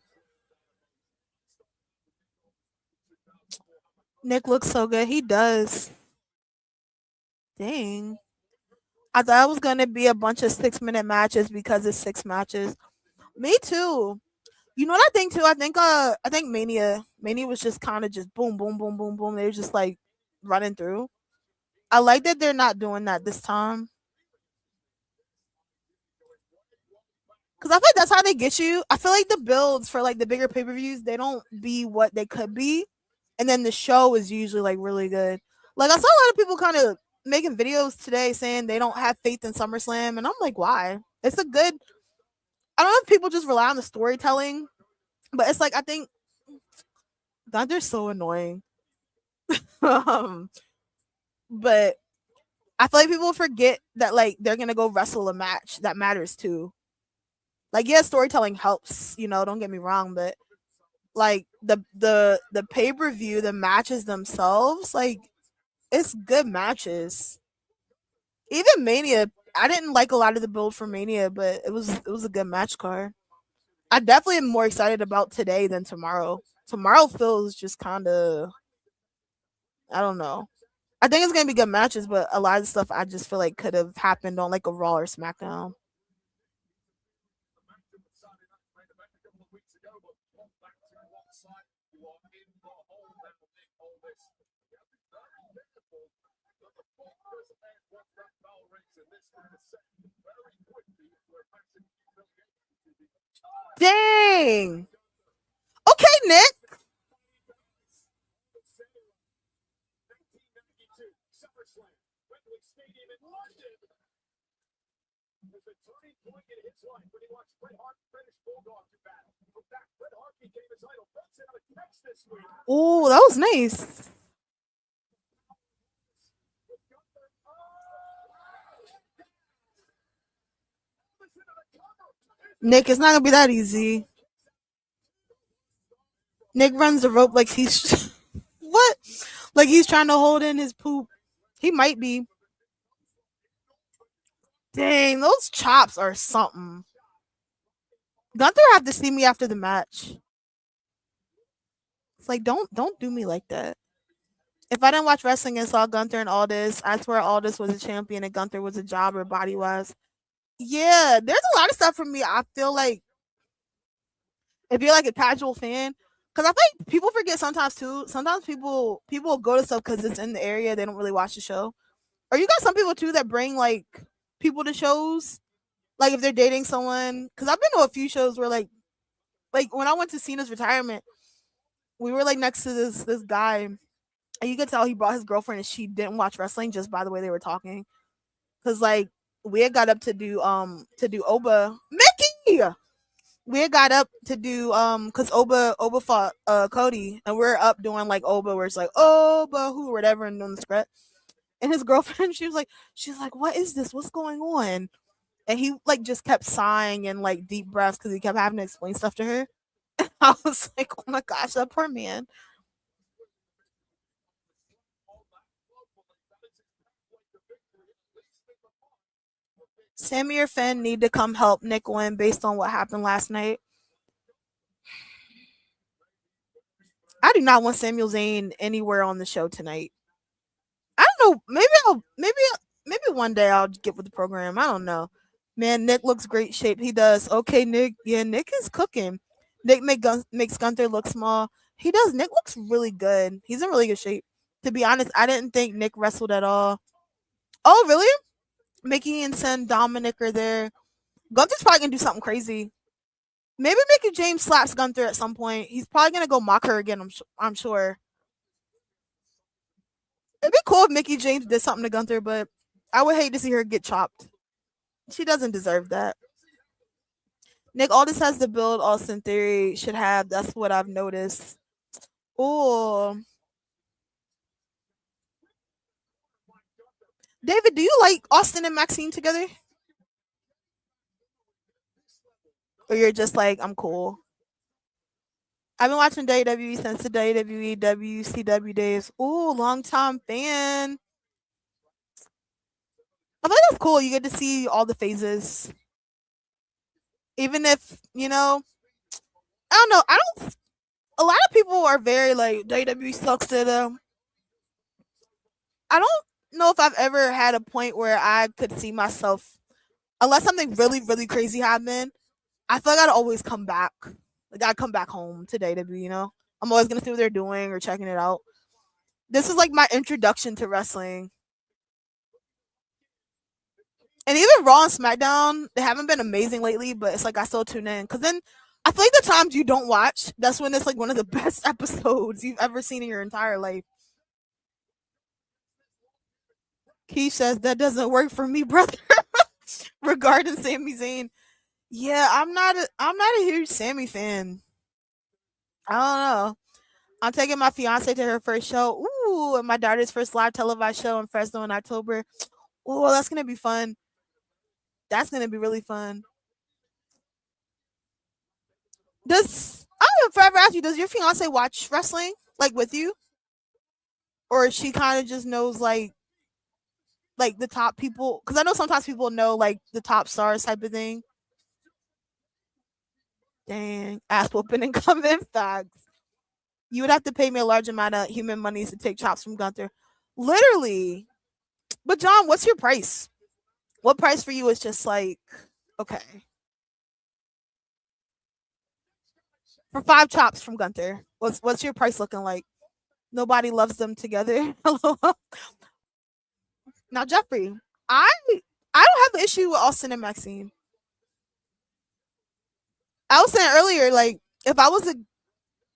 Speaker 1: Nick looks so good. He does. Dang. I thought it was gonna be a bunch of 6 minute matches because it's 6 matches. Me too. You know what I think too? I think Mania was just kind of just boom, boom, boom, boom, boom. They were just like running through. I like that they're not doing that this time. Cause I feel like that's how they get you. I feel like the builds for like the bigger pay per views, they don't be what they could be, and then the show is usually like really good. Like I saw a lot of people kind of making videos today saying they don't have faith in SummerSlam, and I'm like, why? It's a good. I don't know if people just rely on the storytelling, but it's like I think Gunther's so annoying. um, but I feel like people forget that like they're gonna go wrestle a match that matters too. Like yeah, storytelling helps, don't get me wrong, but like the pay-per-view, the matches themselves, like it's good matches. Even Mania, I didn't like a lot of the build for Mania, but it was a good match card. I definitely am more excited about today than tomorrow. Tomorrow feels just kind of, I don't know. I think it's gonna be good matches, but a lot of stuff I just feel like could have happened on like a Raw or SmackDown. Dang. Okay, Nick. Oh, that was nice. Nick, it's not gonna be that easy. Nick runs the rope like he's what? Like he's trying to hold in his poop. He might be. Dang, those chops are something. Gunther have to see me after the match. It's like don't do me like that. If I didn't watch wrestling and saw Gunther and Aldis, I swear Aldis was a champion and Gunther was a jobber body wise. Yeah, there's a lot of stuff for me. I feel like if you're like a casual fan, because I think people forget sometimes too. Sometimes people go to stuff because it's in the area. They don't really watch the show. Or you got some people too that bring like people to shows. Like if they're dating someone, because I've been to a few shows where like when I went to Cena's retirement, we were like next to this guy, and you could tell he brought his girlfriend, and she didn't watch wrestling just by the way they were talking. Because like we had got up to do Oba Mickey. We had got up to do because Oba fought Cody, and we're up doing like Oba, where it's like Oba who or whatever, and doing the script. And his girlfriend, she's like, what is this? What's going on? And he like just kept sighing and like deep breaths because he kept having to explain stuff to her. I was like, oh my gosh, that poor man. Sammy or Finn need to come help Nick win based on what happened last night. I do not want Samuel Zayn anywhere on the show tonight. I don't know. Maybe one day I'll get with the program. I don't know. Man, Nick looks great shape. He does. Okay, Nick. Yeah, Nick is cooking. Makes Gunther look small. He does. Nick looks really good. He's in really good shape. To be honest, I didn't think Nick wrestled at all. Oh, really? Mickey and Sen Dominic are there. Gunther's probably gonna do something crazy. Maybe Mickey James slaps Gunther at some point. He's probably gonna go mock her again. I'm sure. It'd be cool if Mickey James did something to Gunther, but I would hate to see her get chopped. She doesn't deserve that. Nick Aldis has the build Austin Theory should have. That's what I've noticed. Oh, David, do you like Austin and Maxine together? Or you're just like, I'm cool? I've been watching WWE since the WWE WCW days. Ooh, long time fan. I thought that's cool. You get to see all the phases. Even if, I don't know. I don't. A lot of people are very like WWE sucks to them. I don't know if I've ever had a point where I could see myself, unless something really, really crazy happened. I feel like I'd always come back. Like I'd come back home to WWE. I'm always gonna see what they're doing or checking it out. This is like my introduction to wrestling. And even Raw and SmackDown, they haven't been amazing lately, but it's like I still tune in. Because then I feel like the times you don't watch, that's when it's like one of the best episodes you've ever seen in your entire life. Keith says that doesn't work for me, brother. Regarding Sami Zayn. Yeah, I'm not a huge Sammy fan. I don't know. I'm taking my fiance to her first show. Ooh, and my daughter's first live televised show in Fresno in October. Ooh, that's gonna be fun. That's gonna be really fun. Does I don't know if I ever asked you, does your fiance watch wrestling like with you? Or she kind of just knows like the top people? Because I know sometimes people know like the top stars type of thing. Dang, ass whooping and coming facts. You would have to pay me a large amount of human monies to take chops from Gunther. Literally. But John, what's your price? What price for you is just like okay for 5 chops from Gunther? What's your price looking like? Nobody loves them together. Now, Jeffrey, I I don't have an issue with Austin and Maxine. I was saying earlier, like if I was a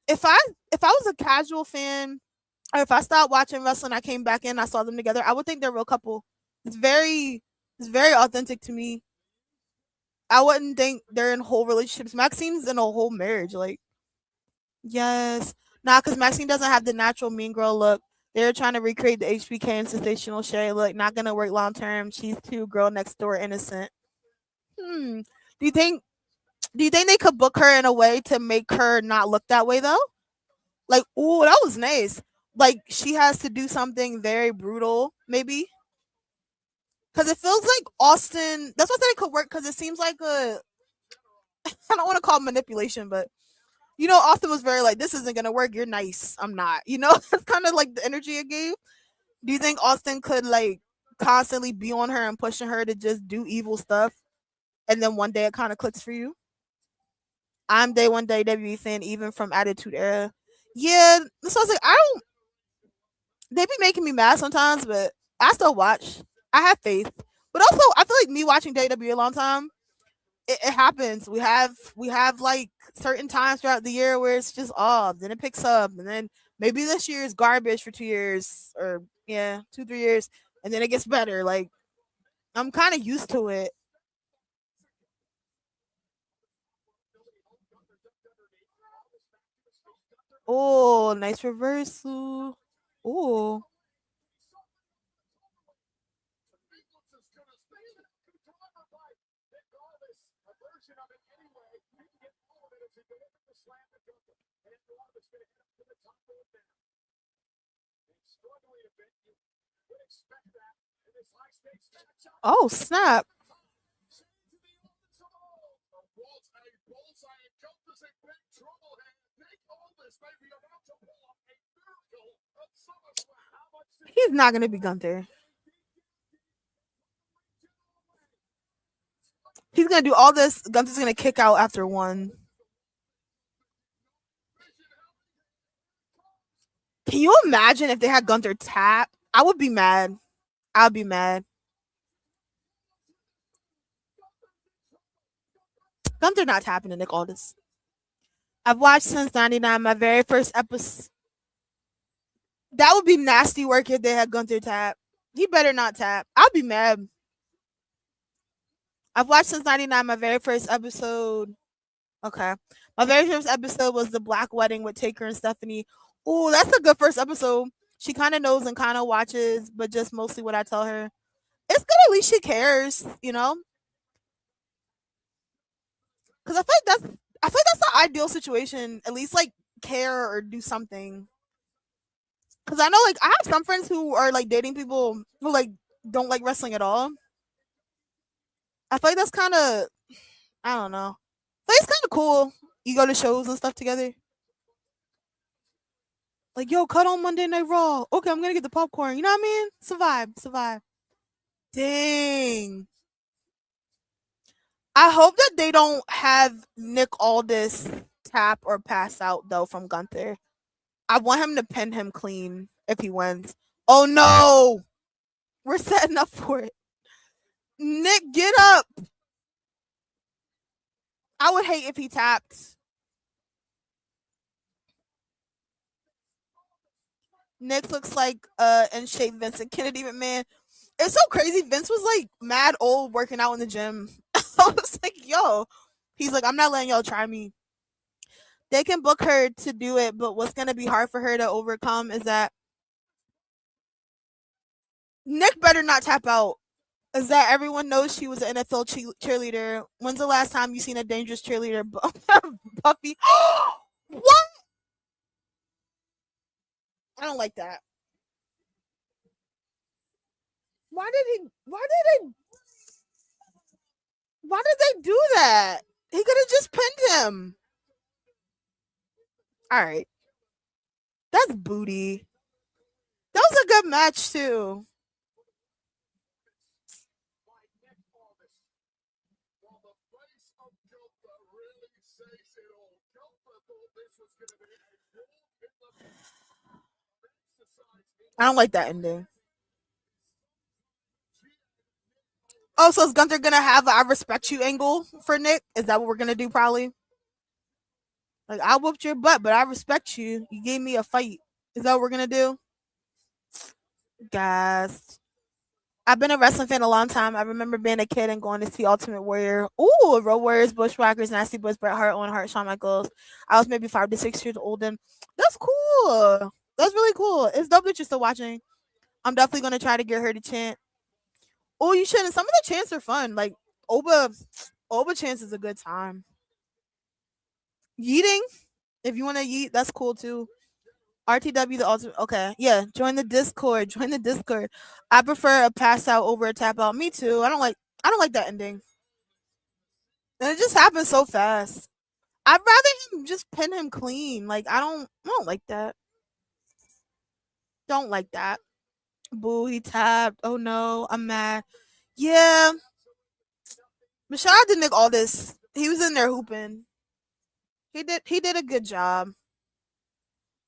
Speaker 1: if I if I was a casual fan, or if I stopped watching wrestling, I came back in, I saw them together, I would think they're a real couple. It's very it's very authentic to me. I wouldn't think they're in whole relationships. Maxine's in a whole marriage, like yes, because Maxine doesn't have the natural mean girl look. They're trying to recreate the HBK and sensational Sherry look. Not gonna work long term. She's too girl next door innocent. Hmm. Do you think Do you think they could book her in a way to make her not look that way though? Like, ooh, that was nice. Like she has to do something very brutal, maybe. Because it feels like Austin. That's what I said it could work. Because it seems like a. I don't want to call it manipulation, but Austin was very like, "This isn't gonna work. You're nice. I'm not." That's kind of like the energy it gave. Do you think Austin could like constantly be on her and pushing her to just do evil stuff, and then one day it kind of clicks for you? I'm day one day WWE fan, even from Attitude Era. Yeah, so I was like, I don't. They be making me mad sometimes, but I still watch. I have faith, but also I feel like me watching WWE a long time. It happens. We have like certain times throughout the year where it's just off, then it picks up, and then maybe this year is garbage for 2 years, or yeah, 2 3 years, and then it gets better. Like I'm kind of used to it. Oh, nice reversal. Oh, oh, snap. He's not gonna be Gunther. He's gonna do all this. Gunther's gonna kick out after one. Can you imagine if they had Gunther tap? I would be mad. I'd be mad. Gunther not tapping to Nick Aldis. I've watched since '99. My very first episode. That would be nasty work if they had Gunther tap. He better not tap. I'd be mad. I've watched since '99. My very first episode. Okay. My very first episode was the Black Wedding with Taker and Stephanie. Oh, that's a good first episode. She kind of knows and kind of watches, but just mostly what I tell her. It's good, at least she cares, you know? Because I feel like that's the ideal situation. At least like care or do something. Because I know like I have some friends who are like dating people who like don't like wrestling at all. I feel like that's kind of, I don't know. I feel like it's kind of cool. You go to shows and stuff together. Like, yo, cut on Monday Night Raw. Okay, I'm gonna get the popcorn. You know what I mean? Survive. Dang. I hope that they don't have Nick Aldis tap or pass out though from Gunther. I want him to pin him clean if he wins. Oh no! We're setting up for it. Nick, get up! I would hate if he tapped. Nick looks like in shape Vincent Kennedy McMahon. It's so crazy. Vince was like mad old working out in the gym. I was like, yo. He's like, I'm not letting y'all try me. They can book her to do it, but what's gonna be hard for her to overcome is that Nick better not tap out. Is that everyone knows she was an NFL cheerleader. When's the last time you seen a dangerous cheerleader? Buffy. What? I don't like that. Why did they do that? He could have just pinned him. All right. That's booty. That was a good match too. I don't like that ending. Oh, so is Gunther gonna have the "I respect you" angle for Nick? Is that what we're gonna do? Probably. Like, I whooped your butt, but I respect you. You gave me a fight. Is that what we're gonna do? Guys, I've been a wrestling fan a long time. I remember being a kid and going to see Ultimate Warrior. Ooh, Road Warriors, Bushwhackers, Nasty Boys, Bret Hart, Owen Hart, Shawn Michaels. I was maybe 5 to 6 years old, and that's cool. That's really cool. It's dope that you're still watching. I'm definitely gonna try to get her to chant. Oh, you shouldn't. Some of the chants are fun. Like Oba chants is a good time. Yeeting, if you want to yeet, that's cool too. RTW the ultimate. Okay, yeah. Join the Discord. Join the Discord. I prefer a pass out over a tap out. Me too. I don't like that ending. And it just happens so fast. I'd rather him just pin him clean. Like I don't like that. Don't like that. Boo, he tapped. Oh no, I'm mad. Yeah. Michelle did Nick all this. He was in there hooping. He did a good job.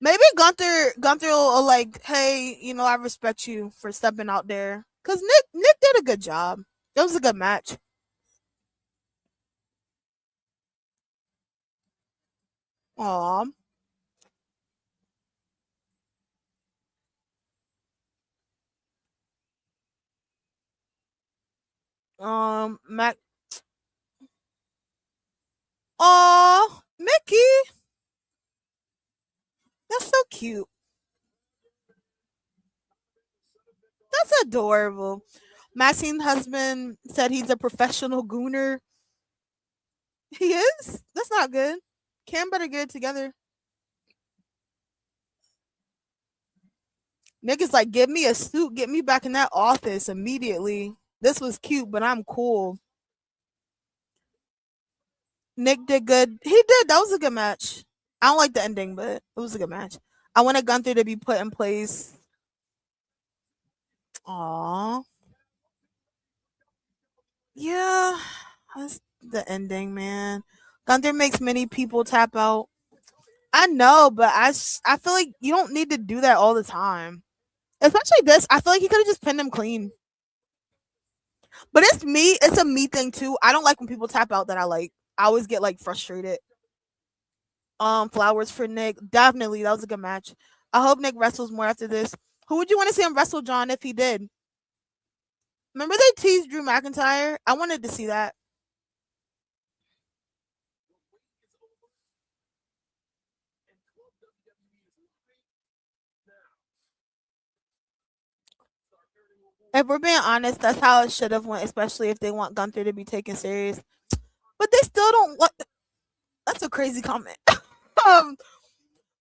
Speaker 1: Maybe Gunther will like, hey, I respect you for stepping out there. Cause Nick did a good job. It was a good match. Aw. Mac. Aw, Mickey. That's so cute. That's adorable. Maxine's husband said he's a professional gooner. He is? That's not good. Cam better get it together. Niggas like, give me a suit, get me back in that office immediately. This was cute, but I'm cool. Nick did good. He did. That was a good match. I don't like the ending, but it was a good match. I wanted Gunther to be put in place. Aw. Yeah. That's the ending, man. Gunther makes many people tap out. I know, but I feel like you don't need to do that all the time. Especially this. I feel like he could have just pinned him clean. But it's me. It's a me thing too. I don't like when people tap out that I like. I always get like frustrated. Flowers for Nick. Definitely. That was a good match. I hope Nick wrestles more after this. Who would you want to see him wrestle, John, if he did? Remember they teased Drew McIntyre? I wanted to see that. If we're being honest, that's how it should have went, especially if they want Gunther to be taken serious. But they still don't want. That's a crazy comment. um,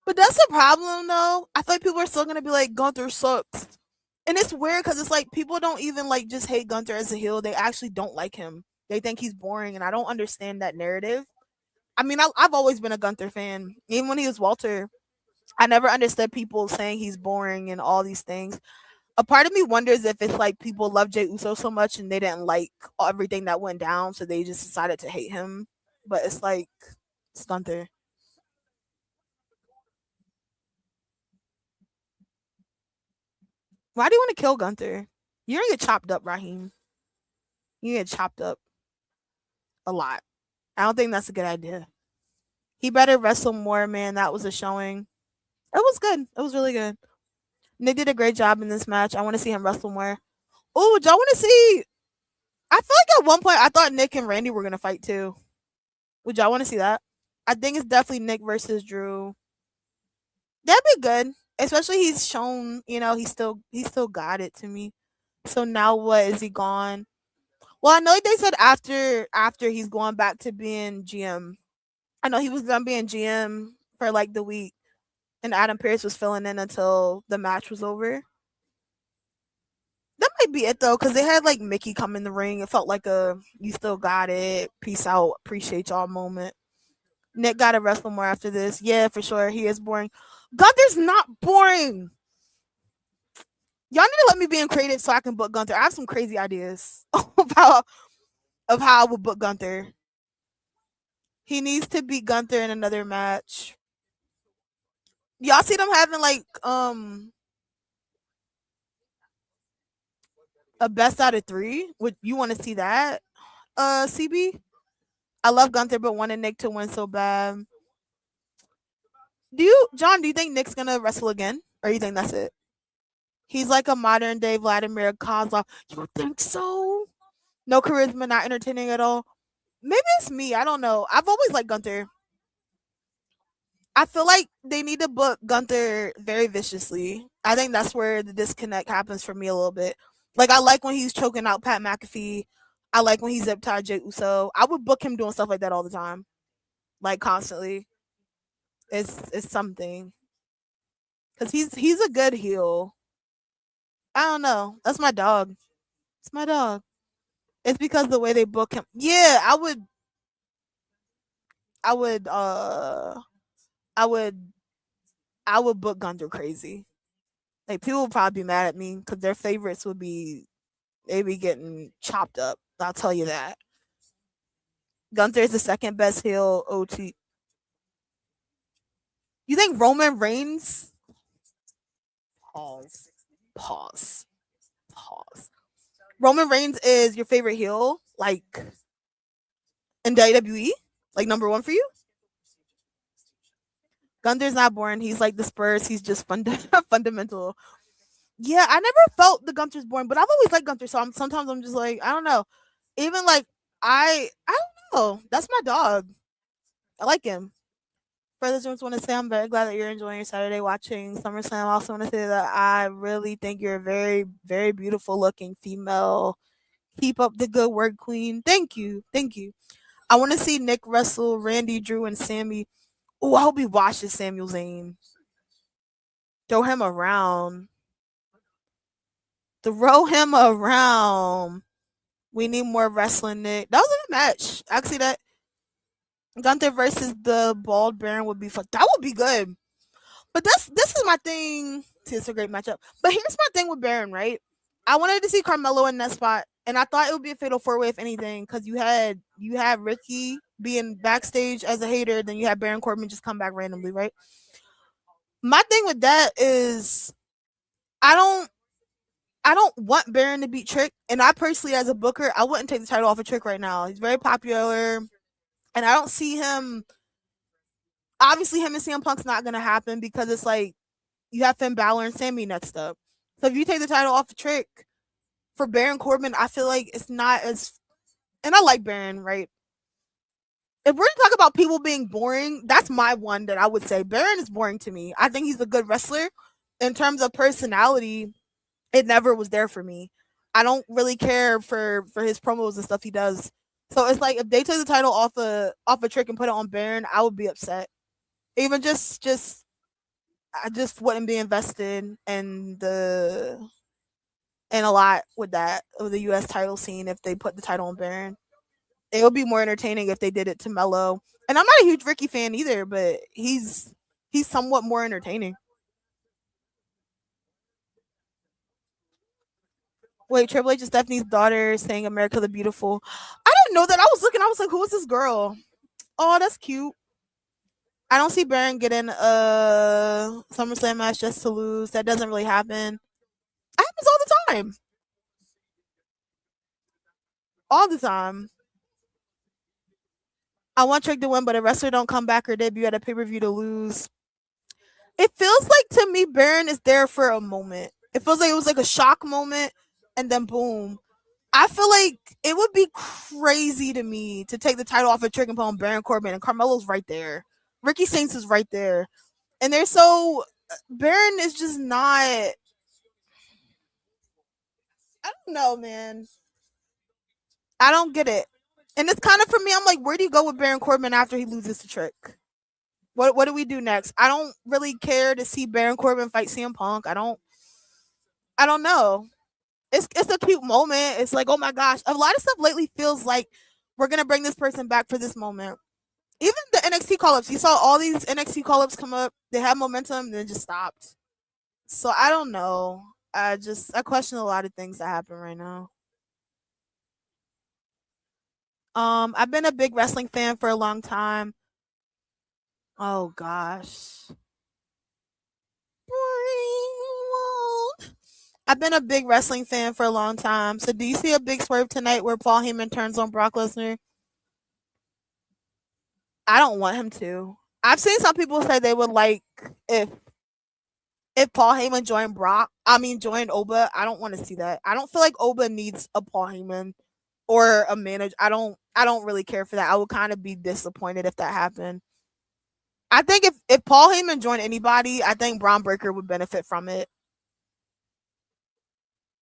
Speaker 1: but that's the problem, though. I feel like people are still gonna be like Gunther sucks, and it's weird because it's like people don't even like just hate Gunther as a heel. They actually don't like him. They think he's boring, and I don't understand that narrative. I mean, I've always been a Gunther fan, even when he was Walter. I never understood people saying he's boring and all these things. A part of me wonders if it's like people love Jey Uso so much and they didn't like everything that went down, so they just decided to hate him. But it's like it's Gunther. Why do you want to kill Gunther? You're gonna get chopped up, Raheem. You get chopped up a lot. I don't think that's a good idea. He better wrestle more, man. That was a showing. It was good. It was really good. Nick did a great job in this match. I want to see him wrestle more. Oh, do y'all want to see? I feel like at one point I thought Nick and Randy were gonna fight too. Would y'all want to see that? I think it's definitely Nick versus Drew. That'd be good. Especially he's shown, he still got it to me. So now what is he gone? Well, I know they said after he's going back to being GM. I know he was done being GM for like the week, and Adam Pearce was filling in until the match was over. That might be it though, because they had like Mickey come in the ring. It felt like a "you still got it, peace out, appreciate y'all" moment. Nick got to wrestle more after this. Yeah, for sure. He is boring. Gunther's not boring. Y'all need to let me be in creative so I can book Gunther. I have some crazy ideas of how I would book Gunther. He needs to beat Gunther in another match. Y'all see them having like a best out of three? Would you want to see that? CB? I love Gunther, but wanted Nick to win so bad. Do you think Nick's gonna wrestle again? Or you think that's it? He's like a modern day Vladimir Kozlov. You think so? No charisma, not entertaining at all. Maybe it's me. I don't know. I've always liked Gunther. I feel like they need to book Gunther very viciously. I think that's where the disconnect happens for me a little bit. Like I like when he's choking out Pat McAfee. I like when he's zip tied Jey Uso. I would book him doing stuff like that all the time, like constantly. It's something because he's a good heel. I don't know. That's my dog. It's my dog. It's because the way they book him. Yeah, I would, I would, I would book Gunther crazy. Like people would probably be mad at me because their favorites would be they be getting chopped up. I'll tell you that. Gunther is the second best heel OT. You think Roman Reigns? Pause. Pause. Pause. Roman Reigns is your favorite heel, like in WWE, like number one for you. Gunther's not boring. He's like the Spurs. He's just fundamental. Yeah, I never felt the Gunther's boring, but I've always liked Gunther. So sometimes I'm just like, I don't know. Even like I don't know. That's my dog. I like him. Further, just want to say I'm very glad that you're enjoying your Saturday watching SummerSlam. I also want to say that I really think you're a very, very beautiful looking female. Keep up the good work, Queen. Thank you. Thank you. I want to see Nick wrestle Randy, Drew, and Sammy. Oh, I hope he washes Samuel Zayn. Throw him around. Throw him around. We need more wrestling, Nick. That was a good match. Actually, that Gunther versus the bald Baron would be fun. That would be good. But this is my thing. See, it's a great matchup. But here's my thing with Baron, right? I wanted to see Carmelo in that spot, and I thought it would be a fatal 4-way if anything, because you had Ricky being backstage as a hater, then you had Baron Corbin just come back randomly, right? My thing with that is I don't I don't want Baron to beat Trick, and I personally, as a booker, I wouldn't take the title off of Trick right now. He's very popular, and I don't see him. Obviously, him and CM Punk's not gonna happen because it's like you have Finn Balor and Sammy next up. So if you take the title off of Trick for Baron Corbin, I feel like it's not as. And I like Baron, right? If we're gonna talk about people being boring, that's my one that I would say. Baron is boring to me. I think he's a good wrestler. In terms of personality, it never was there for me. I don't really care for his promos and stuff he does. So it's like if they took the title off a Trick and put it on Baron, I would be upset. Even just I just wouldn't be invested in a lot with the US title scene if they put the title on Baron. It would be more entertaining if they did it to Mello. And I'm not a huge Ricky fan either, but he's somewhat more entertaining. Wait, Triple H is Stephanie's daughter saying America the Beautiful. I didn't know that. I was looking, I was like, who is this girl? Oh, that's cute. I don't see Baron getting a SummerSlam match just to lose. That doesn't really happen. It happens all the time. All the time. I want Trick to win, but a wrestler don't come back or debut at a pay-per-view to lose. It feels like to me Baron is there for a moment. It feels like it was like a shock moment and then boom. I feel like it would be crazy to me to take the title off of Trick and put on Baron Corbin and Carmelo's right there. Ricky Saints is right there. And they're so Baron is just not. I don't know, man. I don't get it. And it's kind of for me, I'm like, where do you go with Baron Corbin after he loses to Trick? What do we do next? I don't really care to see Baron Corbin fight CM Punk. I don't know. It's a cute moment. It's like, oh my gosh. A lot of stuff lately feels like we're gonna bring this person back for this moment. Even the NXT call ups, you saw all these NXT call ups come up, they had momentum, and then just stopped. So I don't know. I question a lot of things that happen right now. I've been a big wrestling fan for a long time. Oh gosh. I've been a big wrestling fan for a long time. So do you see a big swerve tonight where Paul Heyman turns on Brock Lesnar? I don't want him to. I've seen some people say they would like if if Paul Heyman joined joined Oba. I don't want to see that. I don't feel like Oba needs a Paul Heyman or a manager. I don't really care for that. I would kind of be disappointed if that happened. I think if Paul Heyman joined anybody, I think Braun Breaker would benefit from it.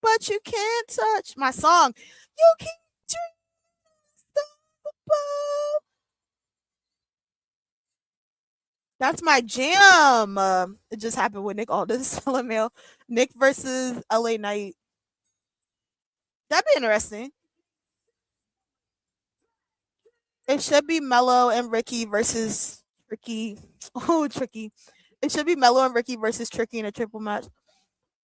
Speaker 1: But you can't touch my song. You can't unstoppable. That's my jam. It just happened with Nick Aldis. LMAO. Nick versus LA Knight. That'd be interesting. It should be Mello and Ricky versus Tricky. Oh, Tricky. It should be Mello and Ricky versus Tricky in a triple match.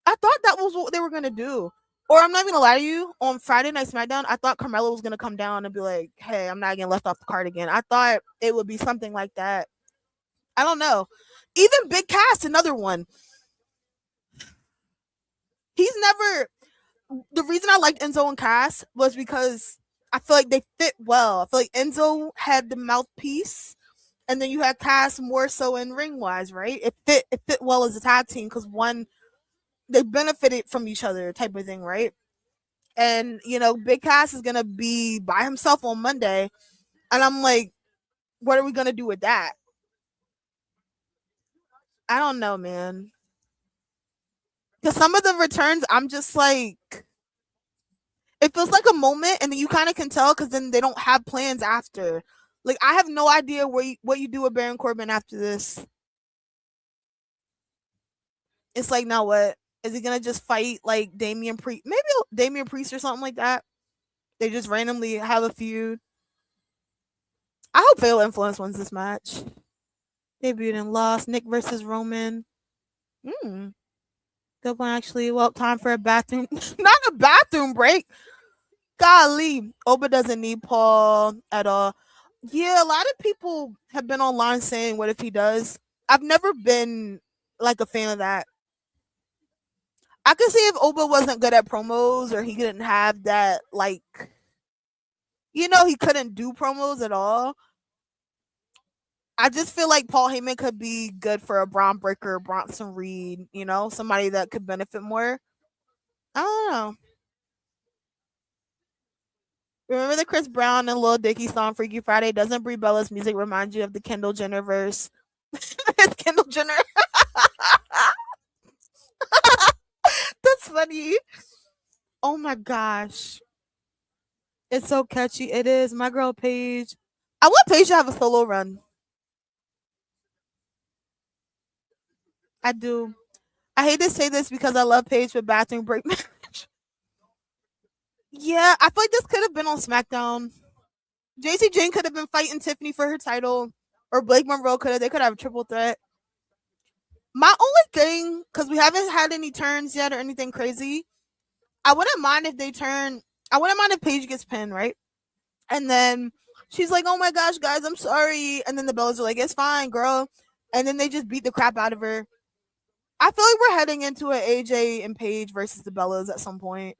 Speaker 1: I thought that was what they were gonna do. Or I'm not gonna lie to you. On Friday Night SmackDown, I thought Carmelo was gonna come down and be like, "Hey, I'm not getting left off the card again." I thought it would be something like that. I don't know. Even Big Cass, another one. He's never. The reason I liked Enzo and Cass was because I feel like they fit well. I feel like Enzo had the mouthpiece, and then you had Cass more so in ring wise, right? It fit well as a tag team because one they benefited from each other type of thing, right? And Big Cass is gonna be by himself on Monday, and I'm like, what are we gonna do with that? I don't know, man. Because some of the returns, I'm just like, it feels like a moment, and then you kind of can tell because then they don't have plans after. Like I have no idea what you do with Baron Corbin after this. It's like now what is he gonna just fight like Damian Priest? Maybe Damian Priest or something like that. They just randomly have a feud. I hope Fatal Influence wins this match. Debuted and lost. Nick versus Roman. Good one, actually. Well, time for a bathroom. Not a bathroom break. Golly. Oba doesn't need Paul at all. Yeah, a lot of people have been online saying, what if he does? I've never been like a fan of that. I could see if Oba wasn't good at promos or he didn't have that, like, he couldn't do promos at all. I just feel like Paul Heyman could be good for a Braun Breaker, Bronson Reed, somebody that could benefit more. I don't know. Remember the Chris Brown and Lil Dicky song Freaky Friday? Doesn't Brie Bella's music remind you of the Kendall Jenner verse? It's Kendall Jenner. That's funny. Oh my gosh. It's so catchy. It is. My girl Paige. I want Paige to have a solo run. I do. I hate to say this because I love Paige with bathroom break match. Yeah, I feel like this could have been on SmackDown. Jacy Jayne could have been fighting Tiffany for her title, or Blake Monroe could have. They could have a triple threat. My only thing, because we haven't had any turns yet or anything crazy, I wouldn't mind if they turn. I wouldn't mind if Paige gets pinned, right? And then she's like, "Oh my gosh, guys, I'm sorry." And then the Bellas are like, "It's fine, girl." And then they just beat the crap out of her. I feel like we're heading into an AJ and Paige versus the Bellas at some point.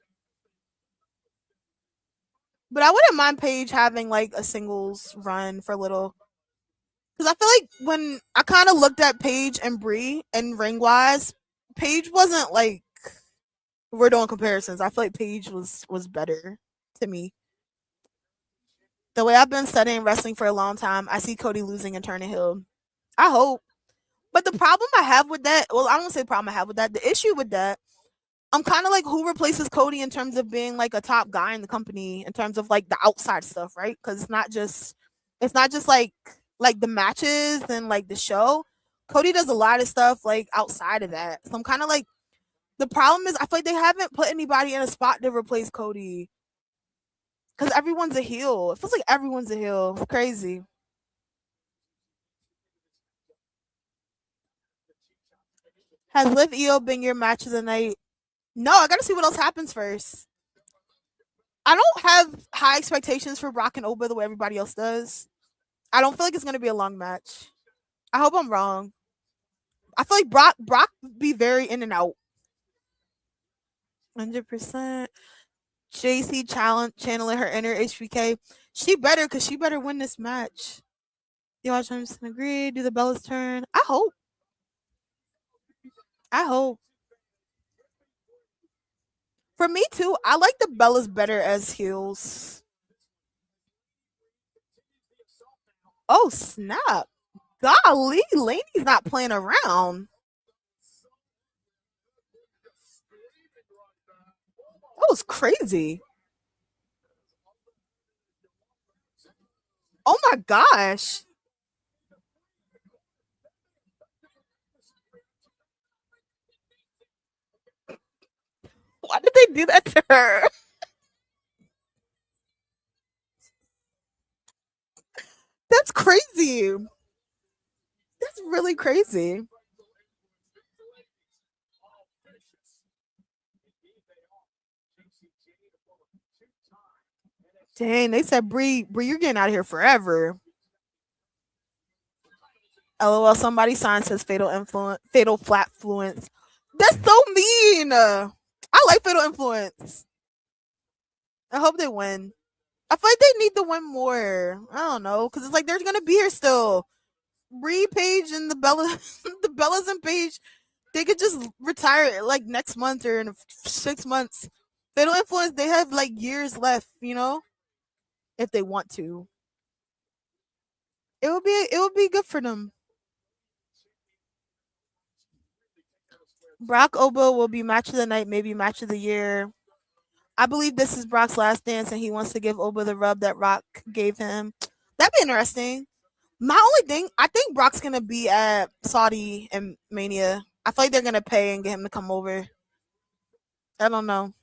Speaker 1: But I wouldn't mind Paige having like a singles run for a little. Because I feel like when I kind of looked at Paige and Brie and ring wise, Paige wasn't like, we're doing comparisons. I feel like Paige was better to me. The way I've been studying wrestling for a long time, I see Cody losing and turning heel. I hope. But the problem I have with that, well, I don't say the problem I have with that. The issue with that, I'm kind of like, who replaces Cody in terms of being like a top guy in the company in terms of like the outside stuff, right? Because it's not just like the matches and like the show. Cody does a lot of stuff like outside of that. So I'm kind of like, the problem is I feel like they haven't put anybody in a spot to replace Cody because everyone's a heel. It feels like everyone's a heel. It's crazy. Has Liv Eo been your match of the night? No, I gotta see what else happens first. I don't have high expectations for Brock and Oba the way everybody else does. I don't feel like it's gonna be a long match. I hope I'm wrong. I feel like Brock be very in and out. 100%. Jacy channeling her inner HBK. She better win this match. You watch Jameson agree. Do the Bella's turn. I hope. I hope. For me too, I like the Bellas better as heels. Oh snap. Golly, Lainey's not playing around. That was crazy. Oh my gosh. Why did they do that to her? That's crazy. That's really crazy. Dang, they said Bree, you're getting out of here forever. LOL, somebody signed says fatal flat fluence. That's so mean. I like fatal influence. I hope they win. I feel like they need to win more. I don't know, because it's like they're gonna be here still. Bree, Paige, and the Bella, the Bellas and Paige, they could just retire like next month or in 6 months. Fatal influence, they have like years left, if they want to. It would be good for them. Brock Obo will be match of the night, maybe match of the year. I believe this is Brock's last dance, and he wants to give Oba the rub that Rock gave him. That'd be interesting. My only thing, I think Brock's gonna be at Saudi and Mania. I feel like they're gonna pay and get him to come over. I don't know.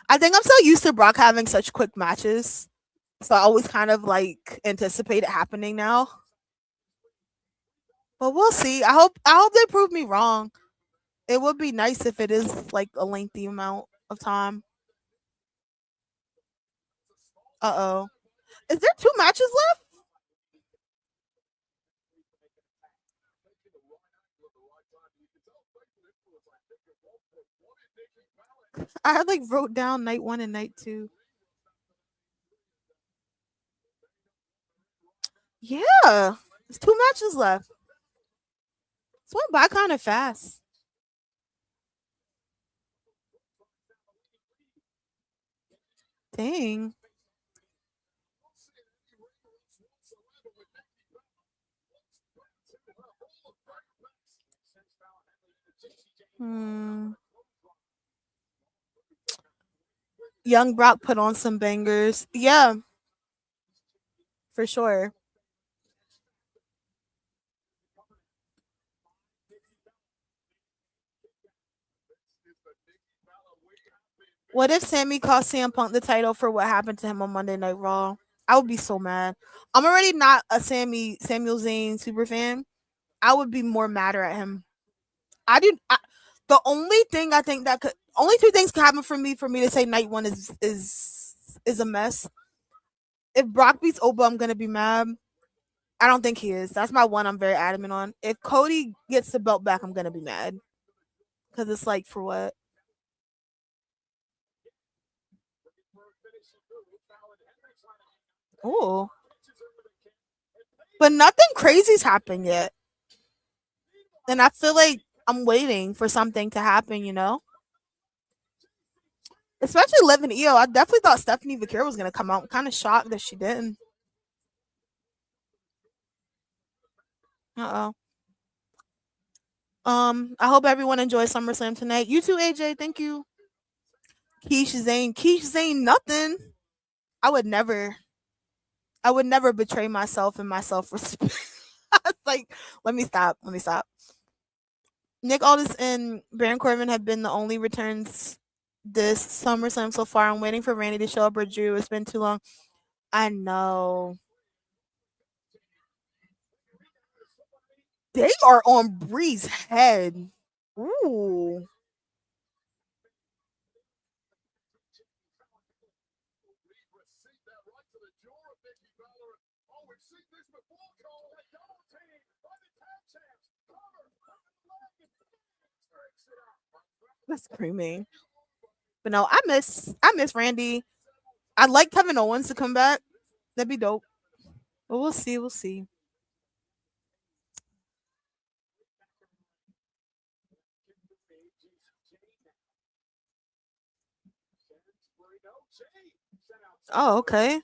Speaker 1: I think I'm so used to Brock having such quick matches. So I always kind of like anticipate it happening now. But we'll see. I hope they prove me wrong. It would be nice if it is like a lengthy amount of time. Uh-oh. Is there 2 matches left? I had like wrote down night 1 and night 2. Yeah. There's 2 matches left. This went by kind of fast. Dang. Hmm. Young Brock put on some bangers. Yeah, for sure. What if Sammy cost CM Punk the title for what happened to him on Monday Night Raw? I would be so mad. I'm already not a Samuel Zayn super fan. I would be more madder at him. I did. The only thing I think that could, only 2 things can happen for me to say night 1 is a mess. If Brock beats Oba, I'm gonna be mad. I don't think he is. That's my one. I'm very adamant on. If Cody gets the belt back, I'm gonna be mad because it's like for what? Oh, but nothing crazy's happened yet, and I feel like I'm waiting for something to happen. Especially Liv and Io. I definitely thought Stephanie Vaquer was gonna come out. I'm kind of shocked that she didn't. Uh oh. I hope everyone enjoys SummerSlam tonight. You too, AJ. Thank you. Keish Zane, nothing. I would never. I would never betray myself and my self respect. Like, let me stop. Let me stop. Nick Aldis and Baron Corbin have been the only returns this SummerSlam so far. I'm waiting for Randy to show up or Drew. It's been too long. I know. They are on Bree's head. Ooh. That's screaming. But no, I miss Randy. I'd like Kevin Owens to come back. That'd be dope. But we'll see. We'll see. Oh, okay.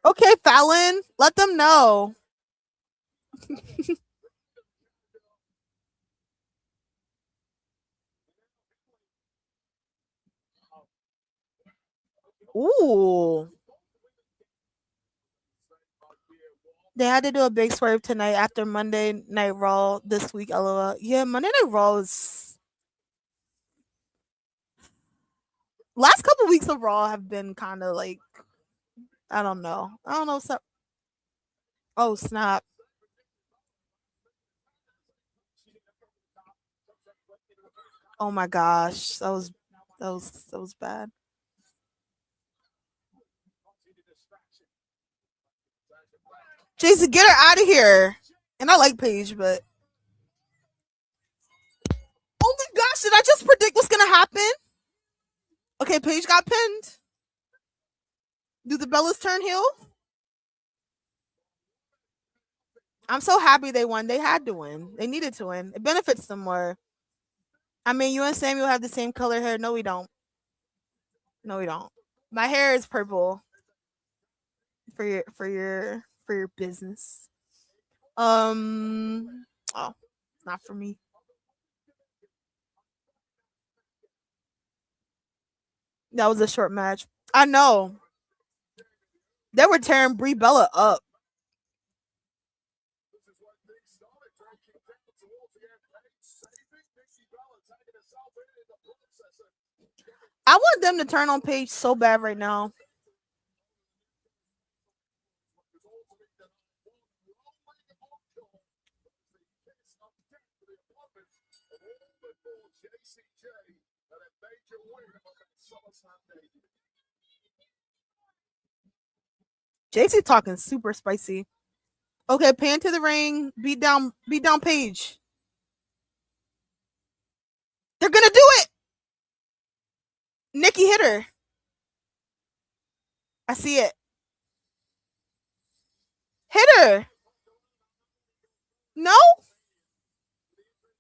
Speaker 1: Okay, Fallon. Let them know. Ooh. They had to do a big swerve tonight after Monday Night Raw this week. LOL. Yeah, Monday Night Raw is last couple weeks of Raw have been kind of like I don't know. I don't know. Oh snap! Oh my gosh, that was bad. Jason, get her out of here. And I like Paige, but oh my gosh, did I just predict what's gonna happen? Okay, Paige got pinned. Do the Bellas turn heel? I'm so happy they won. They had to win. They needed to win. It benefits them more. I mean, you and Samuel have the same color hair. No, we don't. No, we don't. My hair is purple for your business. Oh, it's not for me. That was a short match. I know. They were tearing Brie Bella up. I want them to turn on Paige so bad right now. Jacy talking super spicy. Okay, pan to the ring, beat down Paige. They're gonna do it. Nikki hit her. I see it. Hit her. No?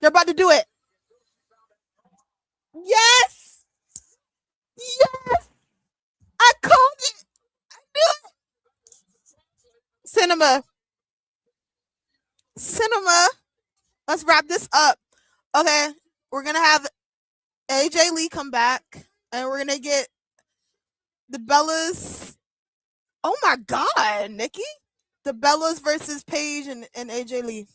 Speaker 1: They're about to do it. Yes. Yes. I called it. I knew it. Cinema. Let's wrap this up. Okay. We're going to have AJ Lee come back. And we're going to get the Bellas. Oh my God, Nikki. The Bellas versus Paige and AJ Lee.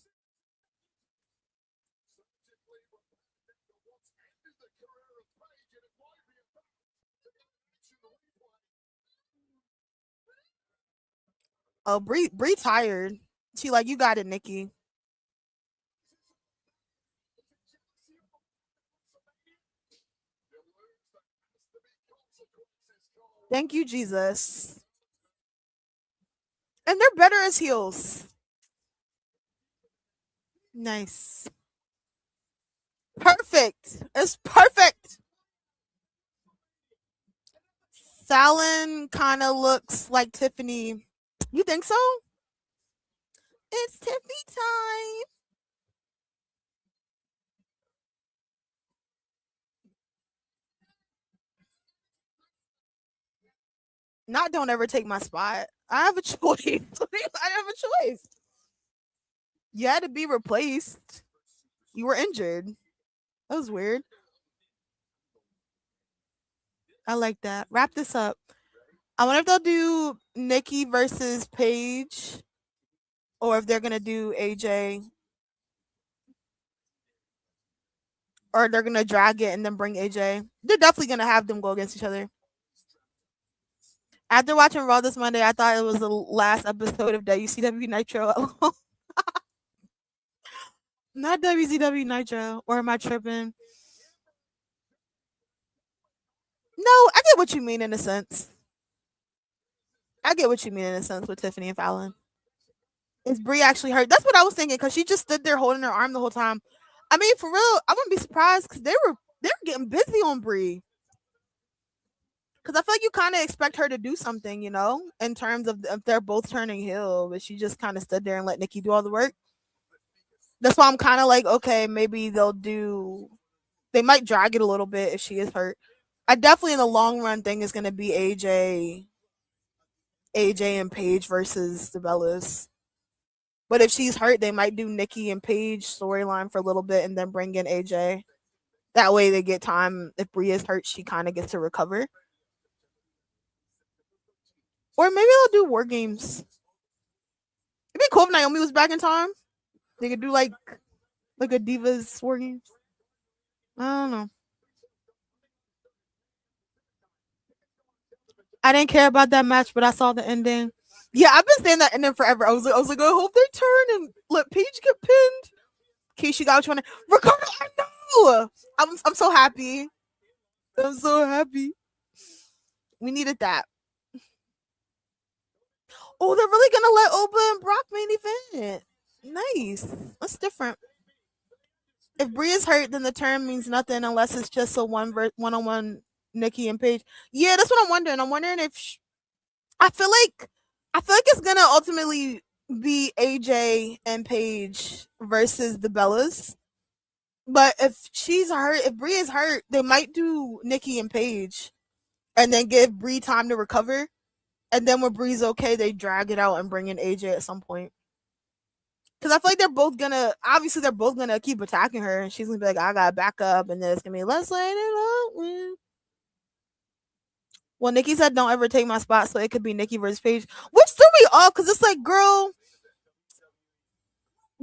Speaker 1: Oh, Brie tired. She like, you got it, Nikki. Thank you, Jesus. And they're better as heels. Nice. Perfect. It's perfect. Fallon kind of looks like Tiffany. You think so? It's Tiffany time. Not don't ever take my spot. I have a choice. I have a choice. You had to be replaced. You were injured. That was weird. I like that. Wrap this up. I wonder if they'll do Nikki versus Paige or if they're going to do AJ or they're going to drag it and then bring AJ. They're definitely going to have them go against each other. After watching Raw this Monday, I thought it was the last episode of WCW Nitro. Not WCW Nitro. Or am I tripping? No, I get what you mean in a sense. I get what you mean in a sense with Tiffany and Fallon. Is Brie actually hurt? That's what I was thinking because she just stood there holding her arm the whole time. I mean, for real, I wouldn't be surprised because they were getting busy on Brie. Because I feel like you kind of expect her to do something, you know, in terms of if they're both turning heel, but she just kind of stood there and let Nikki do all the work. That's why I'm kind of like, okay, maybe they might drag it a little bit if she is hurt. I definitely in the long run think is going to be AJ and Paige versus the Bellas. But if she's hurt, they might do Nikki and Paige storyline for a little bit and then bring in AJ. That way they get time. If Brie is hurt, she kind of gets to recover. Or maybe they'll do War Games. It'd be cool if Naomi was back in time. They could do like a Divas War Games. I don't know. I didn't care about that match, but I saw the ending. Yeah, I've been saying that ending forever. I was like, I hope they turn and let Paige get pinned. Okay, she got what you wanted. Ricardo, I know. I'm so happy. I'm so happy. We needed that. Oh, they're really gonna let Oba and Brock main event. Nice. That's different. If Brie is hurt, then the term means nothing unless it's just a one-on-one Nikki and Paige. Yeah, that's what I'm wondering. I'm wondering if I feel like it's gonna ultimately be AJ and Paige versus the Bellas. But if she's hurt, if Brie is hurt, they might do Nikki and Paige, and then give Brie time to recover. And then when Brie's okay, they drag it out and bring in AJ at some point. Because I feel like they're both gonna keep attacking her, and she's gonna be like, I gotta back up, and then it's gonna be let's light it up. Well, Nikki said don't ever take my spot, so it could be Nikki versus Paige. Which threw me off because it's like, girl,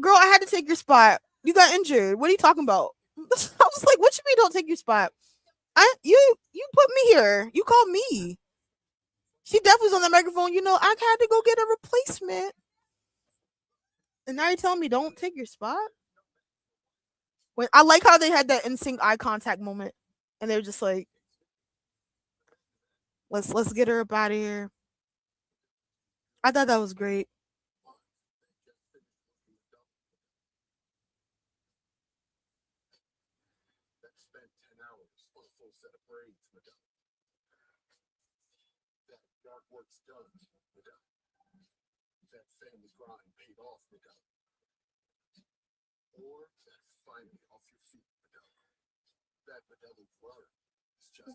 Speaker 1: I had to take your spot. You got injured. What are you talking about? I was like, what you mean don't take your spot? You put me here. You called me. She definitely was on the microphone. I had to go get a replacement. And now you're telling me don't take your spot? When I like how they had that in sync eye contact moment. And they were just like, let's get her up out of here. I thought that was great.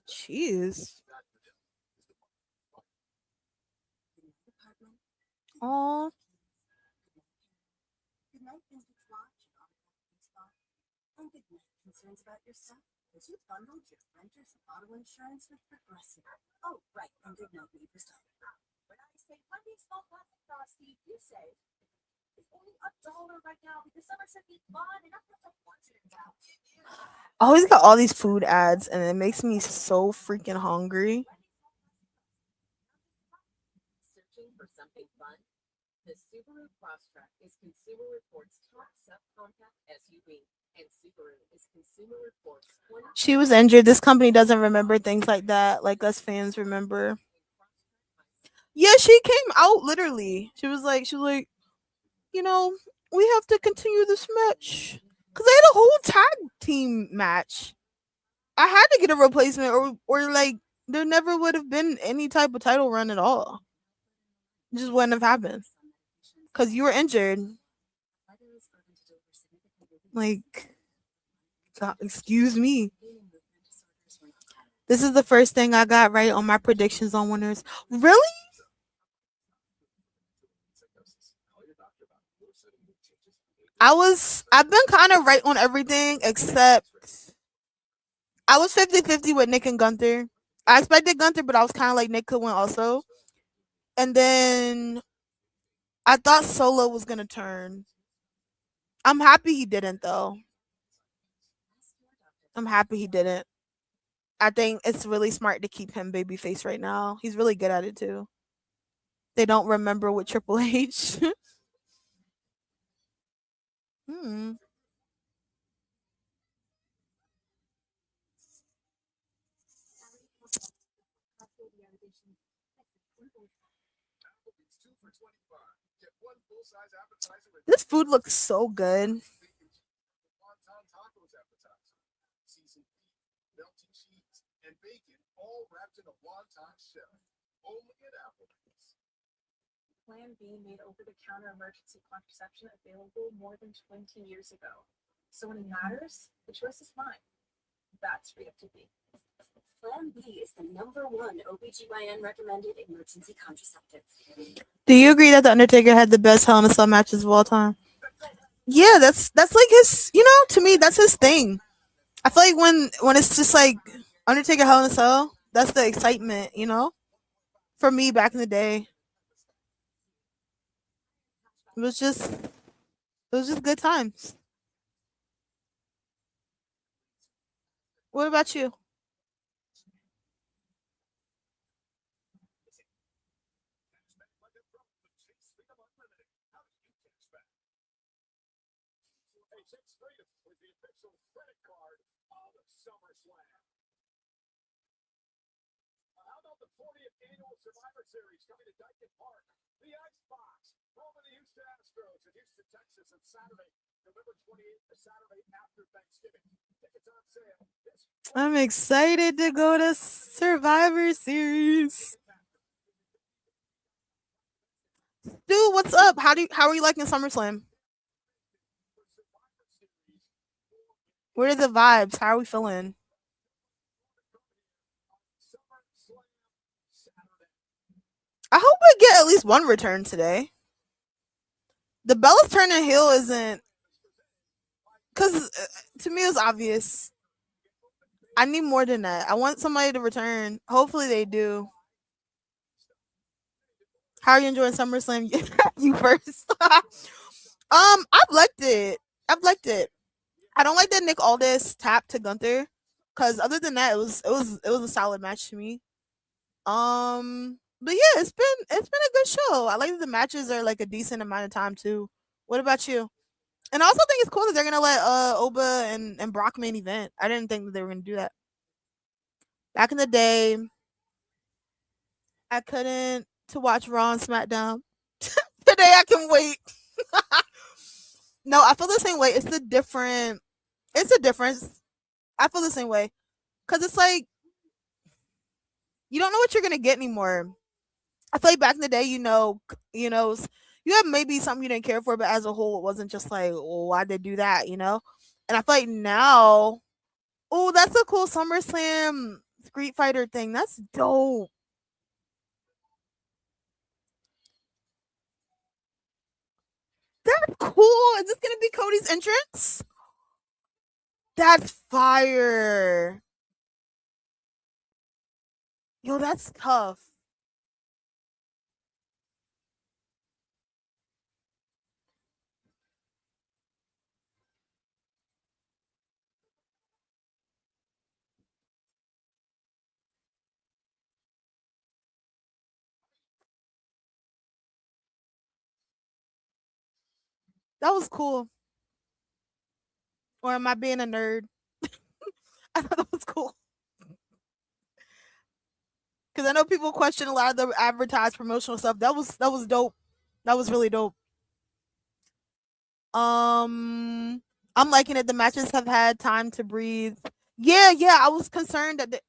Speaker 1: Jeez. Aw.
Speaker 2: Concerns about yourself? Did you bundled your renter's auto insurance with Progressive? Oh, right, and did not leave this time. When I say one big small plastic frosty, you say it's only $1 right now because summer should be fun and I'm not watching it now.
Speaker 1: I always got all these food ads, and it makes me so freaking hungry.
Speaker 2: Searching for something fun? The Subaru Crosstrek is Consumer Reports' top subcompact SUV. And Subaru is Consumer Reports'
Speaker 1: She was injured. This company doesn't remember things like that, like us fans remember. Yeah, she came out literally. She was like, we have to continue this match because they had a whole tag team match. I had to get a replacement, or like there never would have been any type of title run at all. It just wouldn't have happened because you were injured. Like, God, excuse me. This is the first thing I got right on my predictions on winners. Really? I've been kind of right on everything except I was 50-50 with Nick and Gunther. I expected Gunther, but I was kind of like Nick could win also. And then I thought Solo was going to turn. I'm happy he didn't, though. I'm happy he didn't. I think it's really smart to keep him babyface right now. He's really good at it, too. They don't remember with Triple H. hmm. This food looks so good.
Speaker 2: Plan B made over-the-counter emergency contraception available more than 20 years ago. So when it matters, the choice is mine. That's free up to be. Plan B is the #1 OBGYN recommended emergency contraceptive.
Speaker 1: Do you agree that The Undertaker had the best Hell in a Cell matches of all time? Yeah, that's like his, to me, that's his thing. I feel like when it's just like Undertaker Hell in a Cell, that's the excitement, For me back in the day. It was just good times. What about you? I'm excited to go to Survivor Series. Dude, what's up? How are you liking SummerSlam? What are the vibes? How are we feeling? I hope we get at least one return today. The Bella's turning heel isn't because to me it's obvious. I need more than that. I want somebody to return. Hopefully they do. How are you enjoying SummerSlam? You first. I've liked it. I've liked it. I don't like that Nick Aldis tap to Gunther, because other than that, it was a solid match to me. But yeah, it's been a good show. I like that the matches are like a decent amount of time too. What about you? And I also think it's cool that they're gonna let Oba and Brock main event. I didn't think that they were gonna do that. Back in the day, I couldn't to watch Raw and SmackDown. Today I can wait. No, I feel the same way. It's the different. It's a difference. I feel the same way because it's like you don't know what you're gonna get anymore. I feel like back in the day, you have maybe something you didn't care for, but as a whole, it wasn't just like, oh, why'd they do that? And I feel like now, oh, that's a cool SummerSlam Street Fighter thing. That's dope. That's cool. Is this gonna be Cody's entrance? That's fire. Yo, that's tough. That was cool. Or am I being a nerd? I thought that was cool. Because I know people question a lot of the advertised promotional stuff. That was dope. That was really dope. Um, I'm liking it. The matches have had time to breathe. Yeah, yeah. I was concerned that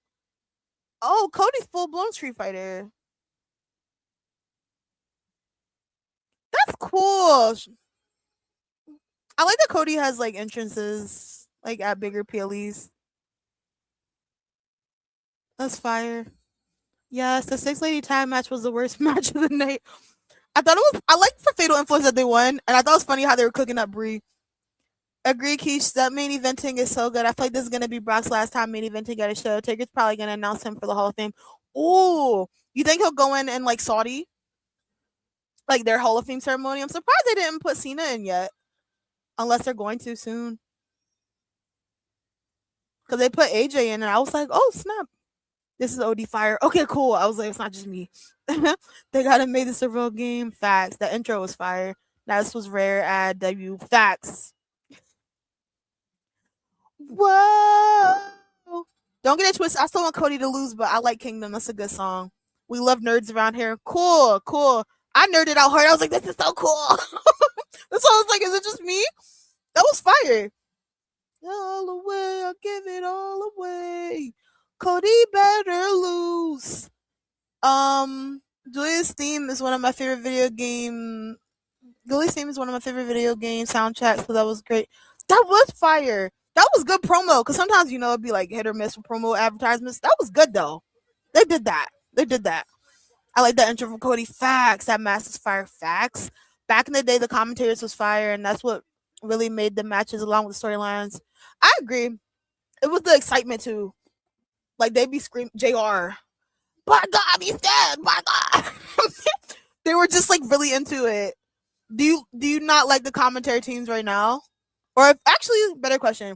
Speaker 1: Cody's full blown Street Fighter. That's cool. I like that Cody has like entrances like at bigger PLEs. That's fire. Yes, the six lady tag match was the worst match of the night. I thought it was. I liked the fatal influence that they won, and I thought it was funny how they were cooking up Brie. Agree, Keish. That main eventing is so good. I feel like this is gonna be Brock's last time main eventing at a show. Taker's probably gonna announce him for the Hall of Fame. Oh, you think he'll go in and like Saudi, like their Hall of Fame ceremony? I'm surprised they didn't put Cena in yet, unless they're going to soon. Because they put AJ in, and I was like, oh snap, this is OD fire. Okay, cool. I was like, it's not just me. They gotta make this a real game. Facts. That intro was fire. That was rare at debut. Facts. Whoa. Don't get it twisted. I still want Cody to lose, but I like Kingdom. That's a good song. We love nerds around here. Cool, cool. I nerded out hard. I was like, this is so cool. That's why I was like, is it just me? That was fire. All away, I'll give it all away. Cody better lose. Julia's theme is one of my favorite video game. Julia's theme is one of my favorite video game soundtracks, so that was great. That was fire. That was good promo, because sometimes it'd be like hit or miss with promo advertisements. That was good though. They did that. They did that. I like that intro from Cody. Facts. That match is fire. Facts. Back in the day, the commentators was fire, and that's what really made the matches along with the storylines. I agree. It was the excitement too. Like they'd be screaming, "Jr. By God, he's dead. By God." They were just like really into it. Do you not like the commentary teams right now? Or if actually, better question: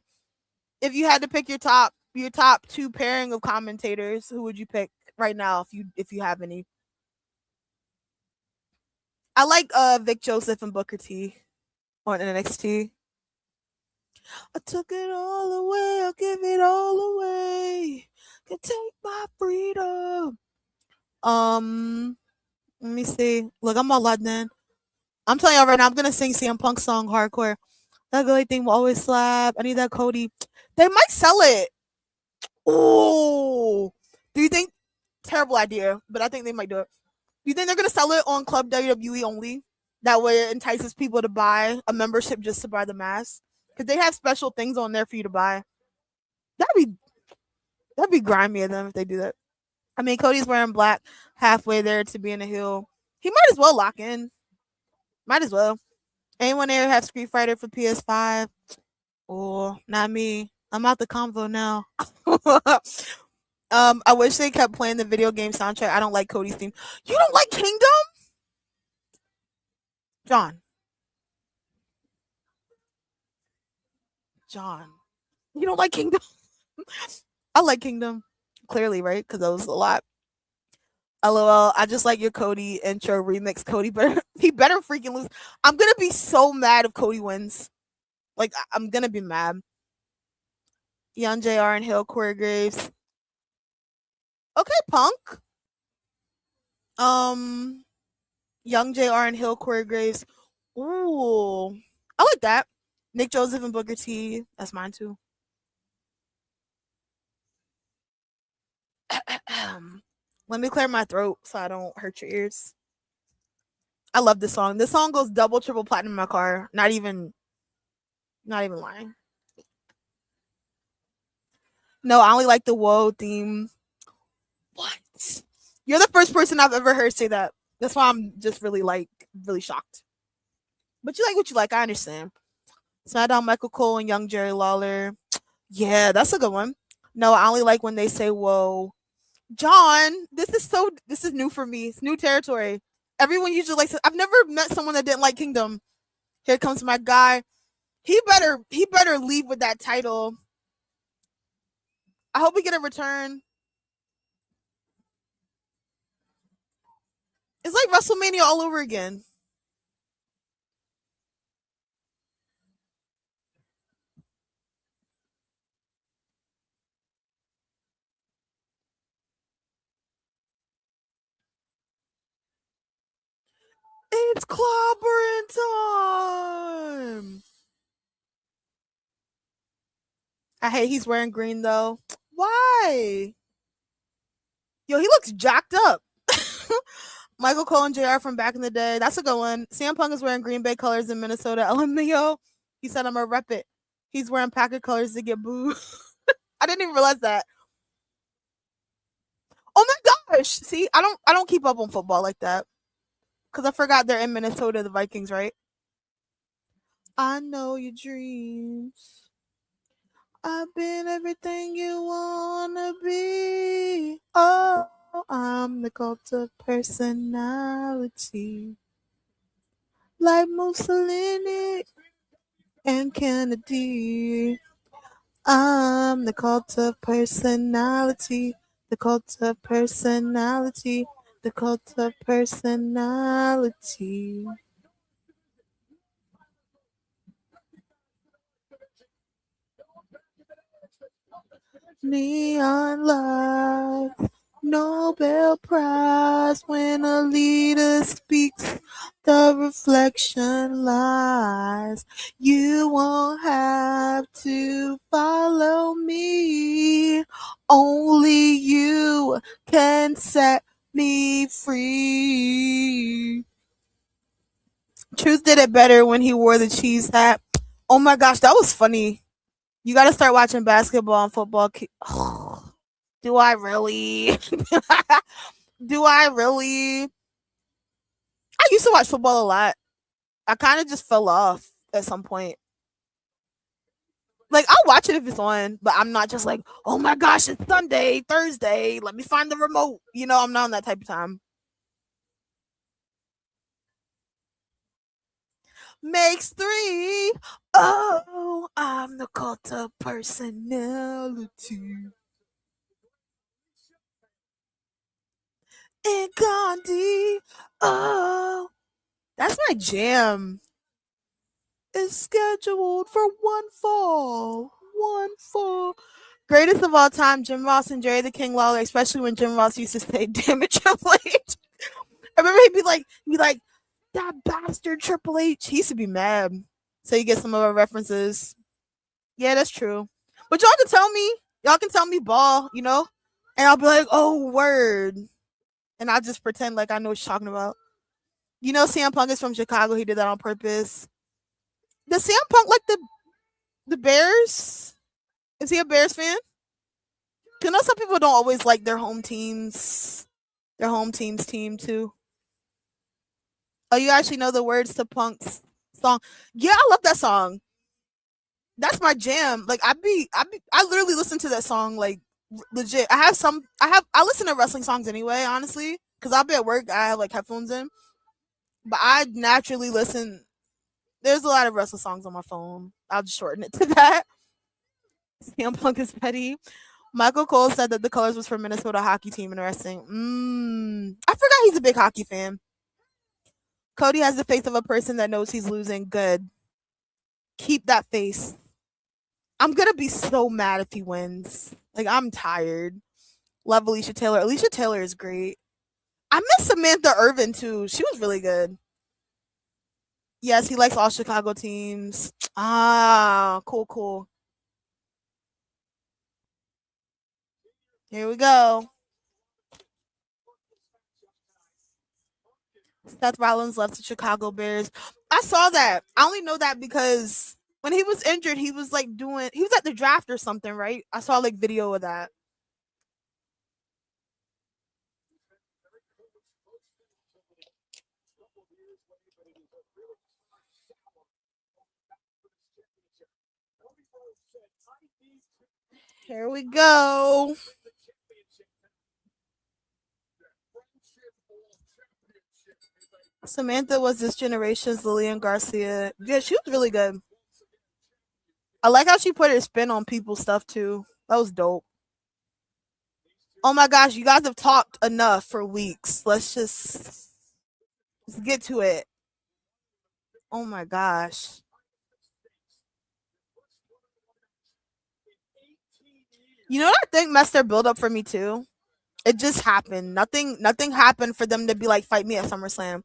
Speaker 1: if you had to pick your top two pairing of commentators, who would you pick right now if you have any? I like Vic Joseph and Booker T on NXT. I took it all away, I'll give it all away. Can take my freedom. Um, Let me see. Look, I'm all locked in. I'm telling y'all right now, I'm gonna sing CM Punk song hardcore. That Gully thing will always slap. I need that Cody. They might sell it. Oh, do you think? Terrible idea, but I think they might do it. Do you think they're gonna sell it on Club WWE only? That way, it entices people to buy a membership just to buy the mask, because they have special things on there for you to buy. That'd be that'd be grimy of them if they do that. I mean, Cody's wearing black halfway there to be in a heel. He might as well lock in. Might as well. Anyone there have Street Fighter for PS5? Oh, not me. I'm out the convo now. I wish they kept playing the video game soundtrack. I don't like Cody's theme. You don't like Kingdom? John. John. You don't like Kingdom? I like Kingdom. Clearly, right? Because that was a lot. LOL. I just like your Cody intro remix. Cody better he better freaking lose. I'm gonna be so mad if Cody wins. Like I'm gonna be mad. Young JR and Hill choreographs. Okay, Punk. Young JR and Hill choreographs. Ooh. I like that. Nick Joseph and Booker T. That's mine too. Let me clear my throat so I don't hurt your ears. I love this song. This song goes double, triple platinum in my car. Not even lying. No, I only like the Whoa theme. What? You're the first person I've ever heard say that. That's why I'm just really shocked. But you like what you like. I understand. SmackDown Michael Cole and Young Jerry Lawler. Yeah, that's a good one. No, I only like when they say whoa. John, this is new for me. It's new territory. Everyone usually likes it. I've never met someone that didn't like Kingdom. Here comes my guy. He better leave with that title. I hope we get a return. It's like WrestleMania all over again. It's clobbering time. I hate he's wearing green though. Why? Yo, he looks jacked up. Michael Cole and JR from back in the day. That's a good one. CM Punk is wearing Green Bay colors in Minnesota. LMAO. He said I'm gonna rep it. He's wearing Packer colors to get booed. I didn't even realize that. Oh my gosh. See, I don't keep up on football like that. Because I forgot they're in Minnesota, the Vikings, right? I know your dreams. I've been everything you wanna be. Oh, I'm the cult of personality. Like Mussolini and Kennedy. I'm the cult of personality. The cult of personality. The cult of personality. Neon light, Nobel Prize when a leader speaks, the reflection lies. You won't have to follow me. Only you can set me free. Truth did it better when he wore the cheese hat. Oh my gosh, that was funny. You got to start watching basketball and football. Do I really? Do I really? I used to watch football a lot. I kind of just fell off at some point. Like, I'll watch it if it's on, but I'm not just like, oh my gosh, it's Sunday, Thursday. Let me find the remote. You know, I'm not on that type of time. Makes three. Oh, I'm the cult of personality. And Gandhi. Oh, that's my jam. Is scheduled for one fall. One fall. Greatest of all time, Jim Ross and Jerry the King Lawler, especially when Jim Ross used to say, damn it, Triple H. I remember he'd be like, that bastard Triple H. He used to be mad. So you get some of our references. Yeah, that's true. But y'all can tell me ball, you know? And I'll be like, oh, word. And I'll just pretend like I know what you're talking about. You know, CM Punk is from Chicago. He did that on purpose. Does CM Punk like the Bears? Is he a Bears fan? You know, some people don't always like their home teams. Their home team's team too. Oh, you actually know the words to Punk's song? Yeah, I love that song. That's my jam. Like I literally listen to that song like legit. I listen to wrestling songs anyway, honestly, because I'll be at work. I have like headphones in, but I naturally listen. There's a lot of wrestling songs on my phone. I'll just shorten it to that. CM Punk is petty. Michael Cole said that the colors was for Minnesota hockey team. Interesting. I forgot he's a big hockey fan. Cody has the face of a person that knows he's losing. Good. Keep that face. I'm gonna be so mad if he wins. Like, I'm tired. Love Alicia Taylor. Alicia Taylor is great. I miss Samantha Irvin too. She was really good. Yes, he likes all Chicago teams. Ah, cool, cool. Here we go. Seth Rollins left the Chicago Bears. I saw that. I only know that because when he was injured, he was like he was at the draft or something, right? I saw like video of that. Here we go. Samantha was this generation's Lillian Garcia. Yeah, she was really good. I like how she put her spin on people's stuff too. That was dope. Oh my gosh, you guys have talked enough for weeks. Let's get to it. Oh my gosh. You know what I think messed their build up for me too? It just happened. Nothing happened for them to be like fight me at SummerSlam.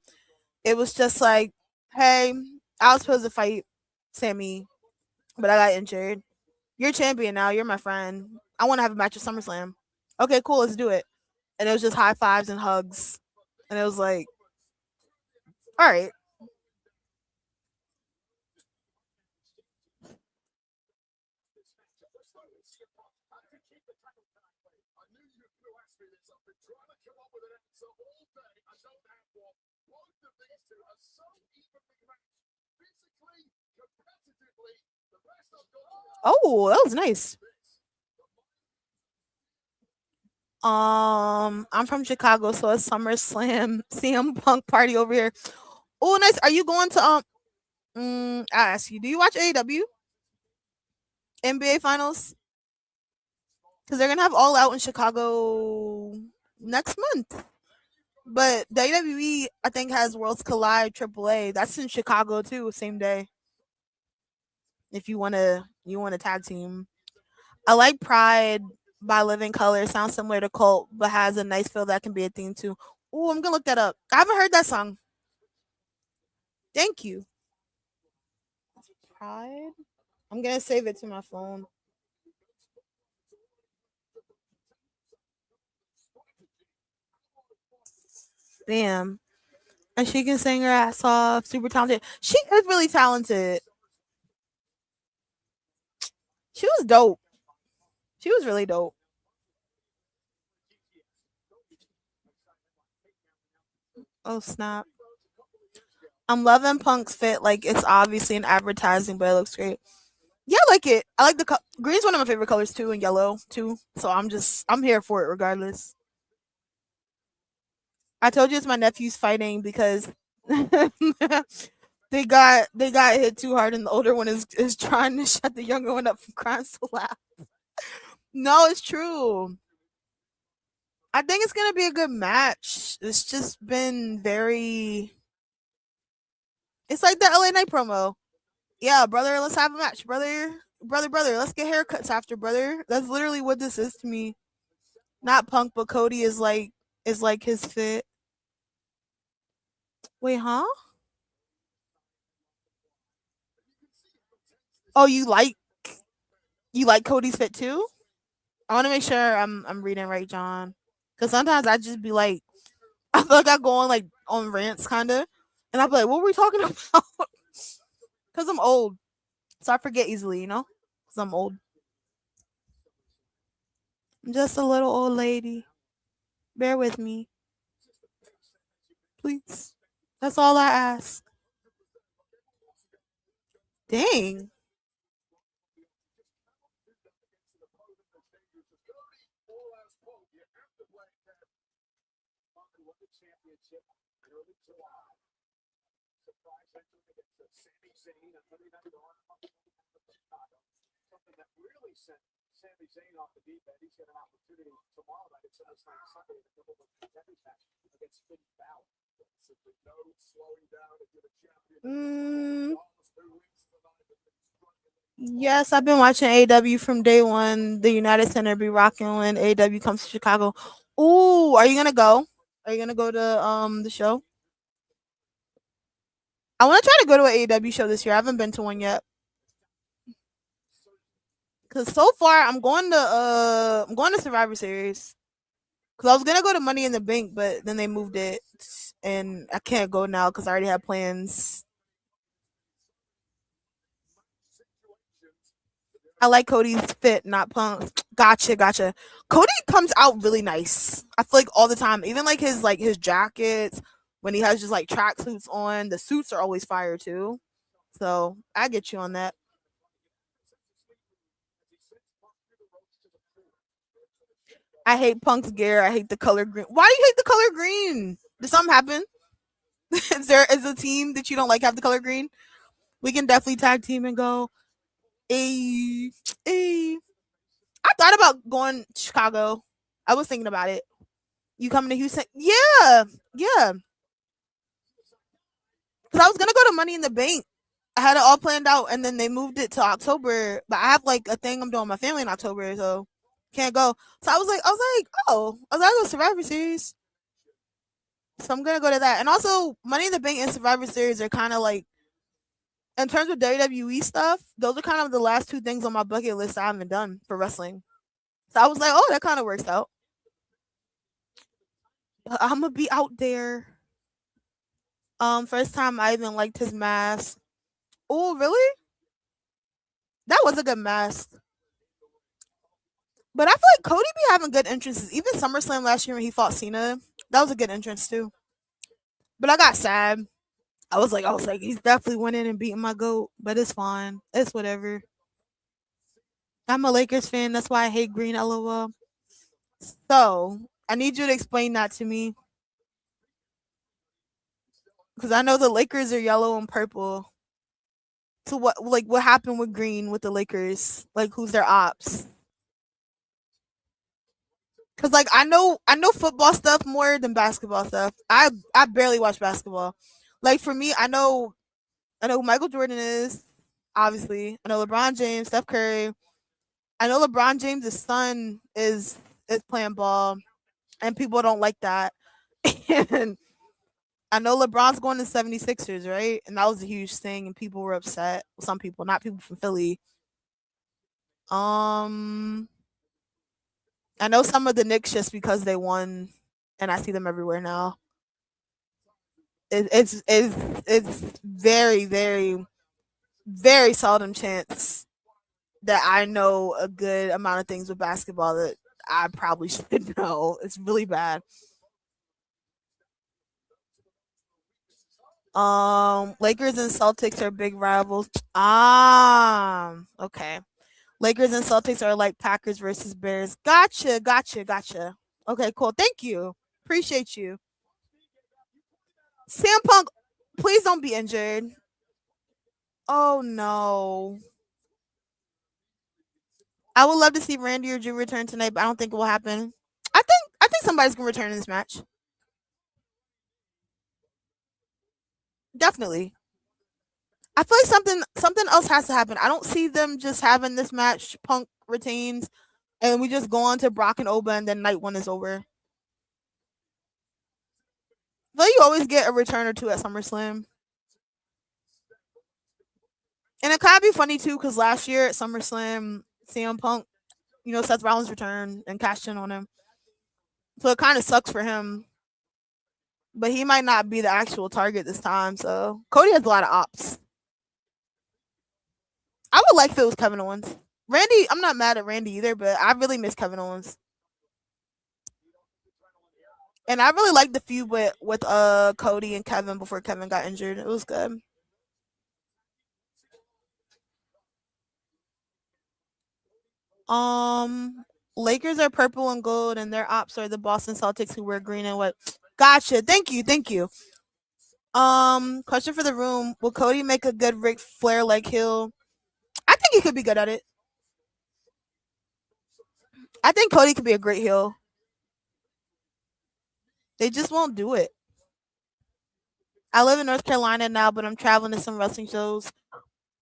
Speaker 1: It was just like, hey, I was supposed to fight Sammy, but I got injured. You're champion now. You're my friend. I want to have a match at SummerSlam. Okay, cool. Let's do it. And it was just high fives and hugs. And it was like, all right. Oh, that was nice. I'm from Chicago, so it's SummerSlam CM Punk party over here. Oh, nice. Are you going to I ask you, do you watch AEW NBA Finals? Because they're gonna have All Out in Chicago next month. But WWE, I think, has Worlds Collide AAA. That's in Chicago too, same day. If you want to tag team. I like Pride by Living Color. Sounds similar to Cult, but has a nice feel that can be a theme too. Oh, I'm gonna look that up. I haven't heard that song. Thank you. Pride. I'm gonna save it to my phone. Damn. And she can sing her ass off. Super talented. She is really talented. She was dope. She was really dope. Oh snap. I'm loving Punk's fit. Like, it's obviously an advertising, but it looks great. Yeah, I like it. I like green's one of my favorite colors too, and yellow too. So I'm here for it regardless. I told you it's my nephew's fighting because they got hit too hard, and the older one is trying to shut the younger one up from crying so loud. No, it's true. I think it's gonna be a good match. It's just been very. It's like the LA Night promo. Yeah, brother, let's have a match, brother, brother. Let's get haircuts after, brother. That's literally what this is to me. Not Punk, but Cody is like his fit. Wait, huh? Oh, you like Cody's fit too? I want to make sure I'm reading right, John. Because sometimes I just be like, I feel like I go on like on rants, kind of, and I'll be like, "What were we talking about?" Because I'm old, so I forget easily, Because I'm old. I'm just a little old lady. Bear with me, please. That's all I ask. Dang. Mm, yes, I've been watching AW from day one. The United Center be rocking when AW comes to Chicago. Ooh, are you gonna go? Are you gonna go to the show? I want to try to go to an AW show this year. I haven't been to one yet. Cause so far I'm going to Survivor Series. Cause I was gonna go to Money in the Bank, but then they moved it, and I can't go now because I already have plans. I like Cody's fit, not Punk. Gotcha, gotcha. Cody comes out really nice. I feel like all the time, even like his jackets when he has just like tracksuits on. The suits are always fire too. So I get you on that. I hate Punk's gear. I hate the color green. Why do you hate the color green? Did something happen? Is a team that you don't like have the color green? We can definitely tag team and go. A a. I thought about going to Chicago. I was thinking about it. You coming to Houston? Yeah, yeah. Because I was gonna go to Money in the Bank. I had it all planned out, and then they moved it to October. But I have like a thing I'm doing with my family in October, so can't go. So oh, I was like, go Survivor Series. So I'm gonna go to that. And also, Money in the Bank and Survivor Series are kind of like, in terms of WWE stuff, those are kind of the last two things on my bucket list I haven't done for wrestling. So I was like, oh, that kind of works out. But I'm gonna be out there. First time I even liked his mask. Oh, really? That was a good mask. But I feel like Cody be having good entrances. Even SummerSlam last year when he fought Cena, that was a good entrance too. But I got sad. I was like, he's definitely winning and beating my goat. But it's fine. It's whatever. I'm a Lakers fan. That's why I hate green. LOL. So I need you to explain that to me because I know the Lakers are yellow and purple. So what happened with green with the Lakers? Like who's their ops? Cause like I know football stuff more than basketball stuff. I barely watch basketball. Like for me, I know who Michael Jordan is. Obviously, I know LeBron James, Steph Curry. I know LeBron James' son is playing ball, and people don't like that. And I know LeBron's going to 76ers, right? And that was a huge thing, and people were upset. Some people, not people from Philly. Um, I know some of the Knicks just because they won, and I see them everywhere now. It's very very seldom chance that I know a good amount of things with basketball that I probably should know. It's really bad. Lakers and Celtics are big rivals. Okay. Lakers and Celtics are like Packers versus Bears. Gotcha, gotcha, gotcha. Okay, cool. Thank you. Appreciate you. Sam Punk, please don't be injured. Oh no. I would love to see Randy or Drew return tonight, but I don't think it will happen. I think somebody's gonna return in this match. Definitely. I feel like something else has to happen. I don't see them just having this match. Punk retains, and we just go on to Brock and Oba, and then night one is over. I feel like you always get a return or two at SummerSlam, and it kind of be funny too because last year at SummerSlam, CM Punk, Seth Rollins returned and cashed in on him, so it kind of sucks for him. But he might not be the actual target this time. So Cody has a lot of ops. I would like if it was Kevin Owens. Randy, I'm not mad at Randy either, but I really miss Kevin Owens. And I really liked the feud with Cody and Kevin before Kevin got injured. It was good. Um Lakers are purple and gold and their ops are the Boston Celtics who wear green and white. Gotcha. Thank you. Thank you. Question for the room: will Cody make a good Ric Flair like heel? I think he could be good at it. I think Cody could be a great heel. They just won't do it. I live in North Carolina now, but I'm traveling to some wrestling shows.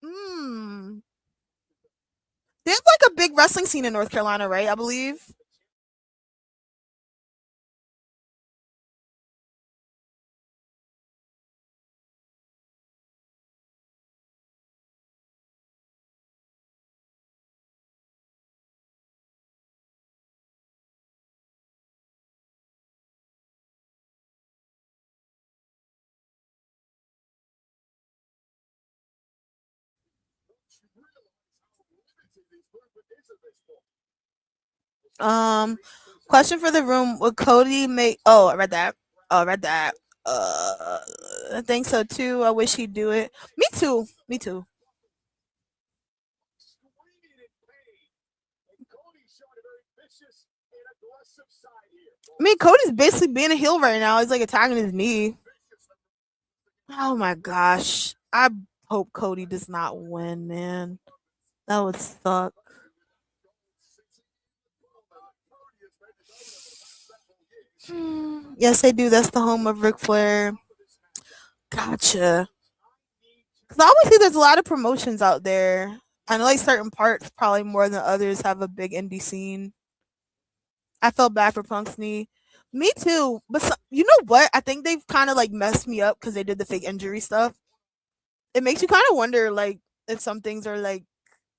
Speaker 1: Hmm. There's like a big wrestling scene in North Carolina, right? I believe. Um, question for the room: would Cody make? Oh, I read that. Oh, I read that. I think so too. I wish he'd do it. Me too. Me too. I mean, Cody's basically being a heel right now. He's like attacking his knee. Oh my gosh. I hope Cody does not win, man. That would suck. Yes, they do. That's the home of Ric Flair. Gotcha. Because I always see there's a lot of promotions out there. I know like certain parts, probably more than others, have a big indie scene. I felt bad for Punk's knee. Me too. But you know what? I think they've kind of like messed me up because they did the fake injury stuff. It makes you kind of wonder like if some things are like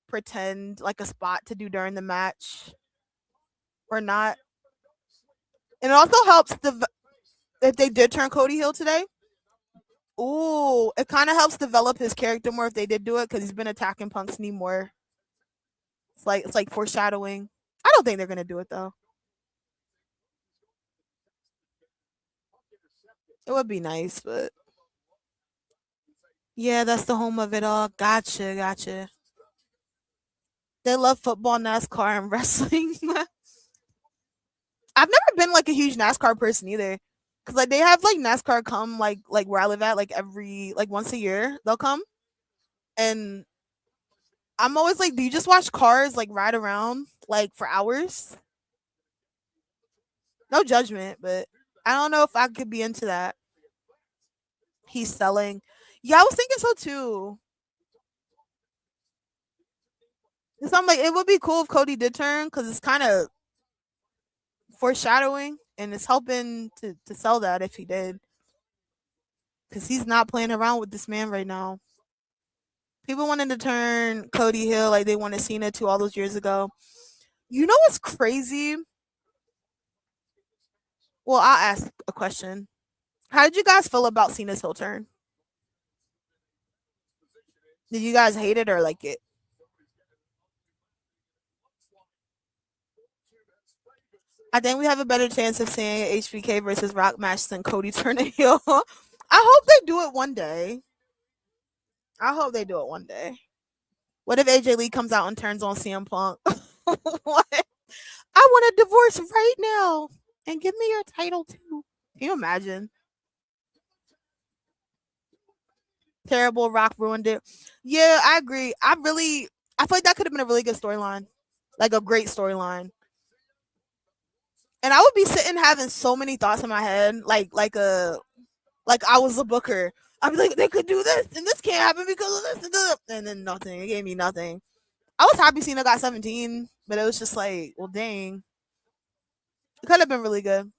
Speaker 1: pretend like a spot to do during the match or not. And it also helps if they did turn Cody heel today. Ooh, it kind of helps develop his character more if they did do it because he's been attacking Punk's knee more. It's like foreshadowing. I don't think they're gonna do it though. It would be nice, but yeah, that's the home of it all. Gotcha, gotcha. They love football, NASCAR, and wrestling. I've never been like a huge NASCAR person either. Cause like they have like NASCAR come like where I live at like every like once a year they'll come and I'm always like, do you just watch cars like ride around like for hours? No judgment, but I don't know if I could be into that. He's selling. Yeah, I was thinking so too. Cause I'm like, it would be cool if Cody did turn because it's kind of foreshadowing and it's helping to sell that if he did. Cause he's not playing around with this man right now. People wanted to turn Cody Hill like they wanted Cena to all those years ago. You know what's crazy? Well, I'll ask a question. How did you guys feel about Cena's heel turn? Did you guys hate it or like it? I think we have a better chance of seeing an HBK versus Rock match than Cody turning heel. I hope they do it one day. I hope they do it one day. What if AJ Lee comes out and turns on CM Punk? What? I want a divorce right now and give me your title too. Can you imagine? Terrible. Rock ruined it. Yeah, I agree. I feel like that could have been a really good storyline, like a great storyline. And I would be sitting having so many thoughts in my head, like I was a booker. I'd be like, they could do this, and this can't happen because of this, and then nothing. It gave me nothing. I was happy Cena got 17, but it was just like, well, dang, it could have been really good.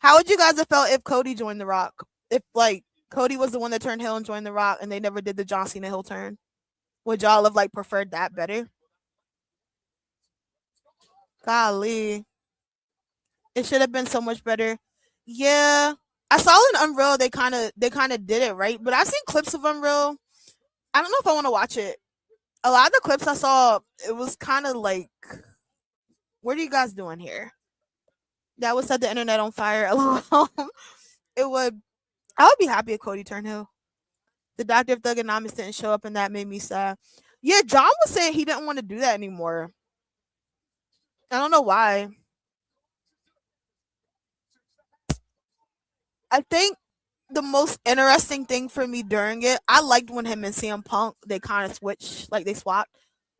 Speaker 1: How would you guys have felt if Cody joined The Rock? If like Cody was the one that turned heel and joined The Rock, and they never did the John Cena heel turn? Would y'all have like preferred that better? Golly, it should have been so much better. Yeah, I saw in Unreal they kind of did it right, but I've seen clips of Unreal. I don't know if I want to watch it. A lot of the clips I saw, it was kind of like, what are you guys doing here? That would set the internet on fire. LOL. It would. I would be happy if Cody turned heel. The Doctor of Thugonomics didn't show up, and that made me sad. Yeah, John was saying he didn't want to do that anymore. I don't know why. I think the most interesting thing for me during it, I liked when him and CM Punk they kind of switched, like they swapped.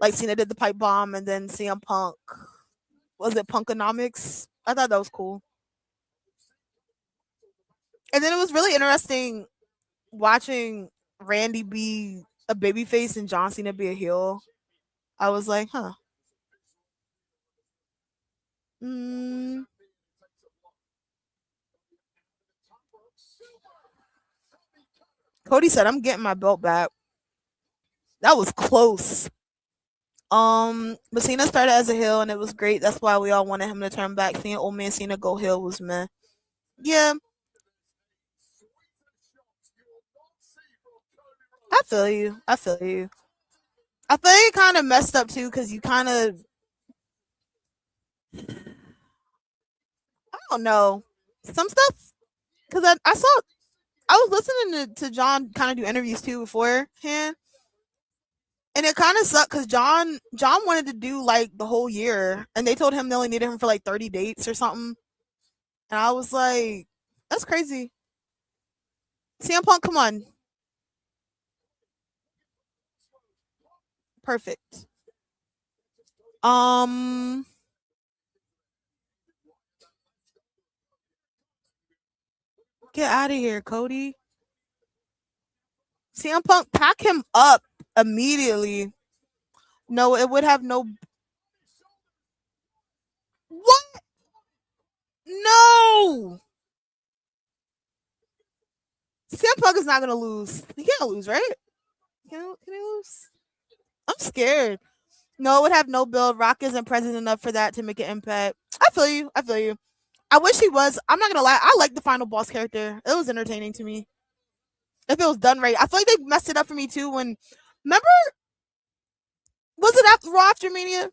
Speaker 1: Like Cena did the pipe bomb, and then CM Punk was it Punkonomics? I thought that was cool. And then it was really interesting watching Randy be a babyface and John Cena be a heel. I was like, huh. Mm, Cody said, "I'm getting my belt back." That was close. But Cena started as a heel, and it was great. That's why we all wanted him to turn back. Seeing old man Cena go heel was meh. Yeah, I feel you. I feel you. I feel you kind of messed up too because you kind of, I don't know, some stuff. Because I saw, I was listening to John kind of do interviews too beforehand, and it kind of sucked because John wanted to do like the whole year, and they told him they only needed him for like 30 dates or something, and I was like, that's crazy. CM Punk, come on, perfect. Um, get out of here, Cody. CM Punk, pack him up immediately. No, it would have no. What? No. CM Punk is not gonna lose. He can't lose, right? Can he lose? I'm scared. No, it would have no build. Rock isn't present enough for that to make an impact. I feel you. I feel you. I wish he was. I'm not gonna lie. I like the final boss character. It was entertaining to me. If it was done right, I feel like they messed it up for me too. When remember, was it after Raw after Mania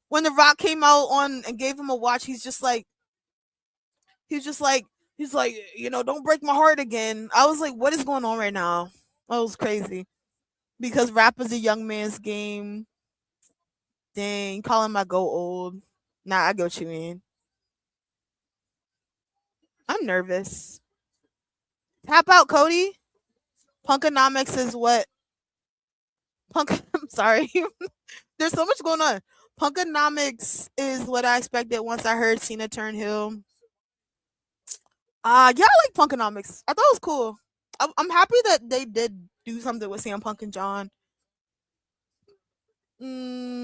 Speaker 1: when the Rock came out on and gave him a watch? He's just like he's like don't break my heart again. I was like, what is going on right now? That was crazy because rap is a young man's game. Dang, calling my go old. Nah, I get what you mean. I'm nervous. Tap out, Cody. Punkonomics is what punk. I'm sorry. There's so much going on. Punkonomics is what I expected once I heard Cena turn heel. Yeah, I like Punkonomics. I thought it was cool. I'm happy that they did do something with CM Punk and John.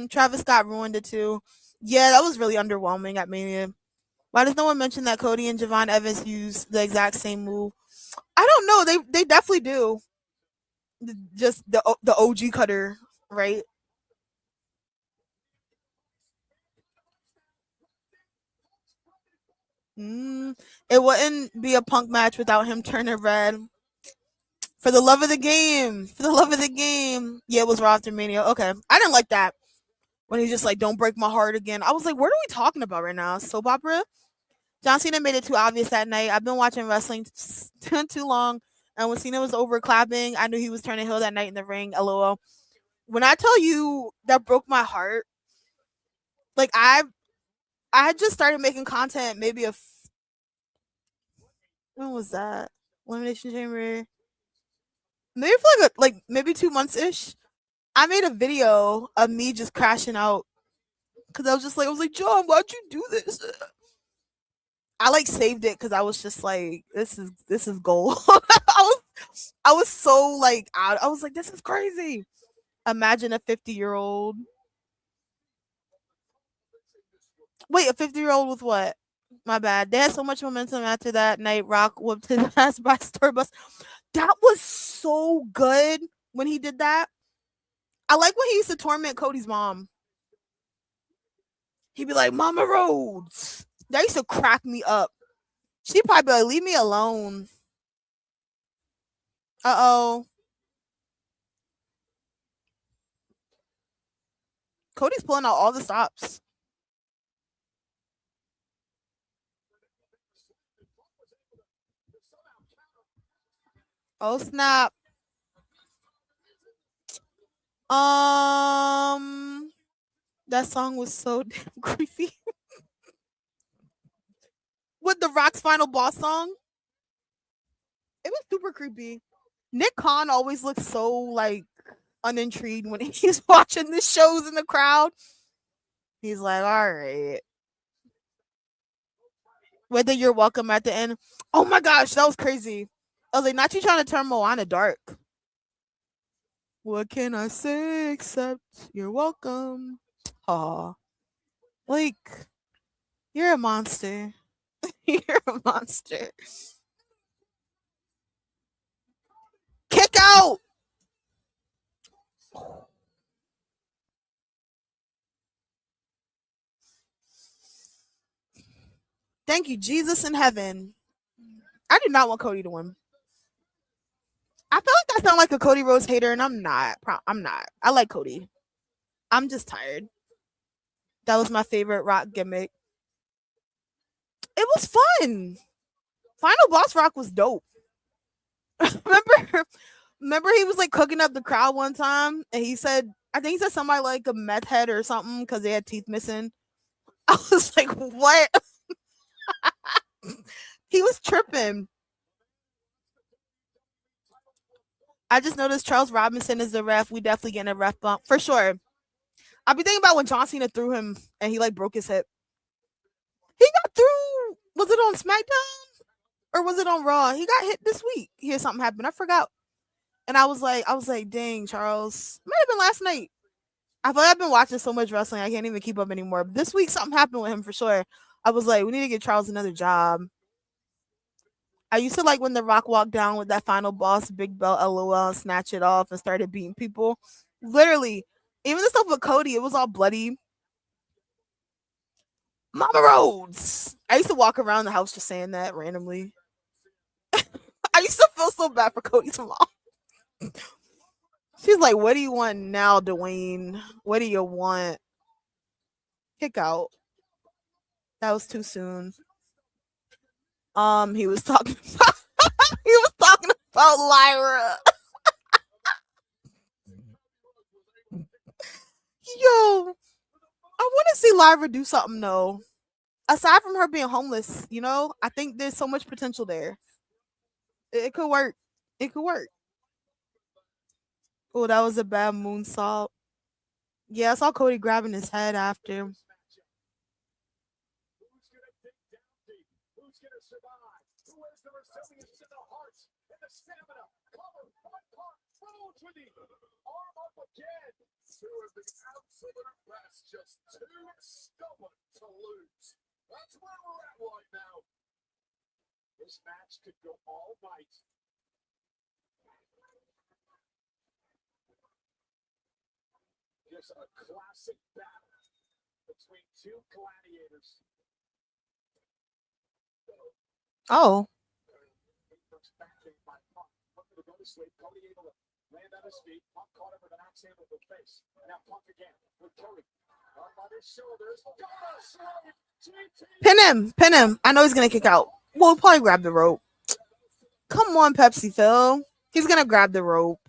Speaker 1: Travis Scott ruined it too. Yeah, that was really underwhelming at Mania. Why does no one mention that Cody and Javon Evans use the exact same move? I don't know. They definitely do. Just the OG cutter, right? It wouldn't be a Punk match without him turning red. For the love of the game. For the love of the game. Yeah, it was Raw after Mania. Okay. I didn't like that. When he's just like, don't break my heart again. I was like, what are we talking about right now? Soap opera? John Cena made it too obvious that night. I've been watching wrestling too long. And when Cena was over clapping, I knew he was turning heel that night in the ring. LOL. When I tell you that broke my heart, like I had just started making content maybe when was that? Elimination Chamber. Maybe for like maybe 2 months ish. I made a video of me just crashing out because I was like, John, why'd you do this? I like saved it because I was just like, this is gold. I was so like out. I was like, this is crazy. Imagine a 50-year-old. Wait, a 50-year-old with what? My bad. They had so much momentum after that night. Rock whooped his ass by Star Bus. That was so good when he did that. I like when he used to torment Cody's mom. He'd be like, Mama Rhodes. That used to crack me up. She'd probably be like, leave me alone. Uh-oh. Cody's pulling out all the stops. Oh snap. That song was so damn creepy. with the Rock's final boss song. It was super creepy. Nick Khan always looks so like unintrigued when he's watching the shows in the crowd. He's like, all right. Whether you're welcome at the end. Oh my gosh, that was crazy. I was like, not you trying to turn Moana dark. What can I say except you're welcome? Aw. Like, you're a monster. You're a monster. Kick out! Thank you, Jesus in heaven. I do not want Cody to win. I feel like I sound like a Cody Rhodes hater, and I'm not. I'm not. I like Cody. I'm just tired. That was my favorite Rock gimmick. It was fun. Final Boss Rock was dope. remember, remember he was like cooking up the crowd one time, and he said, I think he said somebody like a meth head or something because they had teeth missing. I was like, what? He was tripping. I just noticed Charles Robinson is the ref. We definitely getting a ref bump for sure. I'll be thinking about when John Cena threw him and he like broke his hip. He got through. Was it on SmackDown or was it on Raw? He got hit this week. He had something happen. I forgot. And I was like, dang, Charles. Might have been last night. I feel like I've been watching so much wrestling, I can't even keep up anymore. But this week, something happened with him for sure. I was like, we need to get Charles another job. I used to like when The Rock walked down with that final boss, big belt, LOL, and snatch it off and started beating people. Literally, even the stuff with Cody, it was all bloody. Mama Rhodes. I used to walk around the house just saying that randomly. I used to feel so bad for Cody's mom. She's like, what do you want now, Dwayne? What do you want? Kick out. That was too soon. He was talking about he was talking about Lyra. Yo, I want to see Lyra do something though. Aside from her being homeless, I think there's so much potential there. It could work. It could work. Oh, that was a bad moonsault. Yeah, I saw Cody grabbing his head after.
Speaker 3: This match could go all night. Just a classic battle between two gladiators.
Speaker 1: Oh.
Speaker 3: Cody able to land on his feet. Punk caught him with an axe handle to the face. Now Punk again with Cody. Up on his shoulders.
Speaker 1: Pin him. Pin him. I know he's going to kick out. We'll probably grab the rope. Come on, Pepsi Phil. He's going to grab the rope.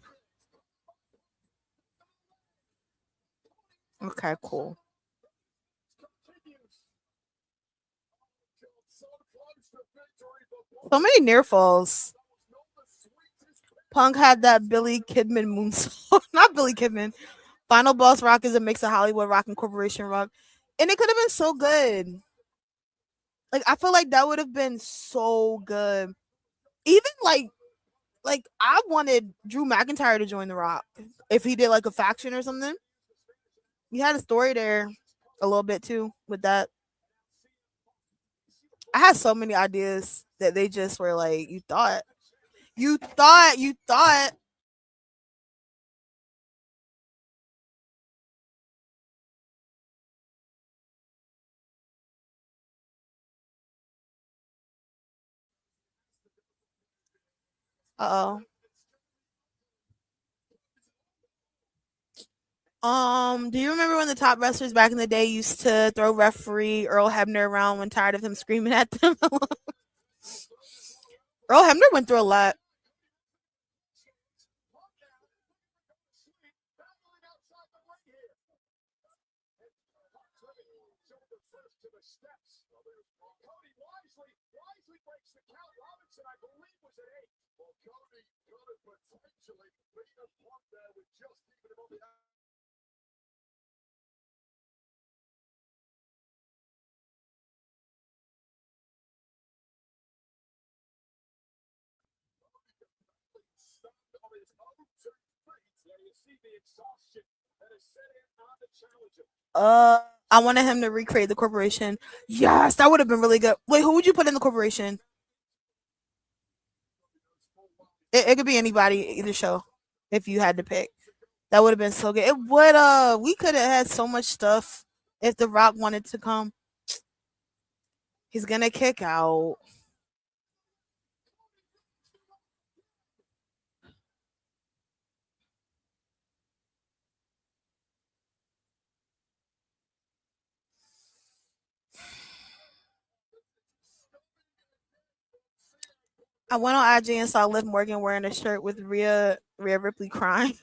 Speaker 1: Okay, cool. So many near falls. Punk had that Billy Kidman moonsault. Not Billy Kidman. Final Boss Rock is a mix of Hollywood Rock and Corporation Rock. And it could have been so good. Like, I feel like that would have been so good. Even like I wanted Drew McIntyre to join The Rock if he did like a faction or something. He had a story there a little bit too with that. I had so many ideas that they just were like, you thought. Uh oh. Do you remember when the top wrestlers back in the day used to throw referee Earl Hebner around when tired of him screaming at them? Earl Hebner went through a lot.
Speaker 3: Well, Cody could have potentially beaten Punk there with just keeping him on the stand on his own 2 feet. Yeah, you see the exhaustion that is set in on the challenger.
Speaker 1: I wanted him to recreate the corporation. Yes, that would have been really good. Wait, who would you put in the corporation? It could be anybody, either show, if you had to pick. That would have been so good. It would we could have had so much stuff if The Rock wanted to come. He's gonna kick out. I went on IG and saw Liv Morgan wearing a shirt with Rhea Ripley crying.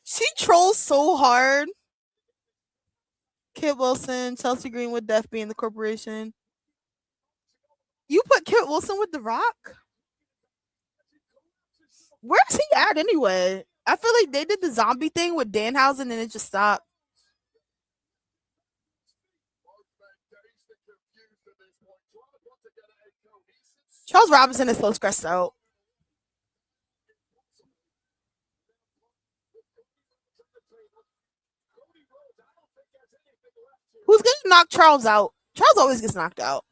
Speaker 1: She trolls so hard. Kit Wilson, Chelsea Green with Death being the corporation. You put Kit Wilson with The Rock? Where's he at anyway? I feel like they did the zombie thing with Danhausen and it just stopped. Charles Robinson is so stressed out. Who's gonna knock Charles out? Charles always gets knocked out.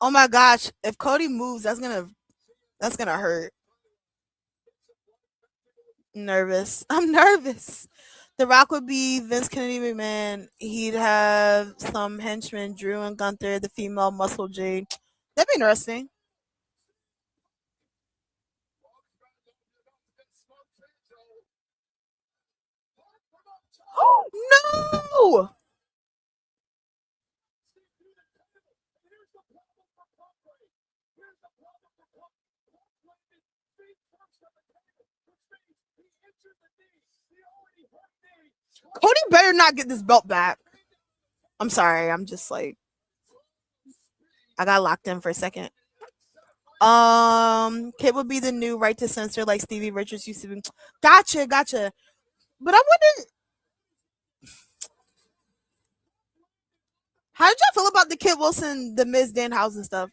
Speaker 1: Oh my gosh! If Cody moves, that's gonna hurt. Nervous. I'm nervous. The Rock would be Vince Kennedy McMahon. He'd have some henchmen, Drew and Gunther, the female muscle Jayne. That'd be interesting. No! Cody better not get this belt back. I'm sorry. I'm just like, I got locked in for a second. Kit would be the new right to censor like Stevie Richards used to be. Gotcha. But I wonder, how did y'all feel about the Kit Wilson, the Miz Danhausen stuff?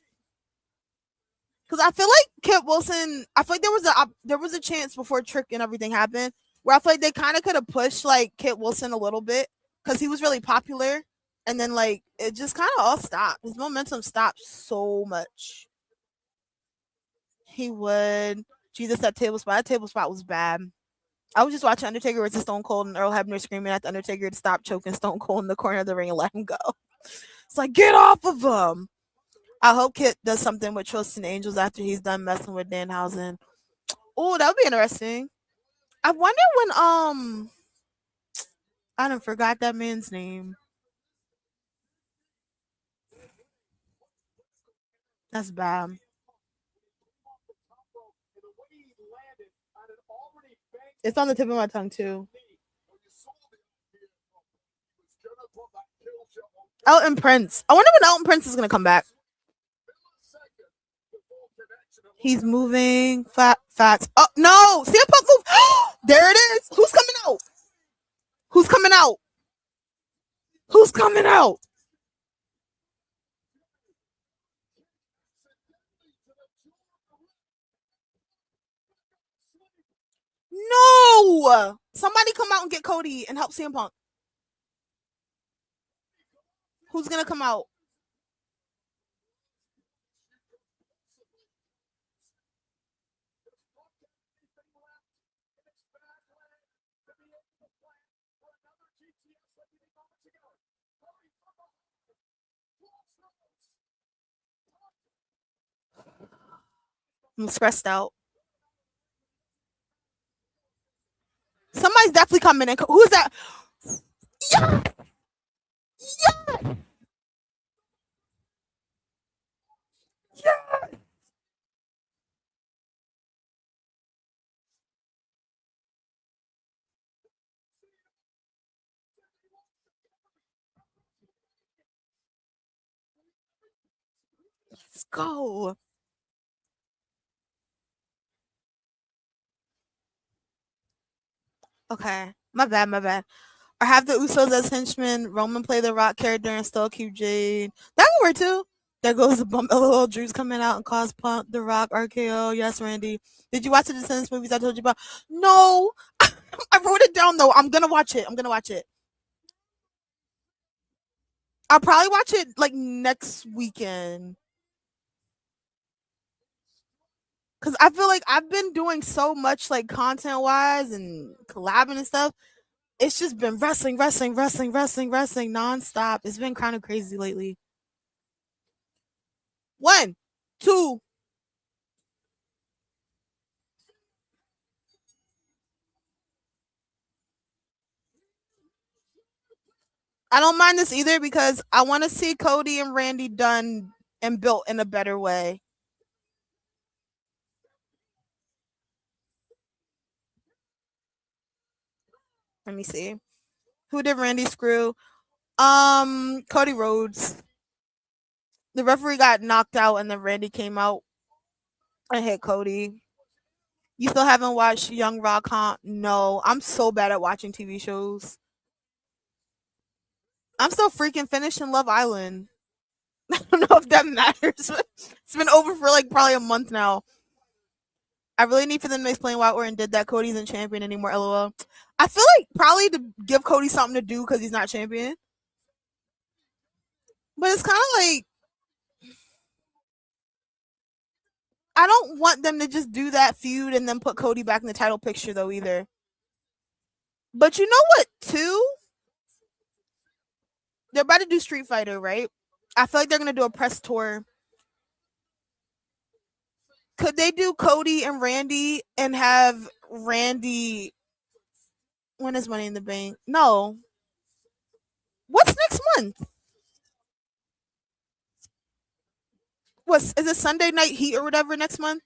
Speaker 1: Because I feel like Kit Wilson, I feel like there was a chance before Trick and everything happened where I feel like they kind of could have pushed like Kit Wilson a little bit because he was really popular, and then like it just kind of all stopped. His momentum stopped so much. He would. Jesus, that table spot. That table spot was bad. I was just watching Undertaker versus Stone Cold and Earl Hebner screaming at the Undertaker to stop choking Stone Cold in the corner of the ring and let him go. It's like, get off of him. I hope Kit does something with Trusting Angels after he's done messing with Danhausen. Oh, that would be interesting. I wonder when I done forgot that man's name. That's bad. It's on the tip of my tongue too. Elton Prince. I wonder when Elton Prince is gonna come back. He's moving. Facts. Oh no! See a pump move. There it is. Who's coming out? Who's coming out? Who's coming out? No! Somebody come out and get Cody and help CM Punk. Who's gonna come out? I'm stressed out. Somebody's definitely coming in. Who's that? Yeah! Yeah! Yeah! Let's go. Okay. My bad. Or have the Usos as henchmen, Roman play the Rock character and still keep Jade. That can work too. There goes the bump. LOL, Drew's coming out and cause Punk, The Rock, RKO. Yes, Randy. Did you watch the Descendants movies I told you about? No. I wrote it down though. I'm gonna watch it. I'll probably watch it like next weekend. Cause I feel like I've been doing so much like content wise and collabing and stuff. It's just been wrestling nonstop. It's been kind of crazy lately. 1, 2. I don't mind this either because I want to see Cody and Randy done and built in a better way. Let me see. Who did Randy screw? Cody Rhodes. The referee got knocked out and then Randy came out and hit Cody. You still haven't watched Young Rock, huh? No, I'm so bad at watching TV shows. I'm still freaking finishing Love Island. I don't know if that matters. It's been over for like probably a month now. I really need for them to explain why Orton did that. Cody isn't champion anymore. LOL. I feel like probably to give Cody something to do because he's not champion. But it's kind of like I don't want them to just do that feud and then put Cody back in the title picture though either. But you know what, too? They're about to do Street Fighter, right? I feel like they're gonna do a press tour. Could they do Cody and Randy and have Randy? When is Money in the Bank? No. What's next month? Is it Sunday Night Heat or whatever next month?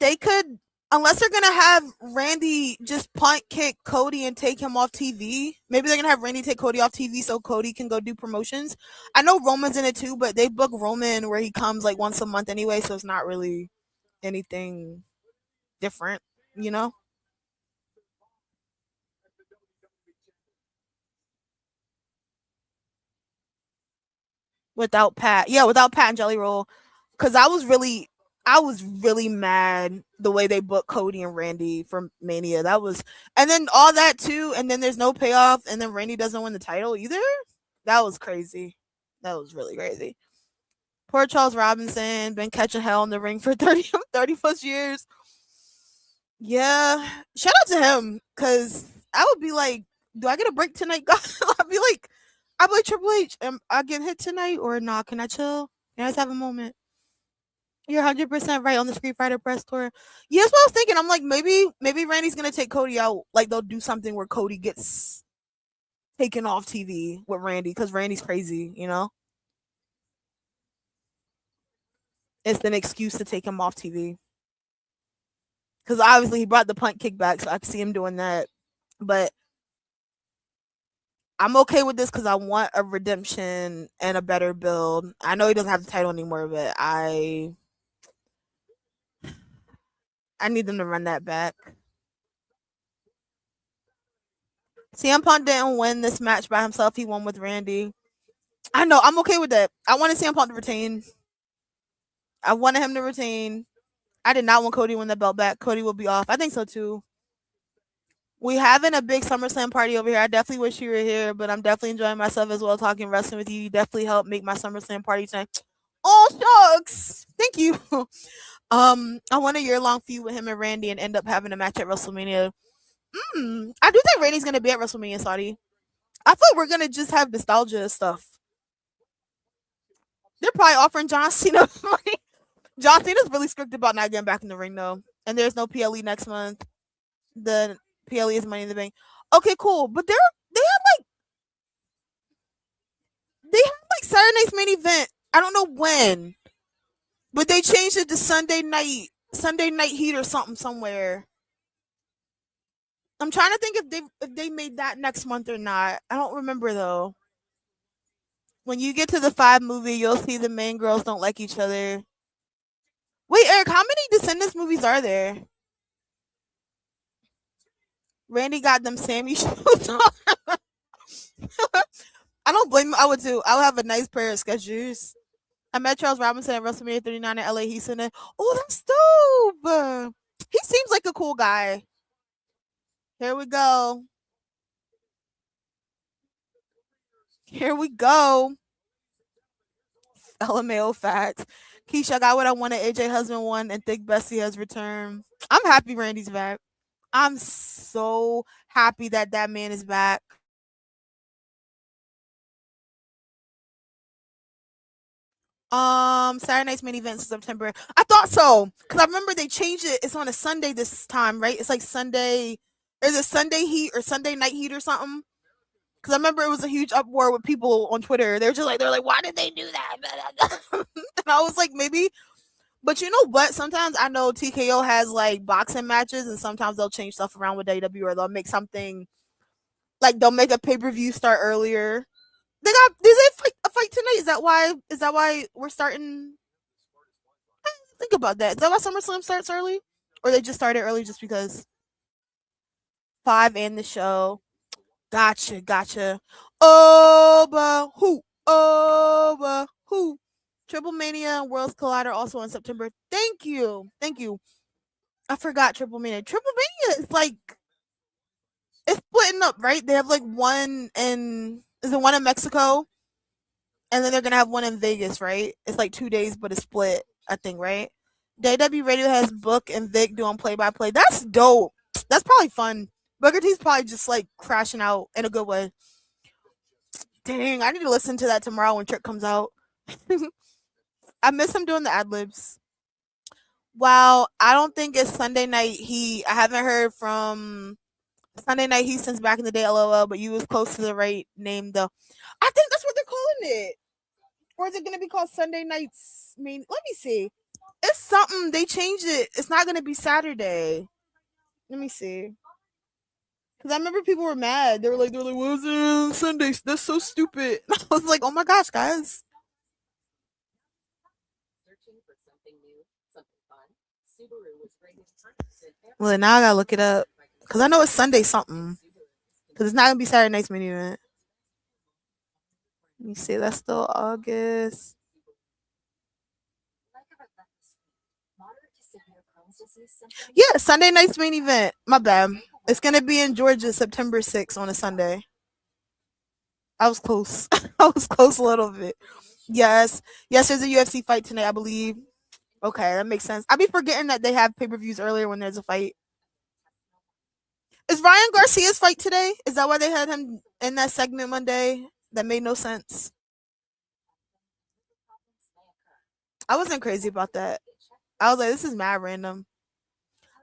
Speaker 1: They could, unless they're gonna have Randy just punt kick Cody and take him off TV. Maybe they're gonna have Randy take Cody off TV so Cody can go do promotions. I know Roman's in it too, but they book Roman where he comes like once a month anyway, so it's not really anything different, you know? Without Pat. Yeah, without Pat and Jelly Roll. Cause I was really mad the way they booked Cody and Randy for Mania. That was and then all that too, and then there's no payoff, and then Randy doesn't win the title either. That was crazy. That was really crazy. Poor Charles Robinson, been catching hell in the ring for 30 plus years. Yeah. Shout out to him. Cause I would be like, do I get a break tonight, guys? I'd be like, Triple H, am I getting hit tonight or not? Can I chill? Can I just have a moment? You're 100% right on the Street Fighter press tour. Yeah, that's what I was thinking. I'm like, maybe Randy's gonna take Cody out. Like they'll do something where Cody gets taken off TV with Randy because Randy's crazy. You know, it's an excuse to take him off TV because obviously he brought the punt kickback, so I can see him doing that. But I'm okay with this because I want a redemption and a better build. I know he doesn't have the title anymore, but I need them to run that back. CM Punk didn't win this match by himself. He won with Randy. I know. I'm okay with that. I wanted CM Punk to retain. I wanted him to retain. I did not want Cody to win the belt back. Cody will be off. I think so too. We having a big SummerSlam party over here. I definitely wish you were here, but I'm definitely enjoying myself as well talking wrestling with you. You definitely helped make my SummerSlam party tonight. Oh shucks. Thank you. I want a year-long feud with him and Randy and end up having a match at WrestleMania. I do think Randy's gonna be at WrestleMania, Saudi. I feel like we're gonna just have nostalgia stuff. They're probably offering John Cena money. John Cena's really strict about not getting back in the ring though. And there's no PLE next month. The PLE is Money in the Bank. Okay, cool. But they had like Saturday night's main event. I don't know when. But they changed it to Sunday night heat or something somewhere. I'm trying to think if they made that next month or not. I don't remember though. When you get to the 5 movie, you'll see the main girls don't like each other. Wait, Eric, how many Descendants movies are there? Randy got them Sammy shoes on. I don't blame him. I would too. I would have a nice pair of Skechers. I met Charles Robinson at WrestleMania 39 in LA. He said, "Oh, that's dope." He seems like a cool guy. Here we go. Here we go. LMAO facts. Keisha, I got what I wanted. AJ husband won, and Thick Bessie has returned. I'm happy Randy's back. I'm so happy that that man is back. Saturday night's main event in September. I thought so because I remember they changed it. It's on a Sunday this time, right? It's like Sunday. Is it Sunday Heat or Sunday Night Heat or something? Because I remember it was a huge uproar with people on Twitter. They're like, why did they do that? And I was like, maybe. But you know what? Sometimes I know TKO has like boxing matches, and sometimes they'll change stuff around with AW, or they'll make something like they'll make a pay per view start earlier. Did they fight a fight tonight? Is that why we're starting? Think about that. Is that why SummerSlam starts early, or they just started early just because 5 and the show? Gotcha. Oba who? Triple Mania and Worlds Collider also in September. Thank you. I forgot Triple Mania. Triple Mania is like it's splitting up, right? They have like one in is it one in Mexico? And then they're gonna have one in Vegas, right? It's like 2 days, but it's split, I think, right? JW Radio has Book and Vic doing play by play. That's dope. That's probably fun. Booker T's probably just like crashing out in a good way. Dang, I need to listen to that tomorrow when Trick comes out. I miss him doing the ad libs. Wow, I don't think it's Sunday night. I haven't heard from Sunday Night Heat since back in the day. LOL, but you was close to the right name though. I think that's what they're calling it. Or is it going to be called Sunday Nights? Let me see. It's something. They changed it. It's not going to be Saturday. Let me see. Because I remember people were mad. They were like, what is it on Sunday? That's so stupid. I was like, oh my gosh, guys. Well, now I got to look it up. Because I know it's Sunday something. Because it's not going to be Saturday night's main event. Let me see. That's still August. Yeah, Sunday night's main event. My bad. It's gonna be in Georgia, September 6th on a Sunday. I was close. I was close a little bit. Yes, there's a UFC fight tonight, I believe. Okay, that makes sense. I be forgetting that they have pay per views earlier when there's a fight. Is Ryan Garcia's fight today? Is that why they had him in that segment Monday? That made no sense. I wasn't crazy about that. I was like, this is mad random.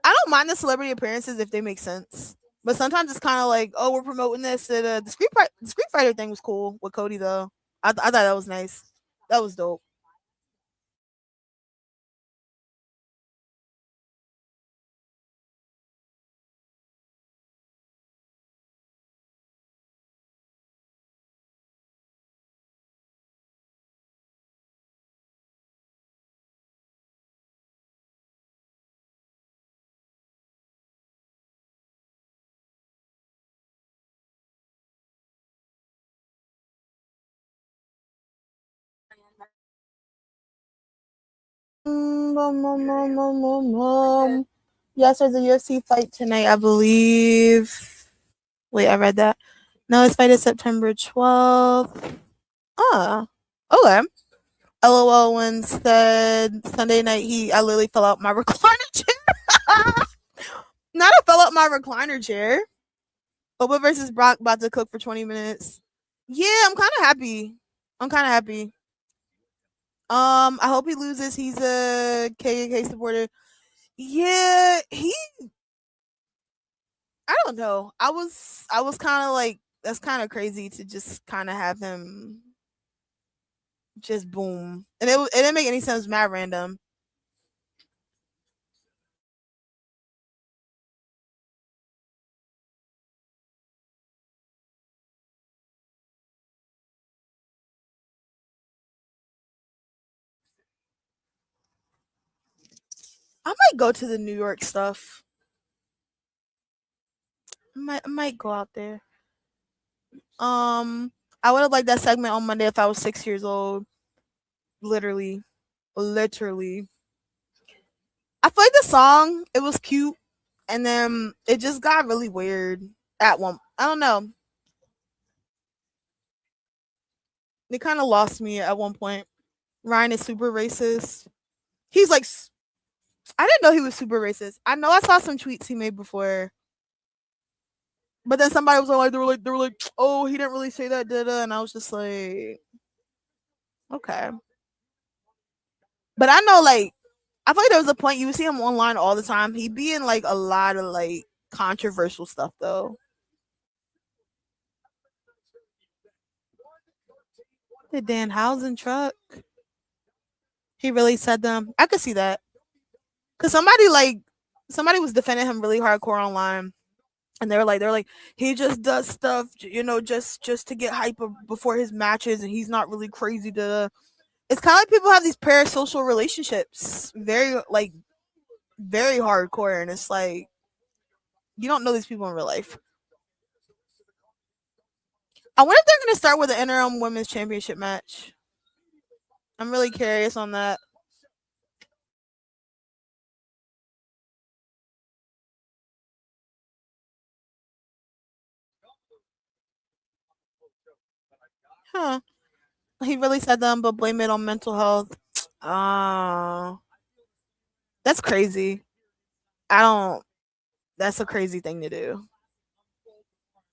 Speaker 1: I don't mind the celebrity appearances if they make sense. But sometimes it's kind of like, oh, we're promoting this. The Street Fighter thing was cool with Cody, though. I thought that was nice. That was dope. Yes, there's a UFC fight tonight, I believe. Wait, I read that. No, his fight is September 12th. Ah, okay. LOL when said Sunday night I literally fell out my recliner chair. Not I fell out my recliner chair. Oba versus Brock about to cook for 20 minutes. Yeah, I'm kind of happy. I hope he loses. He's a KKK supporter. Yeah, I don't know. I was kind of like that's kind of crazy to just kind of have him just boom, and it didn't make any sense. Mad random. I might go to the New York stuff. I might go out there. I would have liked that segment on Monday if I was 6 years old. Literally. Literally. I feel like the song, it was cute, and then it just got really weird at one. I don't know. They kind of lost me at one point. Ryan is super racist. He's like, I didn't know he was super racist. I know I saw some tweets he made before, but then somebody was like, they were like, oh, he didn't really say that, and I was just like, okay. But I know, like, I feel like there was a point you would see him online all the time. He'd be in like a lot of like controversial stuff though. The Danhausen truck. He really said them. I could see that. Cause somebody was defending him really hardcore online. And they're like, he just does stuff, just to get hype before his matches, and he's not really crazy. It's kind of like people have these parasocial relationships, very hardcore, and it's like you don't know these people in real life. I wonder if they're gonna start with an interim women's championship match. I'm really curious on that. Huh. He really said them, but blame it on mental health. Oh, that's crazy. I don't. That's a crazy thing to do.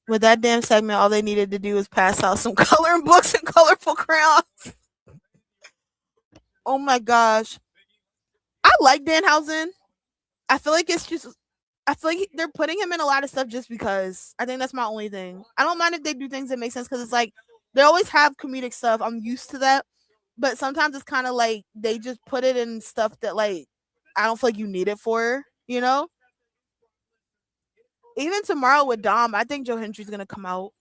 Speaker 1: With that damn segment, all they needed to do was pass out some coloring books and colorful crayons. Oh my gosh. I like Danhausen. I feel like it's just I feel like they're putting him in a lot of stuff just because. I think that's my only thing. I don't mind if they do things that make sense because it's like they always have comedic stuff. I'm used to that. But sometimes it's kind of like they just put it in stuff that like I don't feel like you need it for, you know? Even tomorrow with Dom, I think Joe Hendry's gonna come out.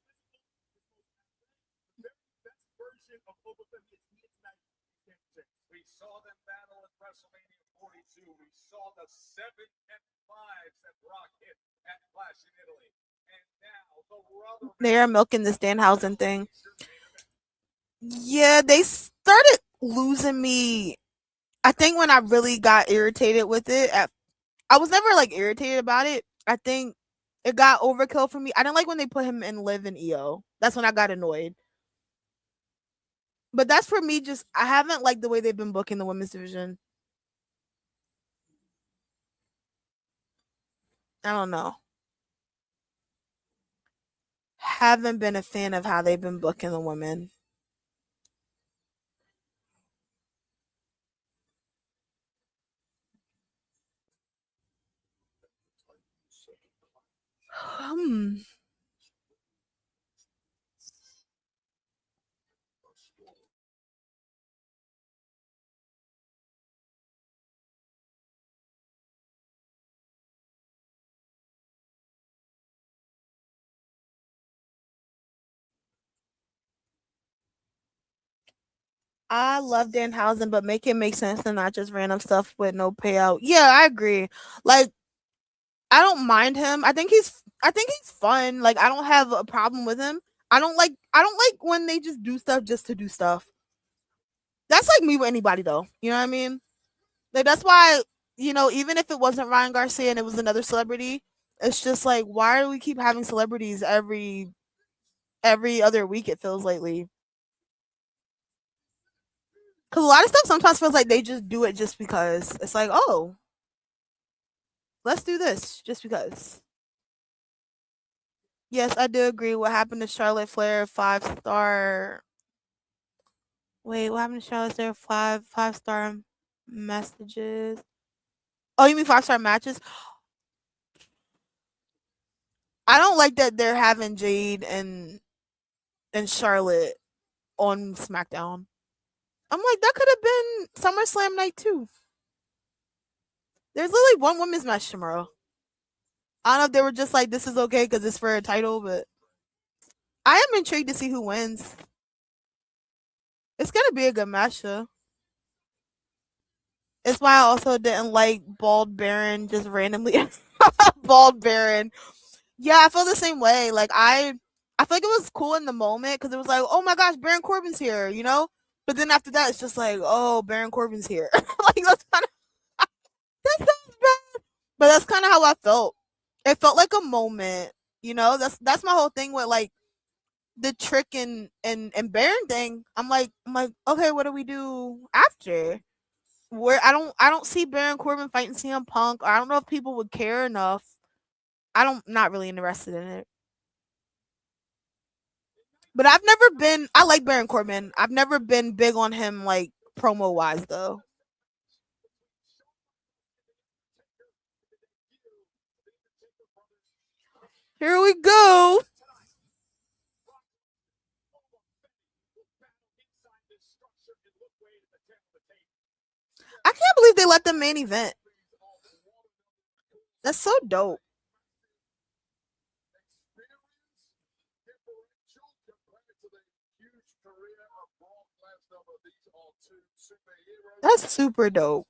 Speaker 3: We saw them battle at WrestleMania 42. We saw the 7 and 5s that Brock hit at Clash in Italy. And now the brother.
Speaker 1: They are milking this Danhausen thing. Yeah, they started losing me. I think when I really got irritated with it, I was never like irritated about it. I think it got overkill for me. I didn't like when they put him in Liv and EO. That's when I got annoyed. But that's for me. Just I haven't liked the way they've been booking the women's division. I don't know. Haven't been a fan of how they've been booking the women. Hmm. I love Danhausen, but make it make sense and not just random stuff with no payout. Yeah, I agree. Like I don't mind him. I think he's fun. Like I don't have a problem with him. I don't like when they just to do stuff. That's like me with anybody though. You know what I mean? Like that's why, even if it wasn't Ryan Garcia and it was another celebrity, it's just like why do we keep having celebrities every other week it feels lately? Cuz a lot of stuff sometimes feels like they just do it just because. It's like, "Oh, let's do this just because." Yes, I do agree. What happened to Charlotte Flair 5-star. Wait, what happened to Charlotte Flair 5-star messages? Oh, you mean 5-star matches? I don't like that they're having Jade and Charlotte on SmackDown. I'm like, that could have been SummerSlam night too. There's literally one women's match tomorrow. I don't know if they were just like, this is okay because it's for a title, but I am intrigued to see who wins. It's gonna be a good match though. It's why I also didn't like Bald Baron just randomly. Bald Baron. Yeah, I feel the same way. Like I feel like it was cool in the moment because it was like, oh my gosh, Baron Corbin's here, you know. But then after that, it's just like, oh, Baron Corbin's here. Like that's kind of that sounds bad, but that's kind of how I felt. It felt like a moment, you know. That's my whole thing with like the trick and Baron thing. I'm like, okay, what do we do after? Where I don't see Baron Corbin fighting CM Punk, or I don't know if people would care enough. I don't not really interested in it. But I've never been. I like Baron Corbin. I've never been big on him like promo wise though. Here we go. I can't believe they let the main event. That's so dope. That's super dope.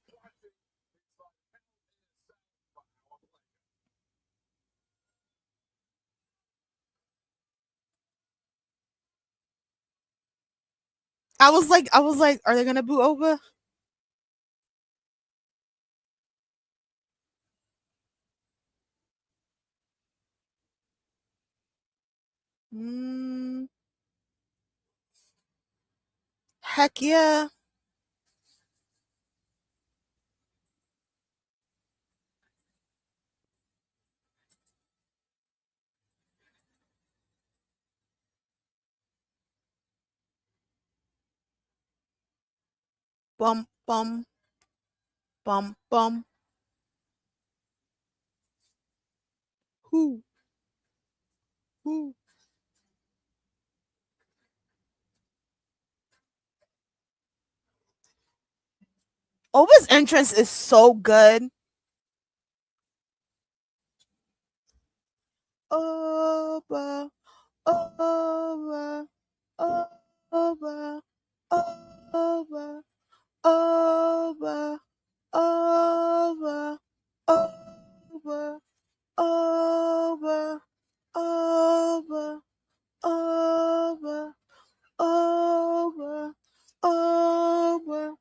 Speaker 1: I was like, are they gonna boo Oba? Mm, heck yeah. Bum bum bum bum. Who who? Oba's entrance is so good. Oba, Oba, Oba, Oba, Oba, Oba, Oba, Oba, Oba, Oba, Oba, Oba.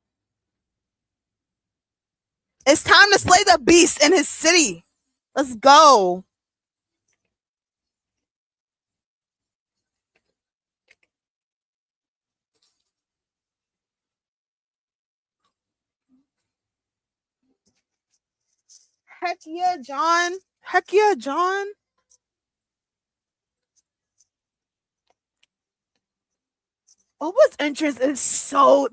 Speaker 1: It's time to slay the beast in his city. Let's go. Heck yeah, John. Heck yeah, John. Oba's entrance is so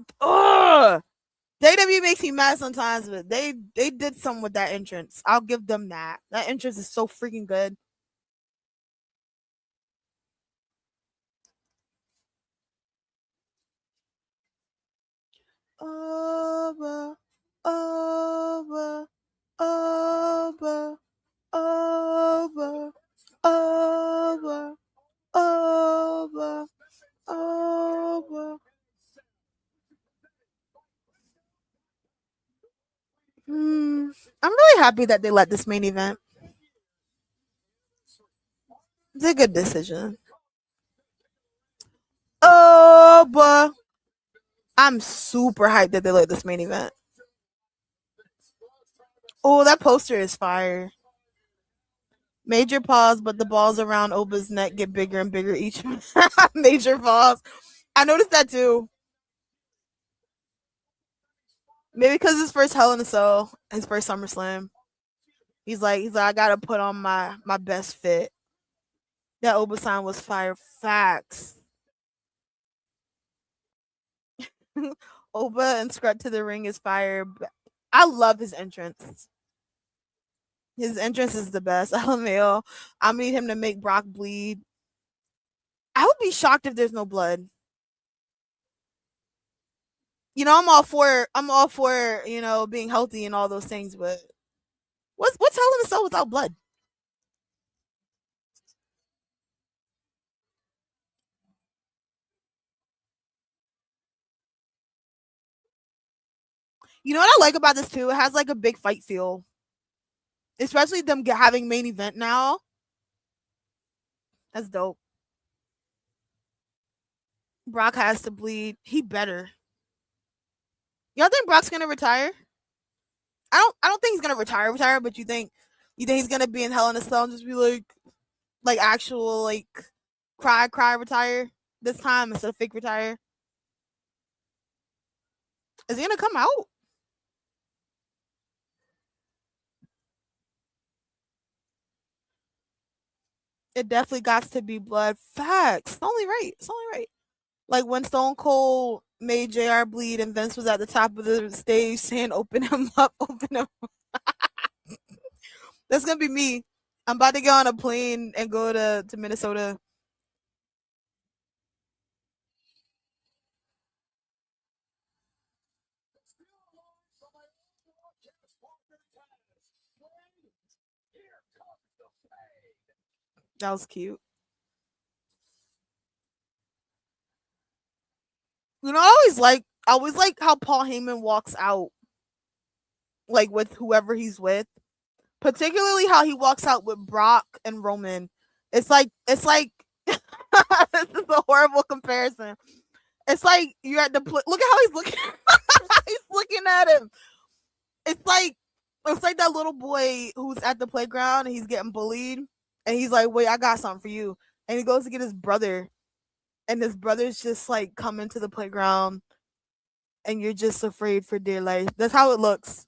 Speaker 1: WWE makes me mad sometimes, but they did something with that entrance. I'll give them that. That entrance is so freaking good. Oba, Oba, Oba, Oba, Oba, Oba, Oba. I'm really happy that they let this main event. It's a good decision. Oba. I'm super hyped that they let this main event. Oh, that poster is fire. Major pause, but the balls around Oba's neck get bigger and bigger each. Major pause. I noticed that too. Maybe because his first Hell in a Cell, his first SummerSlam. He's like, I gotta put on my best fit. That Oba sign was fire facts. Oba and Scrut to the ring is fire. I love his entrance. His entrance is the best. LMAO. I need him to make Brock bleed. I would be shocked if there's no blood. You know, I'm all for being healthy and all those things, but what's Hell in a Cell without blood? You know what I like about this too? It has like a big fight feel, especially them having main event now. That's dope. Brock has to bleed. He better. Y'all think Brock's gonna retire? I don't think he's gonna retire, but you think he's gonna be in Hell in a Cell and just be like actual like cry retire this time instead of fake retire? Is he gonna come out? It definitely got to be blood. Facts. It's only right. It's only right. Like when Stone Cold made JR bleed and Vince was at the top of the stage saying, "Open him up, open him up." That's gonna be me. I'm about to get on a plane and go to Minnesota. That was cute. You know, I always like how Paul Heyman walks out, like with whoever he's with. Particularly how he walks out with Brock and Roman. It's like this is a horrible comparison. It's like you're at the look at how he's looking. He's looking at him. It's like that little boy who's at the playground and he's getting bullied, and he's like, "Wait, I got something for you." And he goes to get his brother, and his brother's just like coming to the playground, and you're just afraid for dear life. That's how it looks.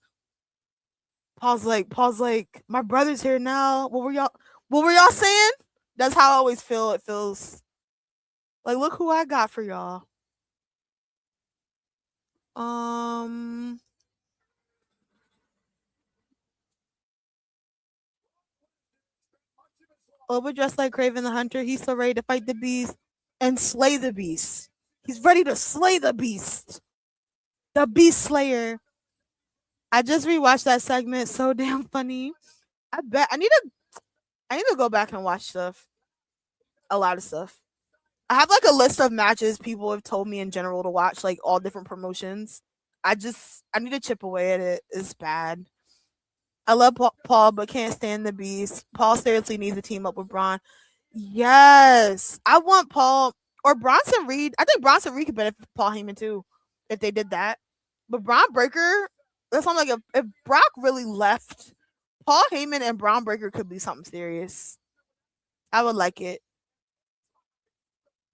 Speaker 1: Paul's like, my brother's here now. What were y'all saying? That's how I always feel. It feels like, look who I got for y'all. Um Oba dressed like Craven the Hunter. He's so ready to fight the beast and slay the beast. He's ready to slay the beast. The Beast Slayer. I just rewatched that segment. So damn funny. I bet I need to go back and watch stuff. A lot of stuff. I have like a list of matches people have told me in general to watch, like all different promotions. I need to chip away at it. It's bad. I love Paul, but can't stand the Beast. Paul seriously needs to team up with Braun. Yes, I want Paul or Bronson Reed. I think Bronson Reed could benefit Paul Heyman too if they did that. But Braun Breaker, that's something like if Brock really left, Paul Heyman and Braun Breaker could be something serious. I would like it.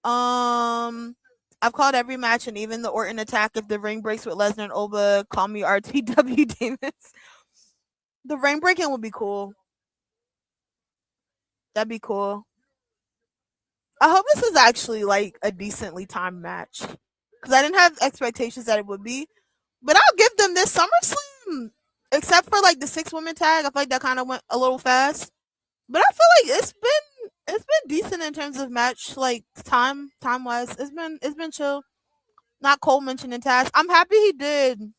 Speaker 1: I've called every match and even the Orton attack. If the ring breaks with Lesnar and Oba, call me RTW Davis. The ring breaking would be cool. That'd be cool. I hope this is actually like a decently timed match because I didn't have expectations that it would be. But I'll give them this SummerSlam, except for like the 6 women tag. I feel like that kind of went a little fast. But I feel like it's been decent in terms of match like time wise. It's been chill. Not Cole mentioning Taz. I'm happy he did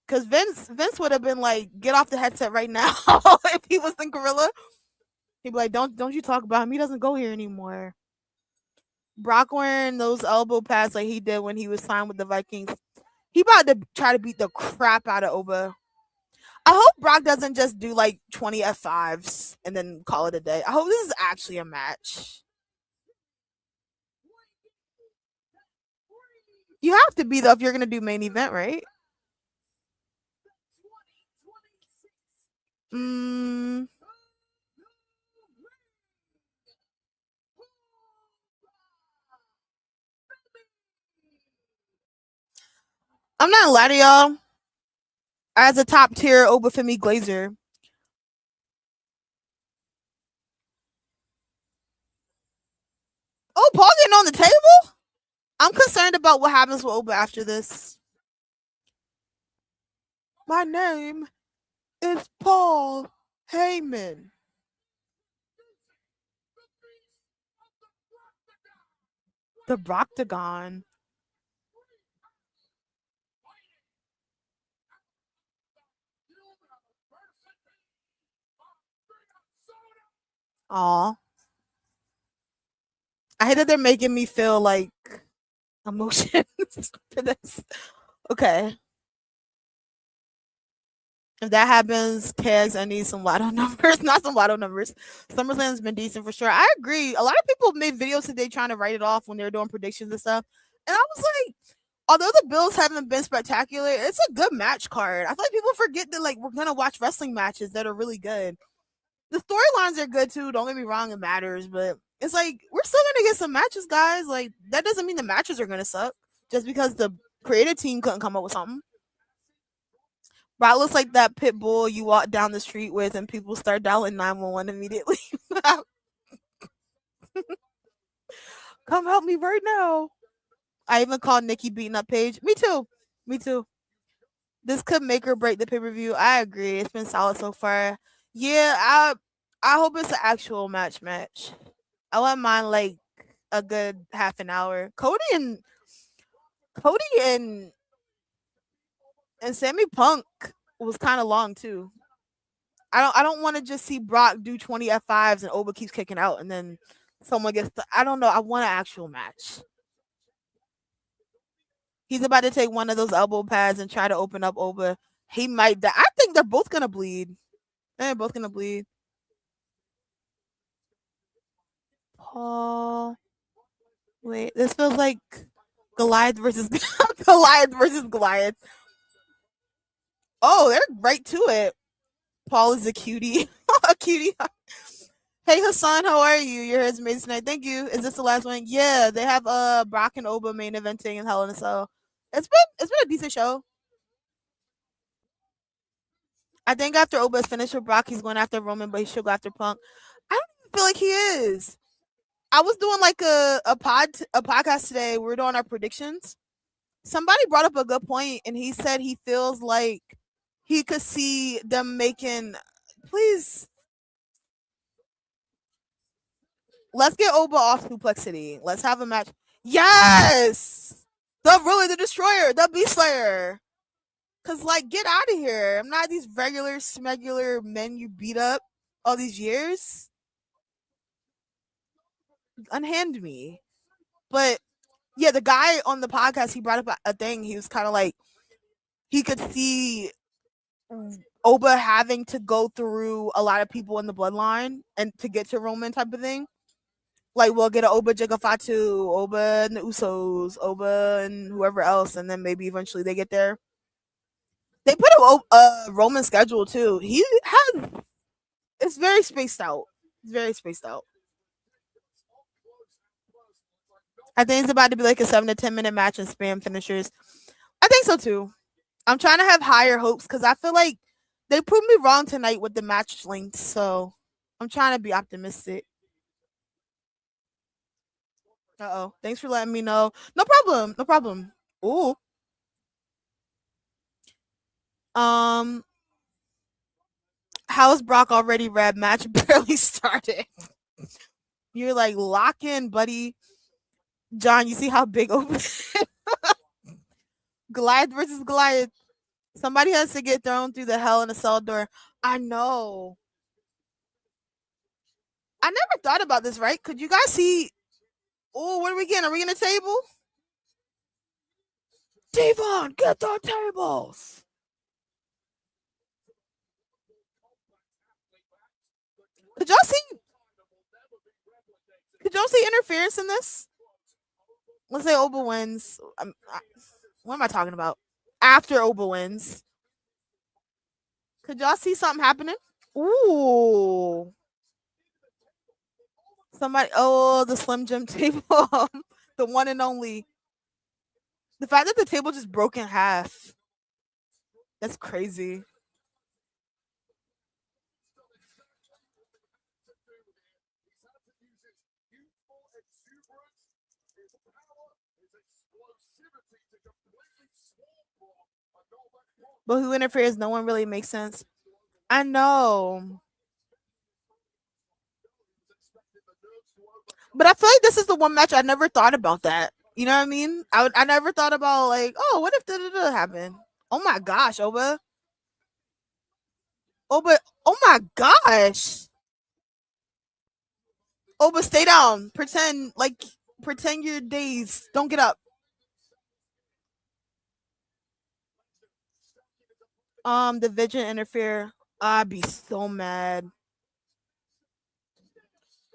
Speaker 1: because Vince would have been like, get off the headset right now if he was in Gorilla. He'd be like, don't you talk about him. He doesn't go here anymore. Brock wearing those elbow pads like he did when he was signed with the Vikings. He about to try to beat the crap out of Oba. I hope Brock doesn't just do like 20 F5s and then call it a day. I hope this is actually a match. You have to be though if you're gonna do main event, right? Mm, I'm not gonna lie to y'all. As a top tier Femi Glazer, oh, Paul getting on the table? I'm concerned about what happens with Oba after this. My name is Paul Heyman. The Broctagon. Aw. I hate that they're making me feel like emotions for this. Okay. If that happens, Kegs, I need some lotto numbers. Not some lotto numbers. SummerSlam's been decent for sure. I agree. A lot of people made videos today trying to write it off when they were doing predictions and stuff. And I was like, although the Bills haven't been spectacular, it's a good match card. I feel like people forget that like we're gonna watch wrestling matches that are really good. The storylines are good too. Don't get me wrong, it matters, but it's like we're still gonna get some matches, guys. Like that doesn't mean the matches are gonna suck just because the creative team couldn't come up with something. Brock looks like that pit bull you walk down the street with, and people start dialing 911 immediately. Come help me right now. I even called Nikki beating up Paige. Me too. Me too. This could make or break the pay per view. I agree. It's been solid so far. Yeah, I hope it's an actual match. I wouldn't mind like a good half an hour. Cody and Sammy Punk was kind of long too. I don't want to just see Brock do 20 F5s and Oba keeps kicking out and then someone gets I don't know. I want an actual match. He's about to take one of those elbow pads and try to open up Oba. He might die. I think they're both gonna bleed. They're both gonna bleed. Paul. Wait, this feels like Goliath versus Goliath versus Goliath. Oh, they're right to it. Paul is a cutie. A cutie. Hey Hassan, how are you? Your hair's amazing tonight. Thank you. Is this the last one? Yeah, they have Brock and Oba main eventing in Hell in a Cell. It's been a decent show. I think after Oba's finished with Brock, he's going after Roman, but he should go after Punk. I don't even feel like he is. I was doing like a podcast today. We were doing our predictions. Somebody brought up a good point, and he said he feels like he could see them making. Please, let's get Oba off Suplexity. Let's have a match. Yes, the Destroyer, the Beast Slayer. Cause like, get out of here. I'm not these regular smegular men you beat up all these years. Unhand me. But yeah, the guy on the podcast, he brought up a thing. He was kind of like, he could see Oba having to go through a lot of people in the bloodline and to get to Roman type of thing. Like we'll get an Oba Jigga Fatu, Oba and the Usos, Oba and whoever else, and then maybe eventually they get there. They put a Roman schedule too. He has it's very spaced out. It's very spaced out. I think it's about to be like a 7 to 10 minute match and spam finishers. I think so too. I'm trying to have higher hopes because I feel like they proved me wrong tonight with the match length. So I'm trying to be optimistic. Uh-oh. Thanks for letting me know. No problem. No problem. Ooh. How's Brock already red? Match barely started. You're like, lock in, buddy. John, you see how big open Goliath versus Goliath. Somebody has to get thrown through the Hell in a Cell door. I know. I never thought about this, right? Could you guys see? Oh, what are we getting? Are we getting a table? Devon, get the tables. Could y'all see? Could y'all see interference in this? Let's say Oba wins. What am I talking about? After Oba wins. Could y'all see something happening? Ooh. Somebody, oh, the Slim Jim table. The one and only. The fact that the table just broke in half. That's crazy. But who interferes? No one really makes sense. I know. But I feel like this is the one match I never thought about that. You know what I mean? I never thought about like, oh, what if da happened? Oh my gosh, Oba. Oba, oh my gosh. Oba, stay down. Pretend you're dazed. Don't get up. Division interfere. I'd be so mad.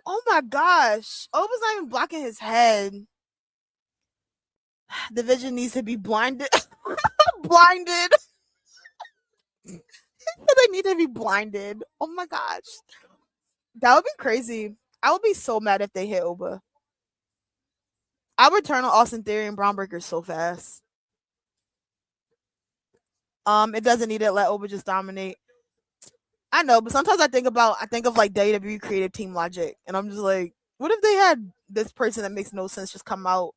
Speaker 1: Oh my gosh. Oba's not even blocking his head. Division needs to be blinded. Blinded. They need to be blinded. Oh my gosh. That would be crazy. I would be so mad if they hit Oba. I would turn on Austin Theory and Braun Breaker so fast. It doesn't need to let Oba just dominate. I know, but sometimes I think of like WWE creative team logic, and I'm just like, what if they had this person that makes no sense just come out?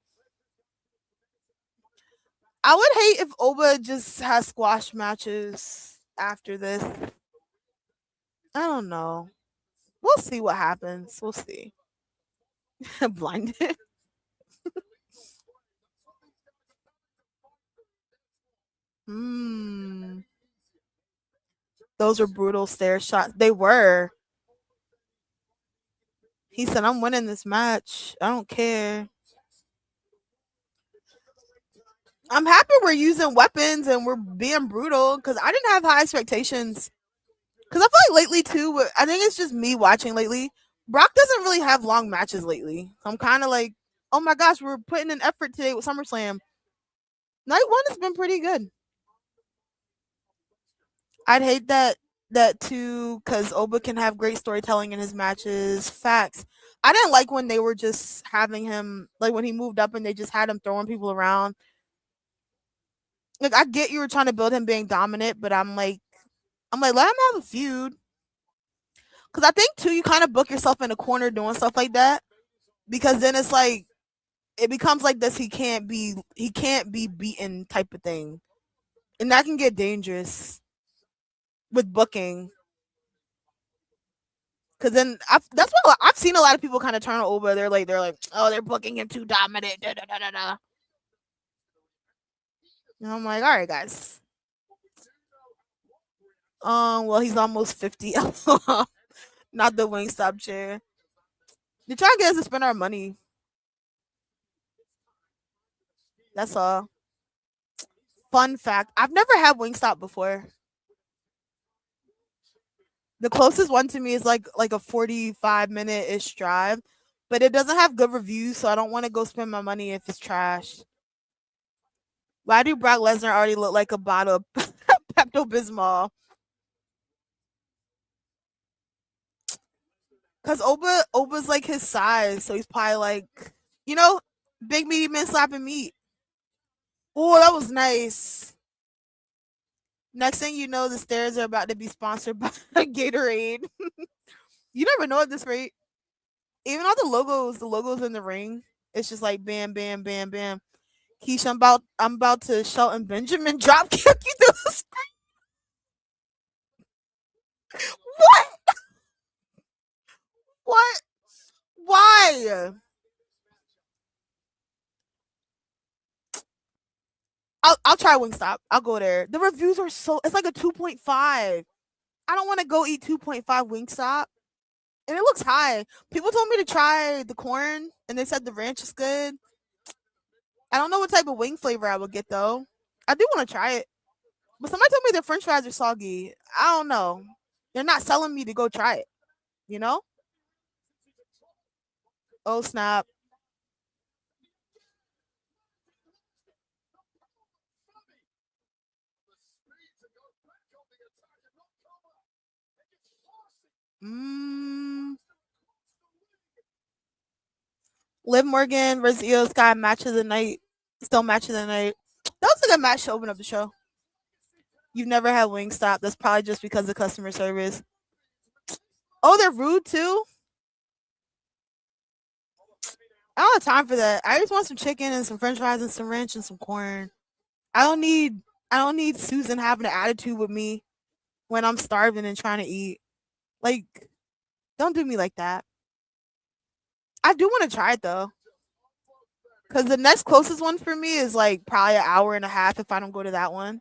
Speaker 1: I would hate if Oba just has squash matches after this. I don't know. We'll see what happens. We'll see. Blinded. Those were brutal stare shots. They were. He said, I'm winning this match. I don't care. I'm happy we're using weapons and we're being brutal because I didn't have high expectations. Because I feel like lately, too, I think it's just me watching lately. Brock doesn't really have long matches lately. So I'm kind of like, oh my gosh, we're putting an effort today with SummerSlam. Night one has been pretty good. I'd hate that too because Oba can have great storytelling in his matches. Facts. I didn't like when they were just having him, like when he moved up and they just had him throwing people around. Like I get you were trying to build him being dominant, but I'm like let him have a feud. Because I think too, you kind of book yourself in a corner doing stuff like that. Because then it's like it becomes like this he can't be beaten type of thing. And that can get dangerous with booking. Because then that's what I've seen a lot of people kind of turn over. They're like, oh, they're booking him too dominant. Da, da, da, da, da. And I'm like, all right, guys. Well, he's almost 50. Not the Wingstop chair. They're trying to get us to spend our money. That's all. Fun fact: I've never had Wingstop before. The closest one to me is like a 45-minute ish drive, but it doesn't have good reviews, so I don't want to go spend my money if it's trash. Why do Brock Lesnar already look like a bottle of Pepto Bismol? Cause Oba's like his size, so he's probably like, big meaty men slapping meat. Oh, that was nice. Next thing you know, the stairs are about to be sponsored by Gatorade. You never know at this rate. Even all the logos in the ring, it's just like bam, bam, bam, bam. Keisha, I'm about to Shelton Benjamin drop kick you through the screen. What? What? Why? I'll try Wingstop. I'll go there. The reviews are it's like a 2.5. I don't want to go eat 2.5 Wingstop. And it looks high. People told me to try the corn and they said the ranch is good. I don't know what type of wing flavor I would get though. I do want to try it. But somebody told me the french fries are soggy. I don't know. They're not selling me to go try it. You know? Oh snap. Liv Morgan versus Io Sky match of the night. Still match of the night. That was a good match to open up the show. You've never had Wingstop. That's probably just because of customer service. Oh, they're rude too. I don't have time for that. I just want some chicken and some french fries and some ranch and some corn. I don't need Susan having an attitude with me when I'm starving and trying to eat. Like, don't do me like that. I do want to try it though. Cause the next closest one for me is like probably an hour and a half if I don't go to that one.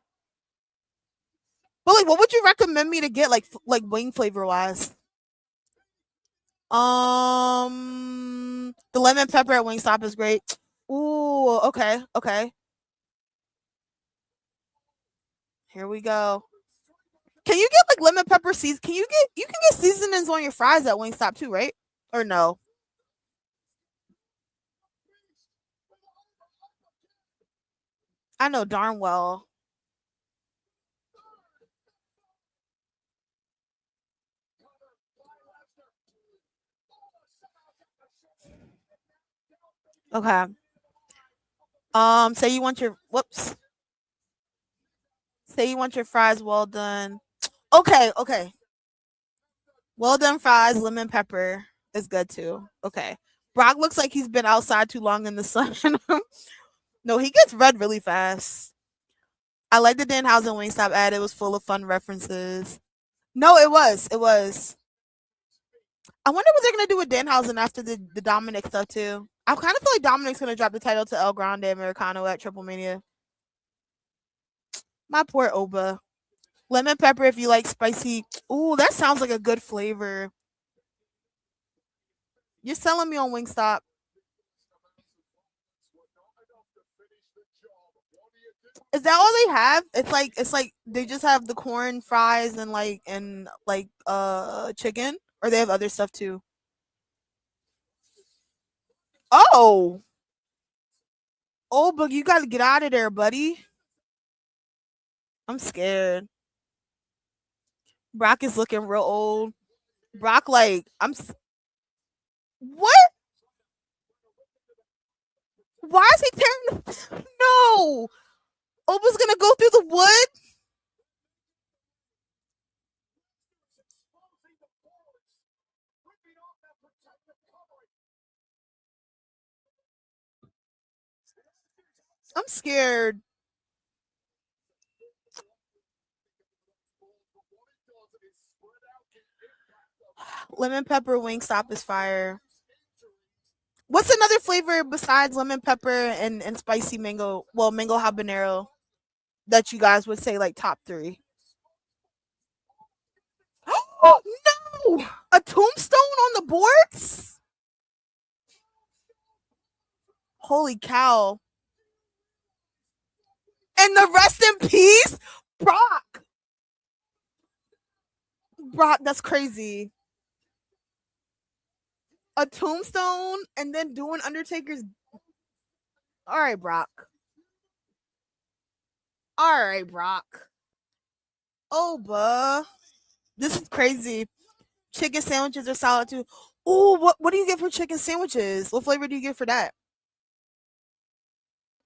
Speaker 1: But like, what would you recommend me to get like wing flavor wise? The lemon pepper at Wingstop is great. Ooh, okay. Here we go. Can you get like lemon pepper season? You can get seasonings on your fries at Wingstop too, right? Or no? I know darn well. Okay. Say you want your Say you want your fries well done. Okay. Well done fries, lemon pepper is good too. Okay. Brock looks like he's been outside too long in the sun. No, he gets red really fast. I like the Danhausen Wingstop ad. It was full of fun references. No, it was. It was. I wonder what they're gonna do with Danhausen after the Dominic stuff too. I kind of feel like Dominic's gonna drop the title to El Grande Americano at Triple Mania. My poor Oba. Lemon pepper if you like spicy. Ooh, that sounds like a good flavor. You're selling me on Wingstop. Is that all they have? It's like they just have the corn fries and chicken, or they have other stuff too. Oh, but you got to get out of there, buddy. I'm scared. Brock is looking real old. Brock, like what? Why is he tearing? No, Oba's gonna go through the wood. I'm scared. Lemon pepper Wingstop is fire. What's another flavor besides lemon pepper and spicy mango? Well, mango habanero that you guys would say like top 3. Oh no! A tombstone on the boards? Holy cow. And the rest in peace? Brock, that's crazy. A tombstone and then doing Undertaker's. All right, Brock. All right, Brock. Oh, buh. This is crazy. Chicken sandwiches are solid too. Oh, what do you get for chicken sandwiches? What flavor do you get for that?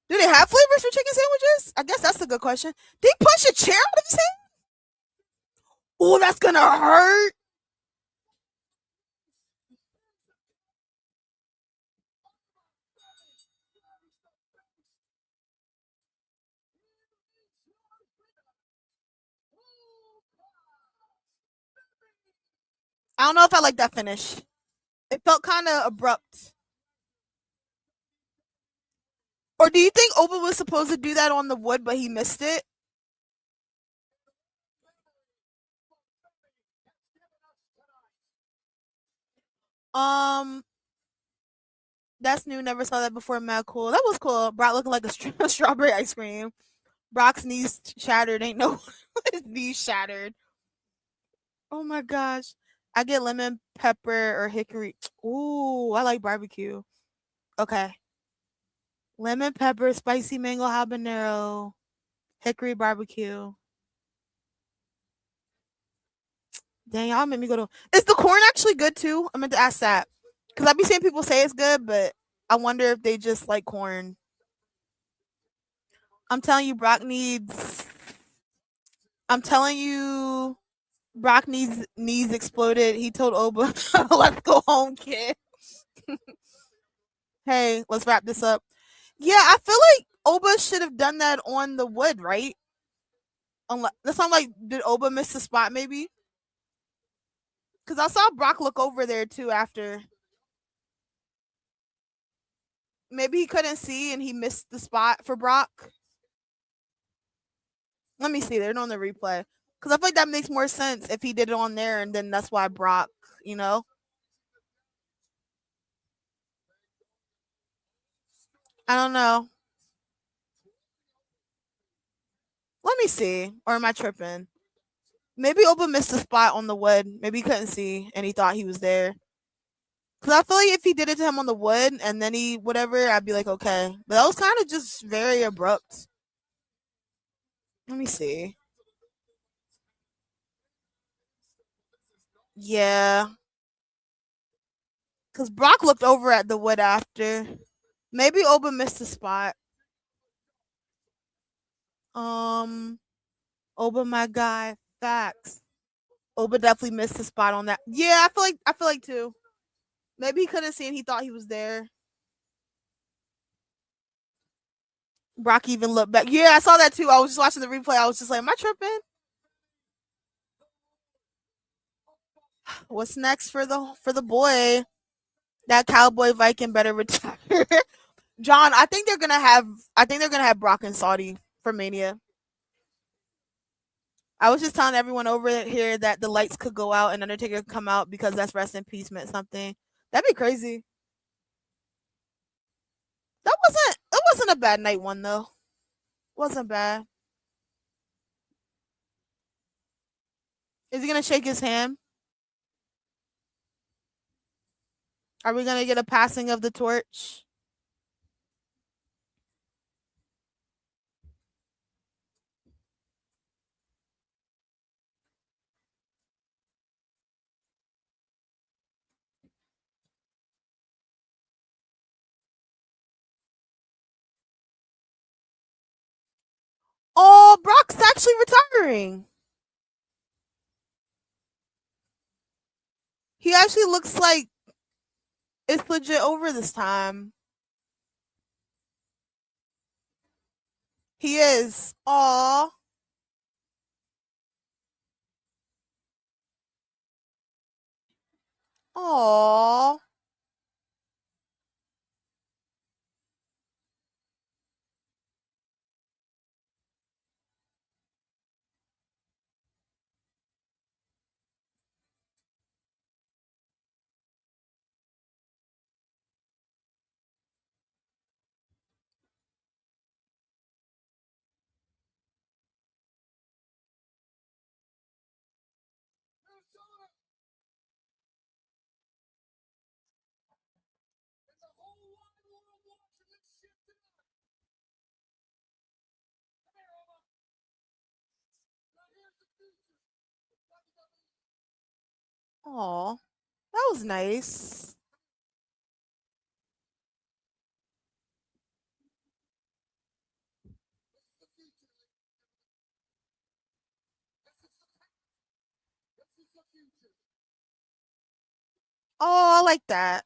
Speaker 1: Do they have flavors for chicken sandwiches? I guess that's a good question. Did he push a chair out of his hand? Oh, that's gonna hurt. I don't know if I like that finish. It felt kind of abrupt. Or do you think Oba was supposed to do that on the wood, but he missed it? Um, that's new. Never saw that before. Mad cool. That was cool. Brock looking like a strawberry ice cream. Brock's knees shattered. Ain't no his knees shattered. Oh my gosh. I get lemon pepper or hickory. Ooh, I like barbecue. Okay. Lemon pepper, spicy mango habanero, hickory barbecue. Dang, y'all made me go to. Is the corn actually good too? I meant to ask that because I be seeing people say it's good, but I wonder if they just like corn. I'm telling you, Brock needs. I'm telling you, Brock needs knees exploded. He told Oba, "Let's go home, kid." Hey, let's wrap this up. Yeah, I feel like Oba should have done that on the wood, right? Unless that sounds like did Oba miss the spot maybe? Because I saw Brock look over there too after. Maybe he couldn't see and he missed the spot for Brock. Let me see. They're on the replay. Because I feel like that makes more sense if he did it on there and then that's why Brock, you know? I don't know. Let me see. Or am I tripping? Maybe Oba missed a spot on the wood. Maybe he couldn't see and he thought he was there. Because I feel like if he did it to him on the wood and then he whatever, I'd be like, okay. But that was kind of just very abrupt. Let me see. Yeah. Because Brock looked over at the wood after. Maybe Oba missed a spot. Oba, my guy. Facts. Oba definitely missed a spot on that. Yeah, I feel like too. Maybe he couldn't see and he thought he was there. Brock even looked back. Yeah, I saw that too. I was just watching the replay. I was just like, am I tripping? What's next for the boy? That cowboy Viking better retire. John, I think they're gonna have Brock and Saudi for Mania. I was just telling everyone over here that the lights could go out and Undertaker could come out because that's rest in peace meant something. That'd be crazy. It wasn't a bad night one though. Wasn't bad. Is he gonna shake his hand? Are we gonna get a passing of the torch? Oh, Brock's actually retiring. He actually looks like it's legit over this time. He is. Aw. Aw. Aw. That was nice. Oh, I like that.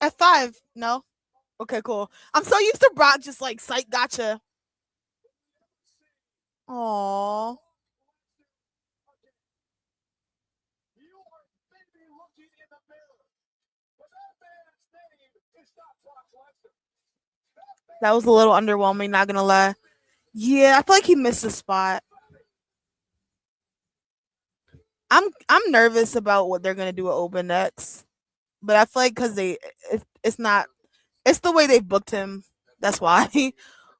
Speaker 1: At 5, no? Okay, cool. I'm so used to Brock just like psych gotcha. Aw. That was a little underwhelming, not gonna lie. Yeah, I feel like he missed a spot. I'm nervous about what they're gonna do with Open next, but I feel like because it's not it's the way they booked him. That's why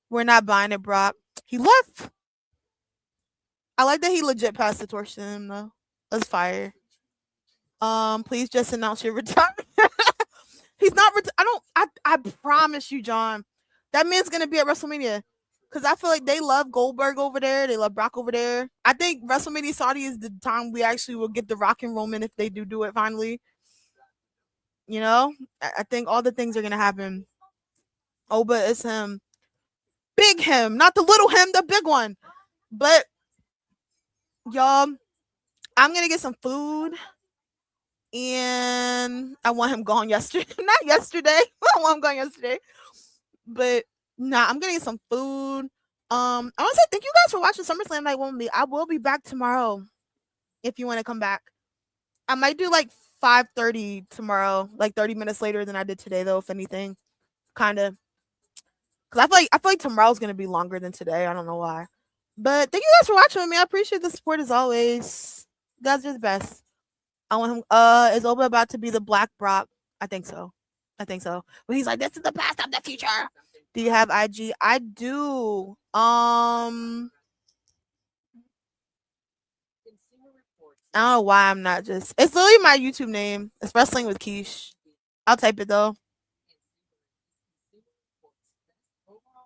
Speaker 1: we're not buying it. Brock, he left. I like that he legit passed the torch to him though. Let's fire. Please just announce your retirement. He's not. I promise you, John. That man's gonna be at WrestleMania. Because I feel like they love Goldberg over there. They love Brock over there. I think WrestleMania Saudi is the time we actually will get the Rock and Roman if they do it finally. You know? I think all the things are going to happen. Oh, but it's him. Big him. Not the little him, the big one. But, y'all, I'm going to get some food. And I want him gone yesterday. Not yesterday. I want him gone yesterday. But, nah, I'm going to get some food. I want to say thank you guys for watching SummerSlam Night 1 with me. I will be back tomorrow if you want to come back. I might do like 5:30 tomorrow, like 30 minutes later than I did today, though, if anything. Kind of. Because I feel like tomorrow's going to be longer than today. I don't know why. But thank you guys for watching with me. I appreciate the support as always. You guys are the best. I want him. Is Oba about to be the Black Brock? I think so. But he's like, this is the past, I'm the future. Do you have IG? I do. I don't know why I'm not just. It's literally my YouTube name. It's Wrestling with Keish. I'll type it though.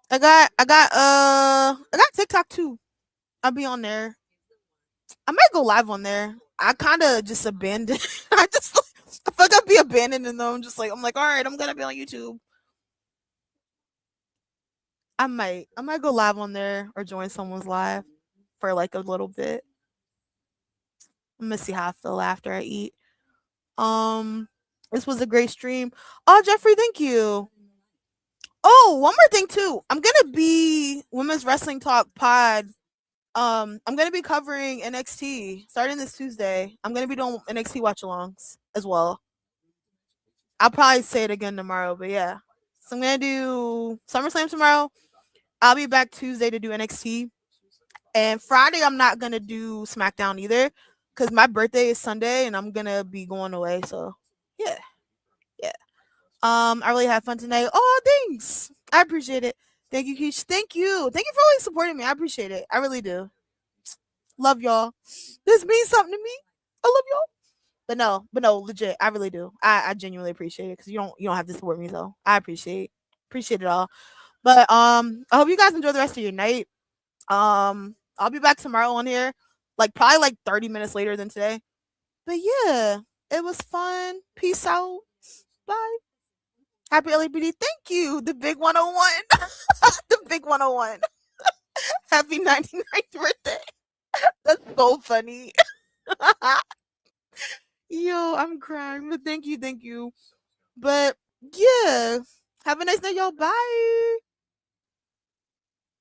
Speaker 1: I got TikTok too. I'll be on there. I might go live on there. I kind of just abandoned. I feel like I'd be abandoning them. Just like I'm like, all right, I'm gonna be on YouTube. I might go live on there or join someone's live for like a little bit. I'm gonna see how I feel after I eat. This was a great stream. Oh, Jeffrey, thank you. Oh, one more thing too. I'm gonna be Women's Wrestling Talk Pod. I'm gonna be covering NXT starting this Tuesday. I'm gonna be doing NXT watch-alongs as well. I'll probably say it again tomorrow, but yeah. So I'm gonna do SummerSlam tomorrow. I'll be back Tuesday to do NXT. And Friday I'm not gonna do SmackDown either. Because my birthday is Sunday and I'm gonna be going away. So yeah. Yeah. I really had fun tonight. Oh, thanks. I appreciate it. Thank you, Keish. Thank you. Thank you for always supporting me. I appreciate it. I really do. Love y'all. This means something to me. I love y'all. But no, legit. I really do. I genuinely appreciate it because you don't have to support me, so I appreciate it all. But I hope you guys enjoy the rest of your night. I'll be back tomorrow on here, probably 30 minutes later than today. But yeah, it was fun. Peace out. Bye. Happy LGBT. Thank you. The big 101. The big 101. Happy 99th birthday. That's so funny. Yo, I'm crying. But thank you. But yeah. Have a nice night, y'all. Bye.